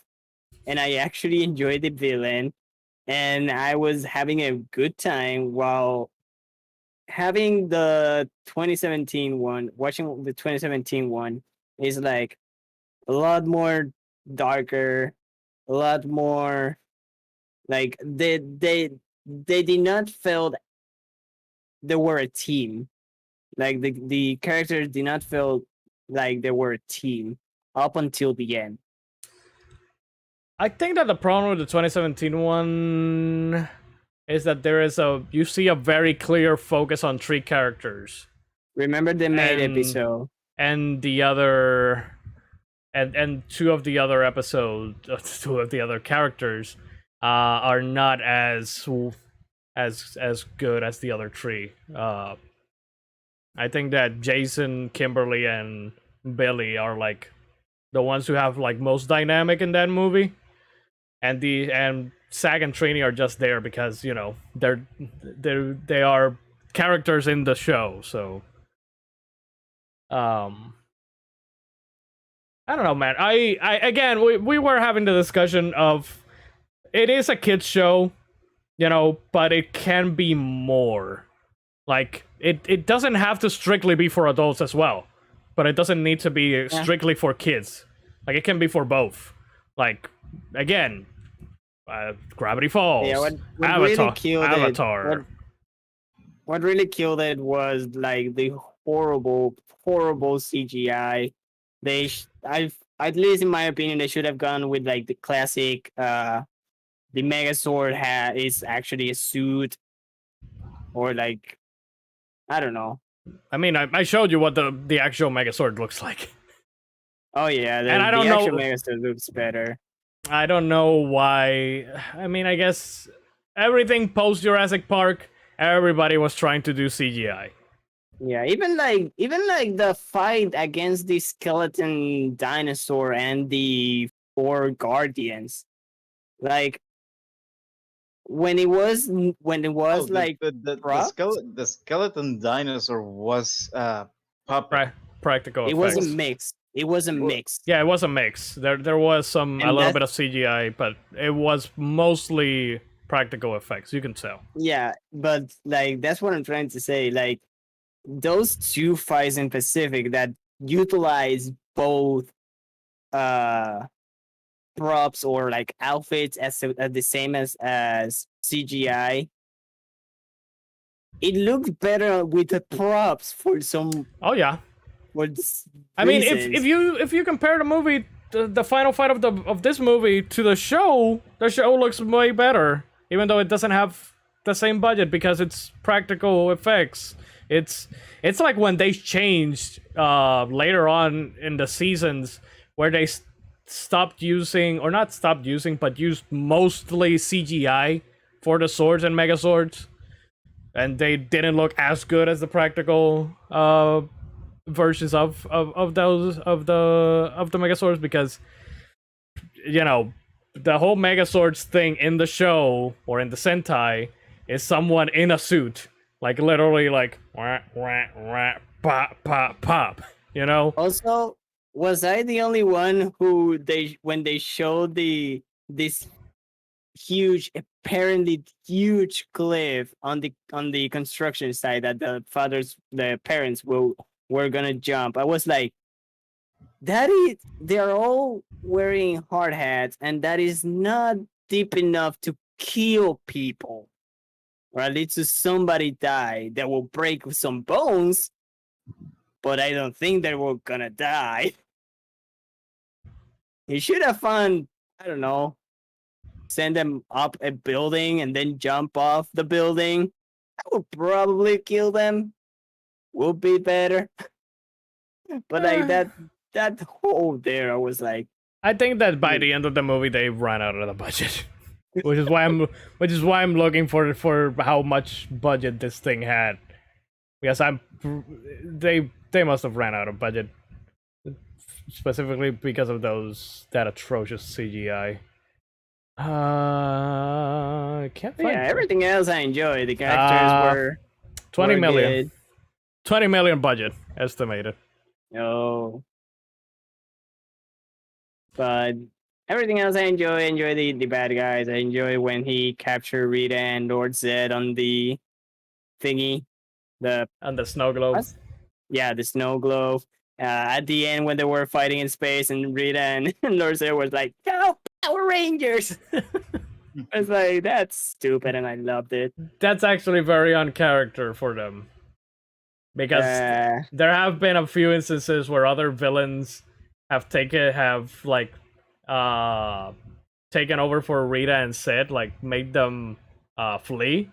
and I actually enjoyed the villain, and I was having a good time while having the 2017 one. Watching the 2017 one is like a lot more darker, a lot more like they did not feel they were a team. Like the characters did not feel like they were a team up until the end. I think that the problem with the 2017 one is that you see a very clear focus on 3 characters, Remember the main And- episode? and the other, and 2 of the other episodes, 2 of the other characters, are not as good as the other 3. I think that Jason, Kimberly, and Billy are like the ones who have like most dynamic in that movie, and Sag and Trini are just there because they are characters in the show. So, I don't know, man. I again, we were having the discussion of it is a kids show, but it can be more. Like it doesn't have to strictly be for adults as well, but it doesn't need to be strictly for kids. Like it can be for both. Like again, Gravity Falls, Yeah, what Avatar, really killed Avatar. what really killed it was like the horrible CGI. At least in my opinion, they should have gone with like the classic. The Megazord hat is actually a suit, or like I don't know. I mean, I showed you what the actual Megazord looks like. Oh yeah, And I don't the actual know- Megazord looks better. I don't know why. I mean, I guess everything post Jurassic Park, everybody was trying to do CGI. Yeah, even like the fight against the skeleton dinosaur and the 4 guardians, like when it was Oh, like props? the skeleton dinosaur was puppet. Practical it effects. was a mix. It was a mix. Yeah, it was a mix. There was a And little that's- bit of CGI, but it was mostly practical effects. You can tell. Yeah, but like that's what I'm trying to say. Like those 2 fights in Pacific that utilize both props or like outfits as the same as CGI. It looked better with the props for some Oh yeah. I mean, if you compare the movie, the final fight of this movie to the show looks way better, even though it doesn't have the same budget because it's practical effects. It's like when they changed later on in the seasons where they stopped using, or not stopped using, but used mostly CGI for the swords and Megazords, and they didn't look as good as the practical versions of those of the Megazords, because you know the whole Megazords thing in the show or in the Sentai is someone in a suit, like literally like wah, wah, wah, pop pop pop, you know. Also, was I the only one who when they showed this huge, apparently huge cliff on the construction site that the parents were gonna jump? I was like, they're all wearing hard hats, and that is not deep enough to kill people, or at least to somebody die. That will break some bones, but I don't think they were gonna die. You should have found, I don't know, send them up a building and then jump off the building. That would probably kill them. Would be better. But like that hole there, I was like, I think that by the end of the movie they ran out of the budget, which is why I'm looking for how much budget this thing had, because they must have ran out of budget, specifically because of that atrocious CGI. I can't find everything else I enjoyed. The characters were 20 million. Good. 20 million budget estimated. No. But everything else I enjoy. I enjoy the bad guys. I enjoy when he captured Rita and Lord Zed on the thingy. And the snow globe. Yeah, the snow globe. At the end when they were fighting in space and Rita and Lord Zed was like, "Go Power Rangers!" I was like, that's stupid, and I loved it. That's actually very on character for them. Because there have been a few instances where other villains have taken over for Rita and Sid, like made them flee,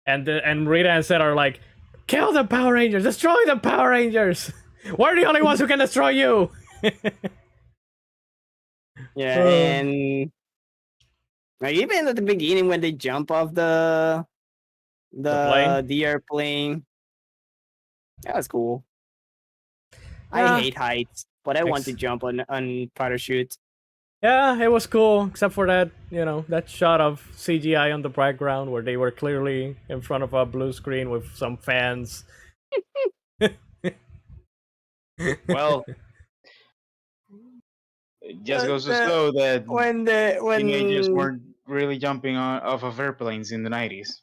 and Rita and Sid are like, "Kill the Power Rangers! Destroy the Power Rangers! We're the only ones who can destroy you!" Yeah, and like even at the beginning when they jump off the airplane, that was cool. I hate heights, but I want to jump on parachutes. Yeah, it was cool, except for that, that shot of CGI on the background where they were clearly in front of a blue screen with some fans. Well, it just goes to show that when teenagers weren't really jumping off of airplanes in the 90s.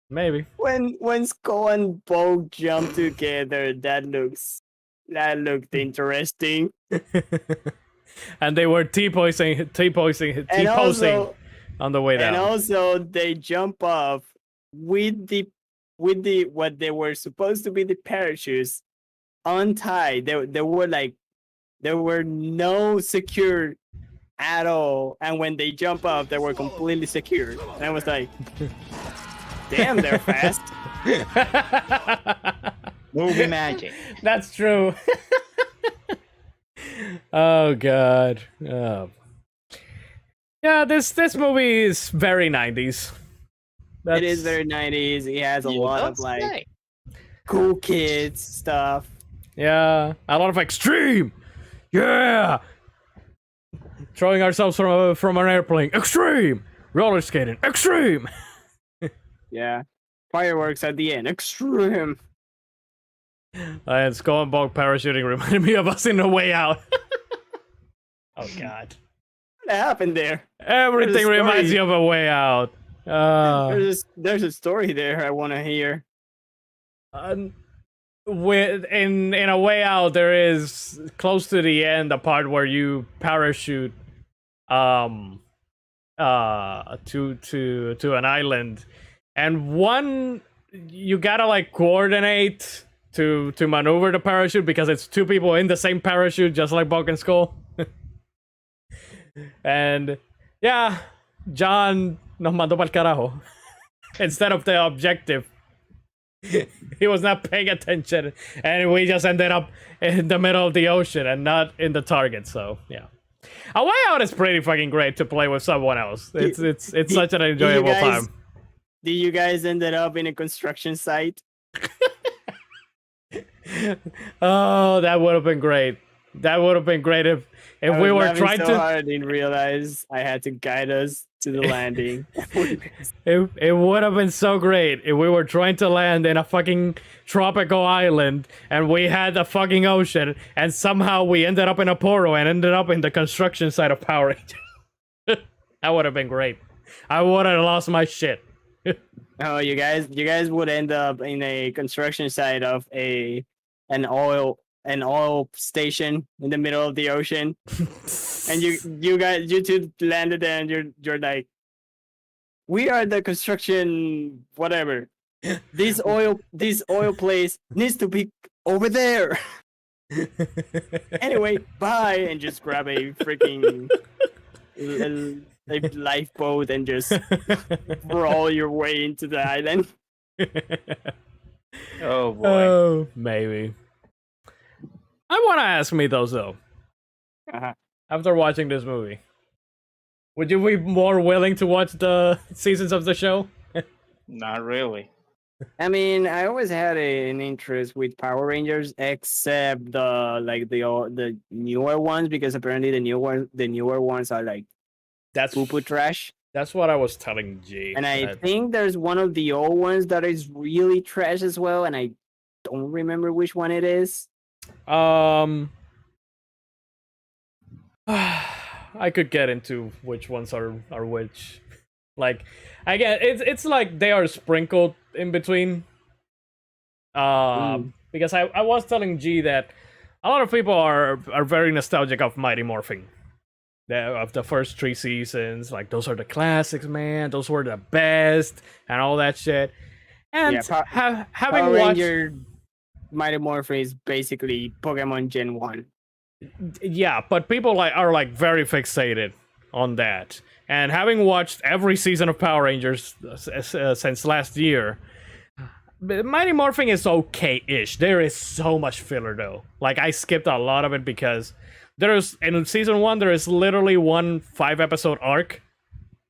Maybe. When Skull and Bo jump together, that looked interesting. And they were T-posing on the way down. And also they jump off with the what they were supposed to be the parachutes untied. There were no secure at all. And when they jump off, they were completely secured. And I was like, damn, they're fast. Movie magic. That's true. Oh god. Oh. Yeah, this movie is very 90s. It is very 90s. It has a lot of cool kids stuff. Yeah, a lot of extreme. Yeah. Throwing ourselves from an airplane. Extreme. Roller skating. Extreme. Yeah. Fireworks at the end. Extreme. And Skull and Bog parachuting reminded me of us in The Way Out. Oh god. What happened there? Everything reminds me of A Way Out. There's a story there I want to hear. In A Way Out, there is close to the end a part where you parachute to an island, and one you gotta like coordinate to maneuver the parachute because it's two people in the same parachute, just like Bulk and Skull. And yeah, John nos mandó pa'l carajo instead of the objective. He was not paying attention, and we just ended up in the middle of the ocean and not in the target. So yeah, a way out is pretty fucking great to play with someone else. It's such an enjoyable time. Did you guys ended up in a construction site? Oh, that would have been great. That would have been great if I we was were laughing trying so to. hard, I didn't realize I had to guide us to the landing. It would have been so great if we were trying to land in a fucking tropical island and we had the fucking ocean and somehow we ended up in a portal and ended up in the construction site of Power Rangers. That would have been great. I would have lost my shit. Oh, you guys would end up in a construction site of an oil station in the middle of the ocean, and you two landed there, and you're like, we are the construction whatever. This oil place needs to be over there. Anyway, bye, and just grab a freaking a lifeboat and just roll your way into the island. Oh boy. Oh, maybe. I want to ask me those though. Uh-huh. After watching this movie, would you be more willing to watch the seasons of the show? Not really. I mean, I always had an interest with Power Rangers, except the newer ones, because apparently the newer ones are like That's poo trash. That's what I was telling G. And I think there's one of the old ones that is really trash as well, and I don't remember which one it is. I could get into which ones are which. Like, again, it's like they are sprinkled in between. Because I was telling G that a lot of people are very nostalgic of Mighty Morphin. Of the first 3 seasons, like those are the classics, man. Those were the best, and all that shit. And having Power watched Ranger Mighty Morphin is basically Pokemon Gen 1. Yeah, but people are very fixated on that. And having watched every season of Power Rangers since last year, Mighty Morphin is okay-ish. There is so much filler though. Like, I skipped a lot of it because in season 1 there is literally one 5-episode arc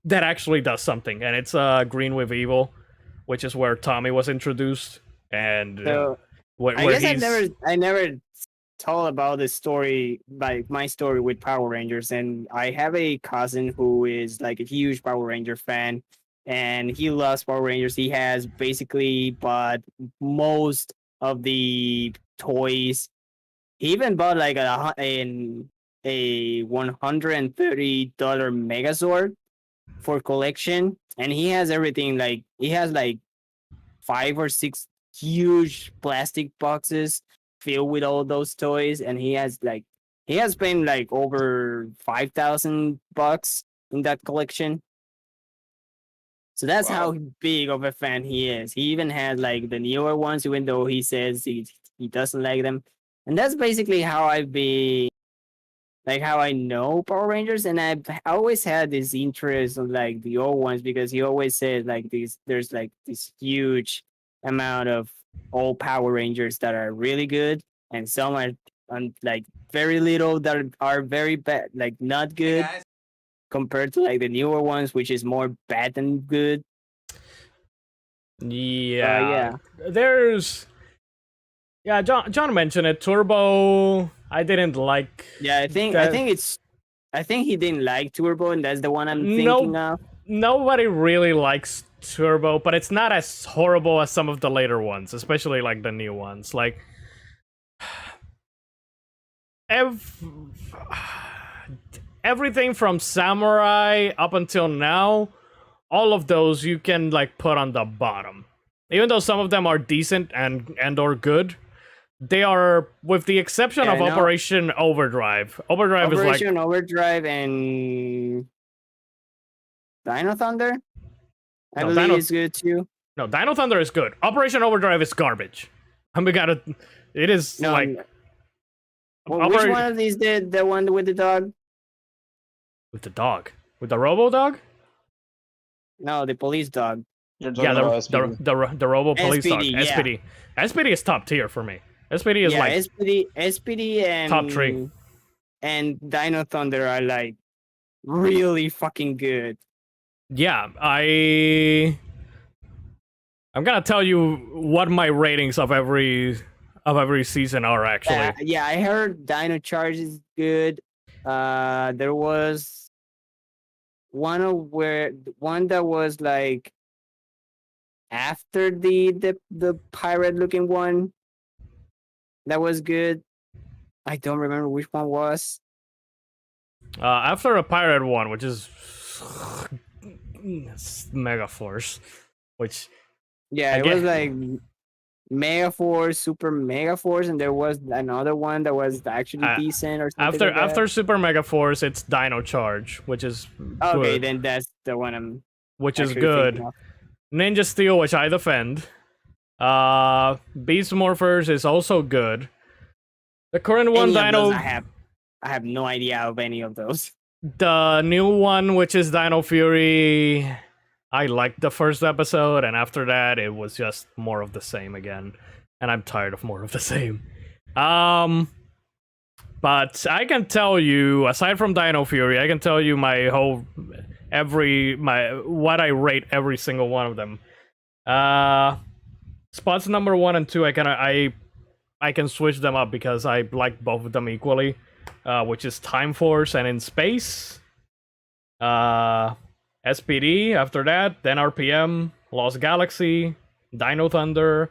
that actually does something, and it's Green with Evil, which is where Tommy was introduced, and I guess I never told about this story, like my story with Power Rangers, and I have a cousin who is like a huge Power Ranger fan, and he loves Power Rangers. He has basically bought most of the toys. He even bought like a $130 Megazord for collection, and he has everything. Like, he has like 5 or 6 huge plastic boxes filled with all those toys, and he has spent like over $5,000 in that collection. So that's how big of a fan he is. He even had like the newer ones, even though he says he doesn't like them. And that's basically how how I know Power Rangers, and I've always had this interest in like the old ones, because he always said like there's like this huge amount of old Power Rangers that are really good, and some are like very little that are very bad, like not good, compared to like the newer ones, which is more bad than good. Yeah. There's... Yeah, John mentioned it. Turbo, I didn't like. Yeah, I think he didn't like Turbo, and that's the one I'm thinking of. Nobody really likes Turbo, but it's not as horrible as some of the later ones, especially like the new ones. Like, everything from Samurai up until now, all of those you can like put on the bottom. Even though some of them are decent and or good, They are, with the exception Yeah, of I know. Operation Overdrive. Overdrive is like Operation Overdrive and Dino Thunder, I No, believe Dino- is good too. no, Dino Thunder is good. Operation Overdrive is garbage. We gotta. It is No, like well, which Opera- one of these did the one with the dog? with the dog, with the Robo Dog. No, the police dog. You're Yeah, talking about SPD. the Robo Police Dog. SPD, yeah. SPD. SPD is top tier for me. SPD is Yeah, like SPD and top 3. and Dino Thunder are like really fucking good. Yeah, I'm gonna tell you what my ratings of every season are actually. Yeah, I heard Dino Charge is good. There was one that was like after the pirate looking one that was good. I don't remember which one was. After a pirate one, which is Mega Force, which Yeah, it Again- was like Mega Force, Super Mega Force, and there was another one that was actually decent or something. after Super Mega Force, it's Dino Charge, which is Okay, good, then that's the one I'm which is actually good. thinking of. Ninja Steel, which I defend. Beast Morphers is also good. The current one, Any of Dino, those I have no idea of any of those. the new one, which is Dino Fury. I liked the first episode, and after that, it was just more of the same again. And I'm tired of more of the same. But I can tell you, aside from Dino Fury, I can tell you what I rate every single one of them. Spots number 1 and 2, I can switch them up because I like both of them equally. Which is Time Force and In Space. SPD after that, then RPM, Lost Galaxy, Dino Thunder,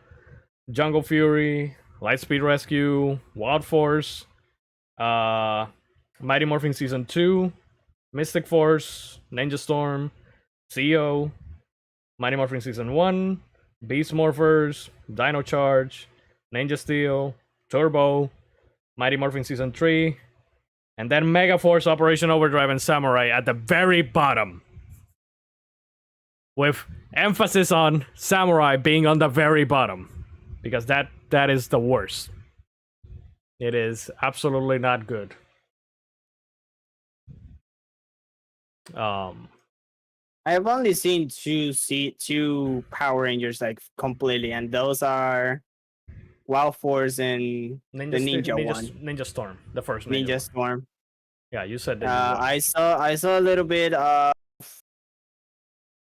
Jungle Fury, Lightspeed Rescue, Wild Force, Mighty Morphin Season 2, Mystic Force, Ninja Storm, CEO, Mighty Morphin Season 1, Beast Morphers, Dino Charge, Ninja Steel, Turbo, Mighty Morphin Season 3, and then Mega Force, Operation Overdrive, and Samurai at the very bottom. With emphasis on Samurai being on the very bottom. Because that is the worst. It is absolutely not good. I have only seen two Power Rangers like completely, and those are Wild Force and the Ninja one. Ninja Storm, the first Ninja one. Storm. Yeah, you said that. I saw a little bit of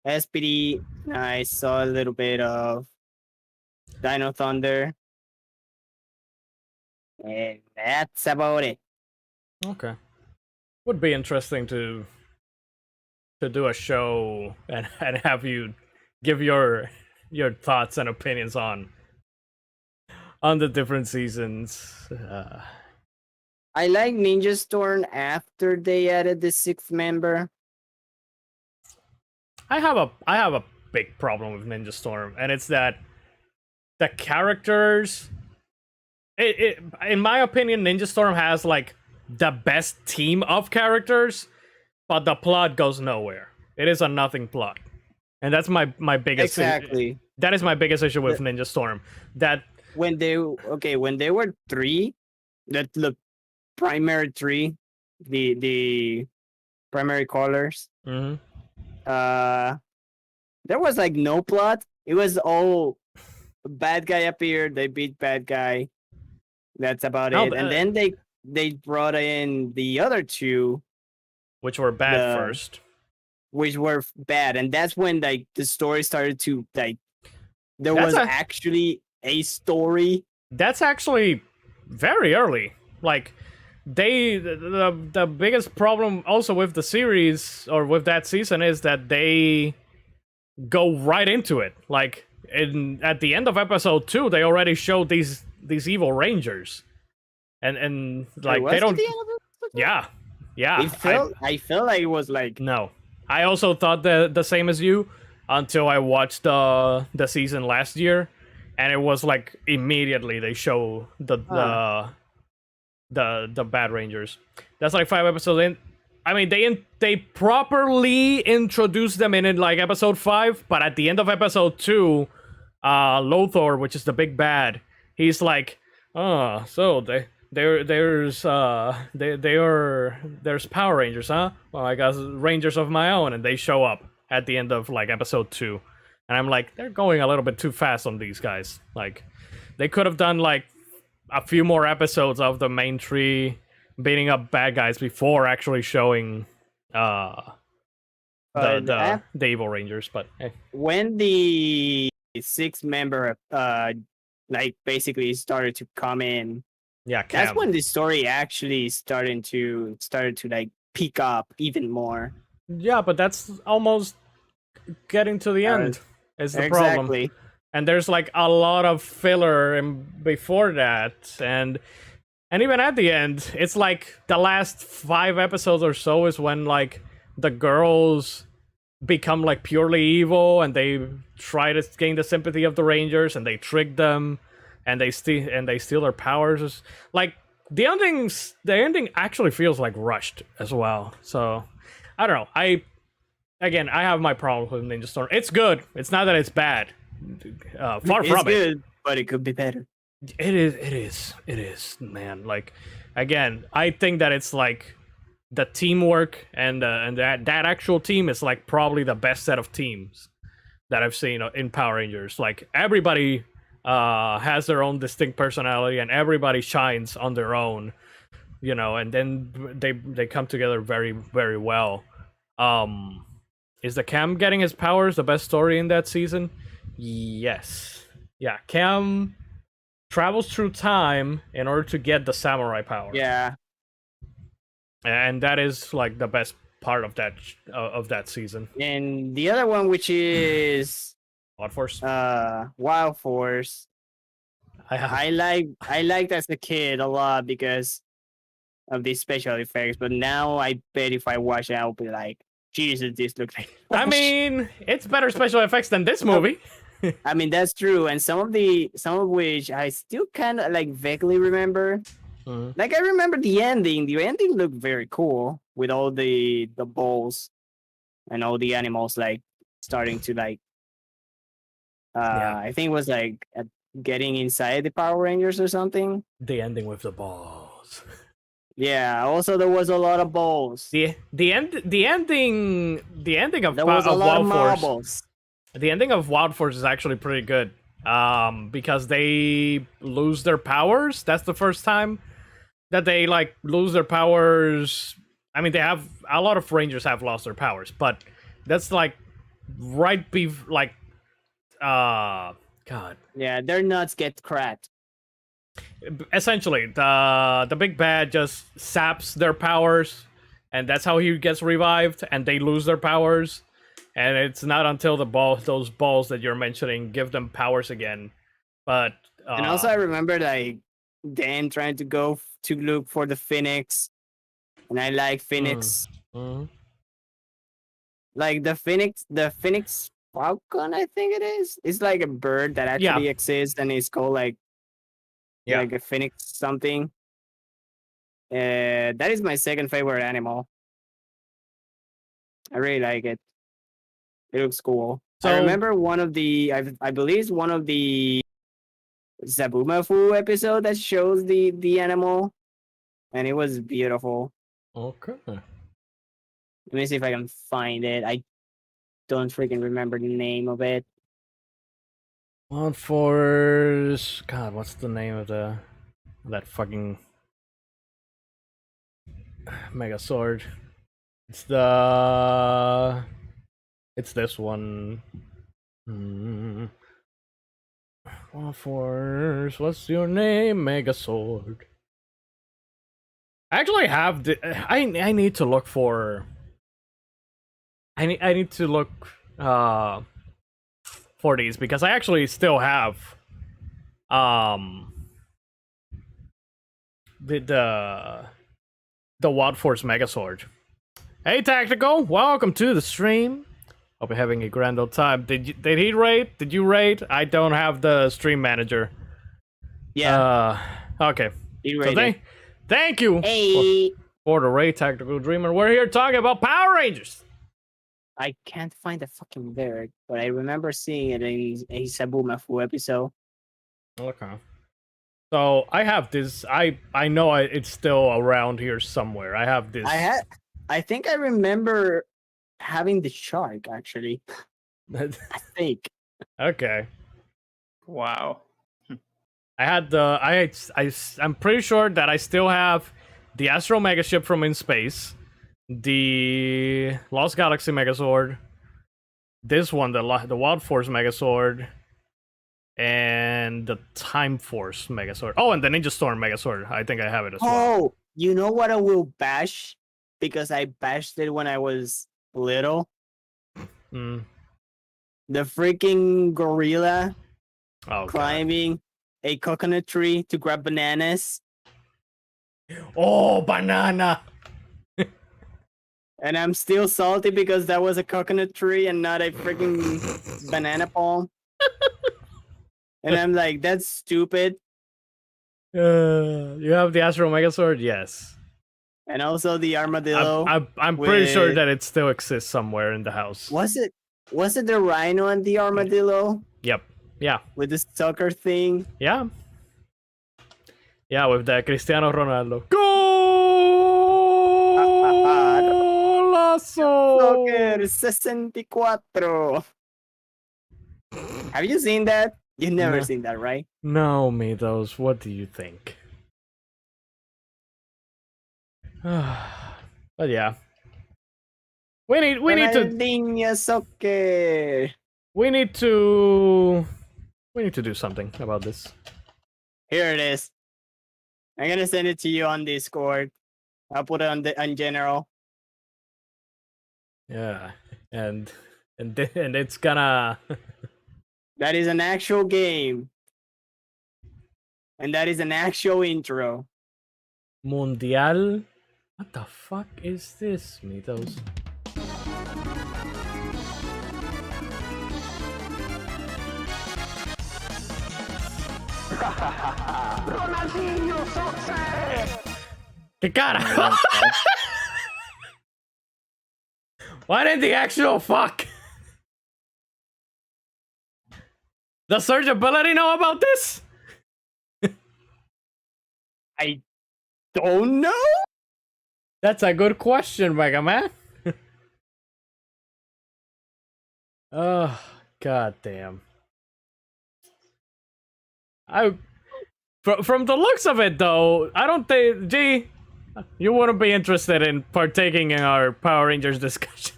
SPD. I saw a little bit of Dino Thunder, and that's about it. Okay. Would be interesting to do a show and have you give your thoughts and opinions on the different seasons. I like Ninja Storm after they added the 6th member. I have a big problem with Ninja Storm, and it's that the characters. In my opinion, Ninja Storm has like the best team of characters, but the plot goes nowhere. It is a nothing plot, and that's my biggest. Exactly. That is my biggest issue with Ninja Storm. That When they were 3, that the primary 3, the primary colors. mhm. There was like no plot. It was all bad guy appeared, they beat bad guy. That's about No, it. but, And then they brought in the other 2, which were bad The- first. which were bad, and that's when like the story started to like. There That's was a- actually a story. That's actually very early. Like the biggest problem also with the series or with that season is that they go right into it. Like at the end of episode 2, they already showed these evil rangers, and like Was they it don't. the end of it? Yeah. I felt like it was like No, I also thought the same as you until I watched the season last year, and it was like immediately they show the Bad Rangers. That's like 5 episodes in. I mean, they properly introduced them in like episode 5, but at the end of episode 2, Lothar, which is the big bad, he's like, oh, so there's Power Rangers, huh? Well, I got Rangers of my own, and they show up at the end of like episode 2, and I'm like, they're going a little bit too fast on these guys. Like, they could have done like a few more episodes of the main tree beating up bad guys before actually showing the evil Rangers. But hey. When the 6-member like basically started to come in, Yeah, that's when the story actually started to like pick up even more. Yeah, but that's almost getting to the end. Is the problem. Exactly. And there's like a lot of filler before that, and even at the end, it's like the last 5 episodes or so is when like the girls become like purely evil, and they try to gain the sympathy of the Rangers, and they trick them, and they steal their powers. Like the ending actually feels like rushed as well. So I don't know. I have my problems with Ninja Storm. It's good. It's not that it's bad. Far from it. It's good, but it could be better. It is, man. Like, again, I think that it's like the teamwork and that actual team is like probably the best set of teams that I've seen in Power Rangers. Like, everybody has their own distinct personality, and everybody shines on their own, you know. And then they come together very, very well. Is the Cam getting his powers the best story in that season? Yes. Yeah, Cam travels through time in order to get the samurai power. Yeah. And that is like the best part of that season. And the other one, which is Wild Force. Wild Force. I liked as a kid a lot because of these special effects, but now I bet if I watch it, I'll be like, Jesus, this looks like. I mean, it's better special effects than this movie. I mean, that's true, and some of which I still kind of like vaguely remember. Mm-hmm. Like, I remember the ending. The ending looked very cool with all the balls and all the animals like starting to like. I think it was like getting inside the Power Rangers or something. The ending with the balls. Yeah. Also, there was a lot of balls. The ending of There was a lot of Wild Force. marbles. The ending of Wild Force is actually pretty good. Because they lose their powers. That's the first time that they like lose their powers. I mean, they have a lot of Rangers have lost their powers, but that's like God. Yeah, their nuts get cracked. Essentially, the big bad just saps their powers, and that's how he gets revived, and they lose their powers. And it's not until those balls that you're mentioning give them powers again. But and also, I remember like Dan trying to go to look for the Phoenix, and I like Phoenix. Mm-hmm. Like the Phoenix Falcon, I think it is. It's like a bird that actually exists, and it's called like a Phoenix something. That is my second favorite animal. I really like it. It looks cool. So, I remember one of the, I believe it's one of the Zabumafu episode that shows the animal, and it was beautiful. Okay. Let me see if I can find it. I don't freaking remember the name of it. Wild Force. God, what's the name of that fucking Mega Sword? It's this one. Wild Force, what's your name? Mega Sword. I actually have I need to look for. I need to look for these because I actually still have the Wild Force Megazord. Hey Tactical, welcome to the stream. Hope you're having a grand old time. Did he raid? Did you raid? I don't have the stream manager. Yeah, Okay. he So raided. thank you Hey, for the raid, Tactical Dreamer. We're here talking about Power Rangers. I can't find the fucking lyric, but I remember seeing it in a Sabumafu episode. Okay. So I have this. I know it's still around here somewhere. I have this. I think I remember having the shark actually. I think. Okay. Wow. I had I'm pretty sure that I still have the Astro Mega Ship from In Space, the Lost Galaxy Megazord, this one, the Wild Force Megazord, and the Time Force Megazord. Oh, and the Ninja Storm Megazord. I think I have it as well. Oh, you know what I will bash? Because I bashed it when I was little. Mm. The freaking gorilla Oh, God. climbing a coconut tree to grab bananas. Oh, banana! And I'm still salty because that was a coconut tree and not a freaking banana palm. And I'm like, that's stupid. You have the Astro Megazord? Yes. And also the armadillo. I'm pretty sure with- that it still exists somewhere in the house. Was it the rhino and the armadillo Yep. Yeah. with the soccer thing? Yeah. Yeah, with the Cristiano Ronaldo. Golazo! Soccer 64. Have you seen that? You've never No. seen that, right? No, Mitos, what do you think? But yeah. We need to Ronaldinho soccer. we need to do something about this. Here it is. I'm gonna send it to you on Discord. I'll put it on general. Yeah. And it's gonna That is an actual game. And that is an actual intro. Mundial. What the fuck is this, Mitos? Ronaldinho soccer! ¿Qué cara? Why did the actual fuck? Does Surge Ability know about this? I don't know. That's a good question, Mega Man. Oh, god damn. From the looks of it, though, I don't think, G, you wouldn't be interested in partaking in our Power Rangers discussion.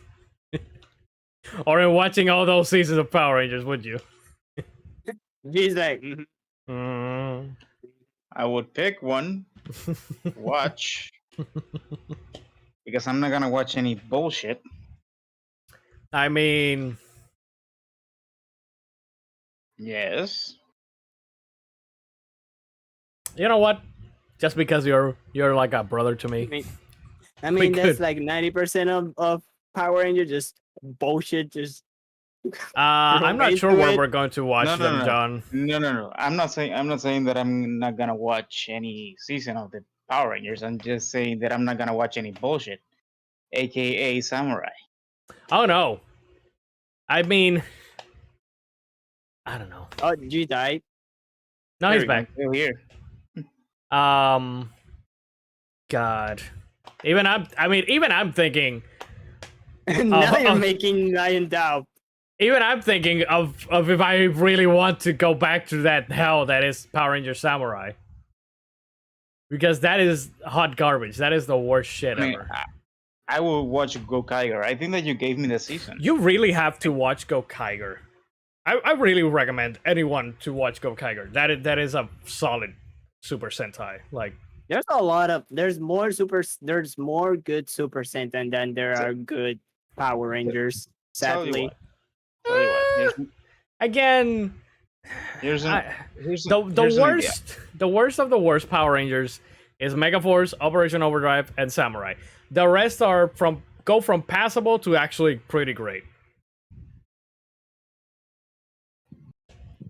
Or in watching all those seasons of Power Rangers, would you? He's like, Mm. I would pick one, watch, because I'm not gonna watch any bullshit. I mean, Yes. you know what? Just because you're like a brother to me. I mean, that's could. like 90% of Power Ranger, just bullshit. Just I'm not Right sure to where it. we're going to watch No, no, them, no. John. No. I'm not saying that I'm not gonna watch any season of the Power Rangers. I'm just saying that I'm not gonna watch any bullshit, aka Samurai. Oh no. I mean, I don't know. oh, G died. No, There he's we go, back. still here. God. Even I'm thinking. Now you're oh. making Lion doubt. Even I'm thinking of if I really want to go back to that hell that is Power Ranger Samurai. Because that is hot garbage. That is the worst shit I mean, ever. I will watch Go Kiger. I think that you gave me the season. You really have to watch Go Kiger. I really recommend anyone to watch Go Kiger. That is a solid Super Sentai. Like, There's more good Super Sentai than there are good Power Rangers. Tell you Sadly, what. Tell you what. again, Here's I- an, here's the an idea. worst of the worst Power Rangers is Megaforce, Operation Overdrive, and Samurai. The rest are from passable to actually pretty great.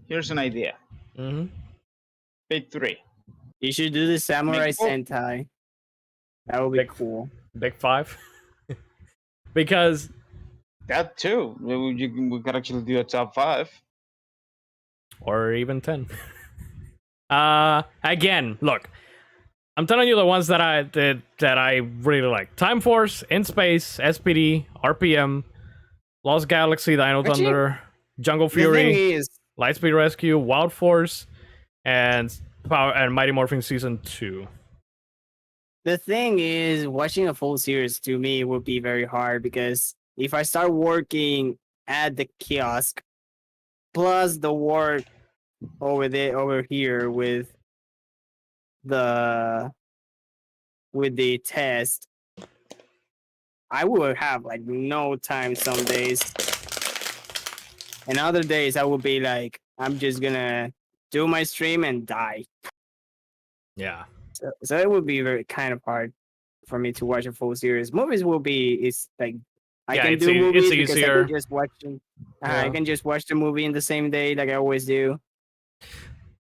Here's an idea. Mm-hmm. Big three. You should do the Samurai Make- oh. Sentai. That would be Big- cool. Big five. Because That too. We could actually do a top 5. or even 10. Again, look. I'm telling you the ones that I really like. Time Force, In Space, SPD, RPM, Lost Galaxy, Dino Actually, Thunder, Jungle The thing Fury, is, Lightspeed Rescue, Wild Force, and Mighty Morphin Season 2. watching a full series to me would be very hard because if I start working at the kiosk, plus the work over here with the test, I will have like no time some days. And other days I will be like, I'm just gonna do my stream and die. Yeah. So it would be very kind of hard for me to watch a full series. Movies will be it's like I Yeah, can it's do movies it's because I easier. can just watch them. Yeah. I can just watch the movie in the same day like I always do.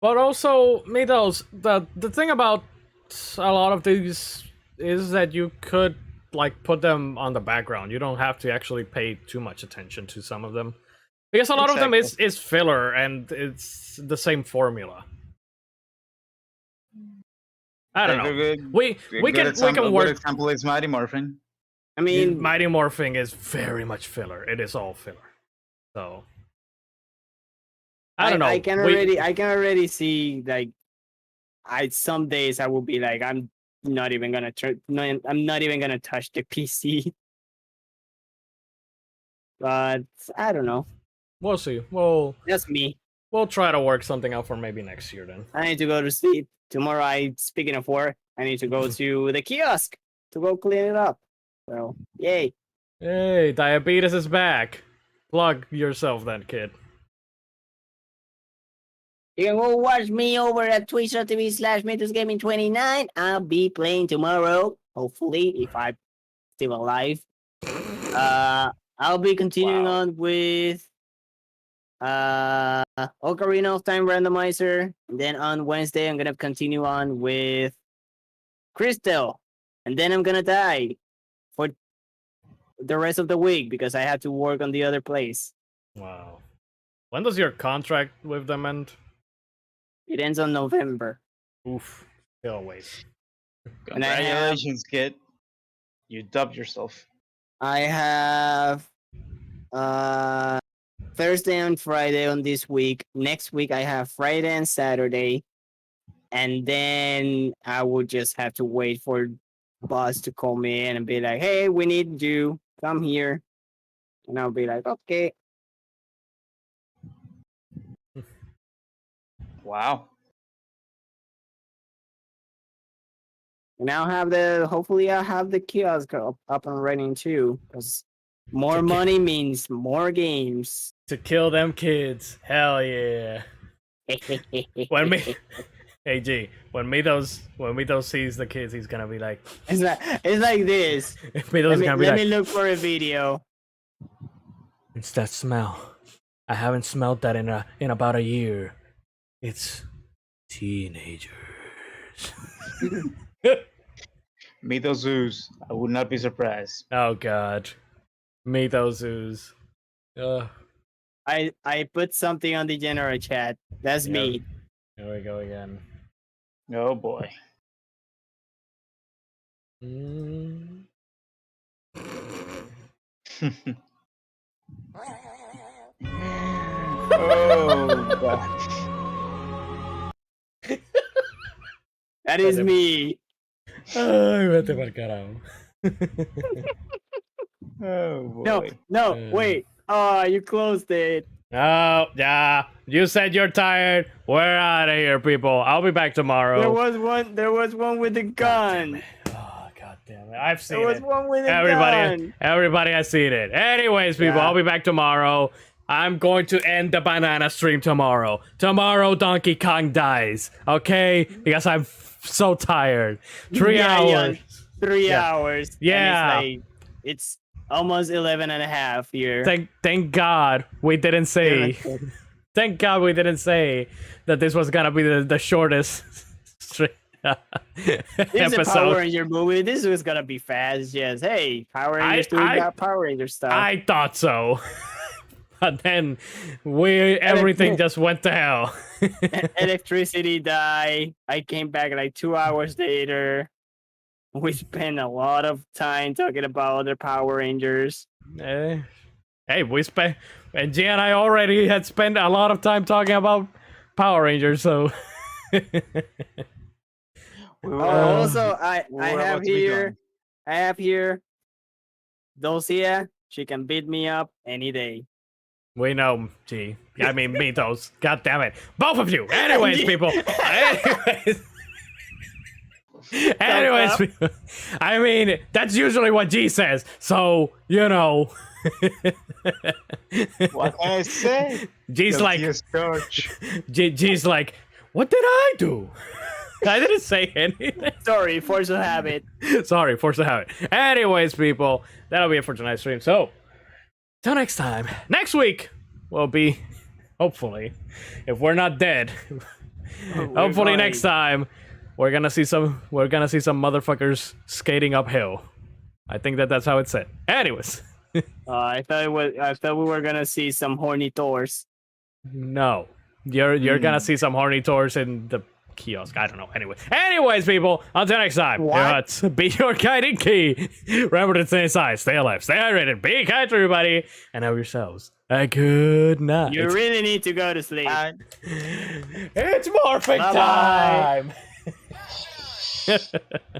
But also, Mitos, the thing about a lot of these is that you could like put them on the background. You don't have to actually pay too much attention to some of them. Because a lot of them is filler and it's the same formula. I don't know. We can work. Good example is Mighty Morphin. I mean, Mighty Morphing is very much filler. It is all filler. So I don't know. I can already see like some days I will be like I'm not even gonna I'm not even gonna touch the PC. But I don't know. We'll see. That's me. We'll try to work something out for maybe next year then. I need to go to sleep. Tomorrow, speaking of work, I need to go to the kiosk to go clean it up. So, yay. Hey, diabetes is back. Plug yourself then, kid. You can go watch me over at twitch.tv/MitosGaming29. I'll be playing tomorrow, hopefully, if I'm still alive. I'll be continuing on with Ocarina of Time Randomizer. And then on Wednesday, I'm gonna continue on with Crystal. And then I'm gonna die for the rest of the week because I have to work on the other place. Wow. When does your contract with them end? It ends on November. Oof. Still ways. And I have- Congratulations, kid. You dubbed yourself. I have Thursday and Friday on this week. Next week I have Friday and Saturday. And then I would just have to wait for boss to call me in and be like, hey, we need you. Come here. And I'll be like, okay. Wow. And hopefully I'll have the kiosk up and running too. Because more Okay. money means more games. To kill them kids. Hell yeah. When me Hey G, when Mitos sees the kids, he's gonna be like It's like this. Mitos is gonna be Let like me look for a video. it's that smell. I haven't smelled that in about a year. It's teenagers. Meet those zoos. I would not be surprised. Oh god. Mitos zoos. I put something on the general chat. That's Yep. me. Here we go again. Oh boy. Mm. Oh gosh. That is me. Ay, vete pa'l carajo. Oh boy. No, Yeah. wait. Oh, you closed it. Oh, yeah. You said you're tired. We're out of here, people. I'll be back tomorrow. There was one with a gun. Oh, god damn it. I've seen There was it. one with a gun. Everybody has seen it. Anyways, people, Yeah. I'll be back tomorrow. I'm going to end the banana stream tomorrow. Tomorrow, Donkey Kong dies. Okay? Because I'm so tired. 3 Yeah, hours. 3 Yeah. hours. And Yeah. it's almost 11 and a half here. Thank God we didn't say. Thank God we didn't say that this was gonna be the shortest This is a Power episode. Ranger movie. This was gonna be fast. Yes. Hey, Power Rangers doing that Power Ranger stuff. I thought so. But then everything just went to hell. Electricity died. I came back like 2 hours later. We spent a lot of time talking about other Power Rangers. Hey, and G and I already had spent a lot of time talking about Power Rangers, so. Also, I We're have about to be here, done. I have here, Dulcia. She can beat me up any day. We know, G. I mean, Mitos. God damn it. Both of you. Anyways, people. Anyways, people. I mean, that's usually what G says. So, you know. What can I say? G's Guilty like, as charged. G's like, what did I do? I didn't say anything. Sorry, force of habit. Sorry, force the habit. Anyways, people, that'll be it for tonight's stream. So, till next time. Next week will be, hopefully, if we're not dead, hopefully next time we're gonna see some motherfuckers skating uphill. I think that's how it's said. Anyways, I thought we were gonna see some horny Thors. no, you're gonna see some horny tours in the kiosk. I don't know. Anyways, people, until next time. What? Be your guiding key. Remember to stay inside, stay alive, stay hydrated, be kind to everybody, and have yourselves a good night. You really need to go to sleep. It's Morphin Bye-bye. time.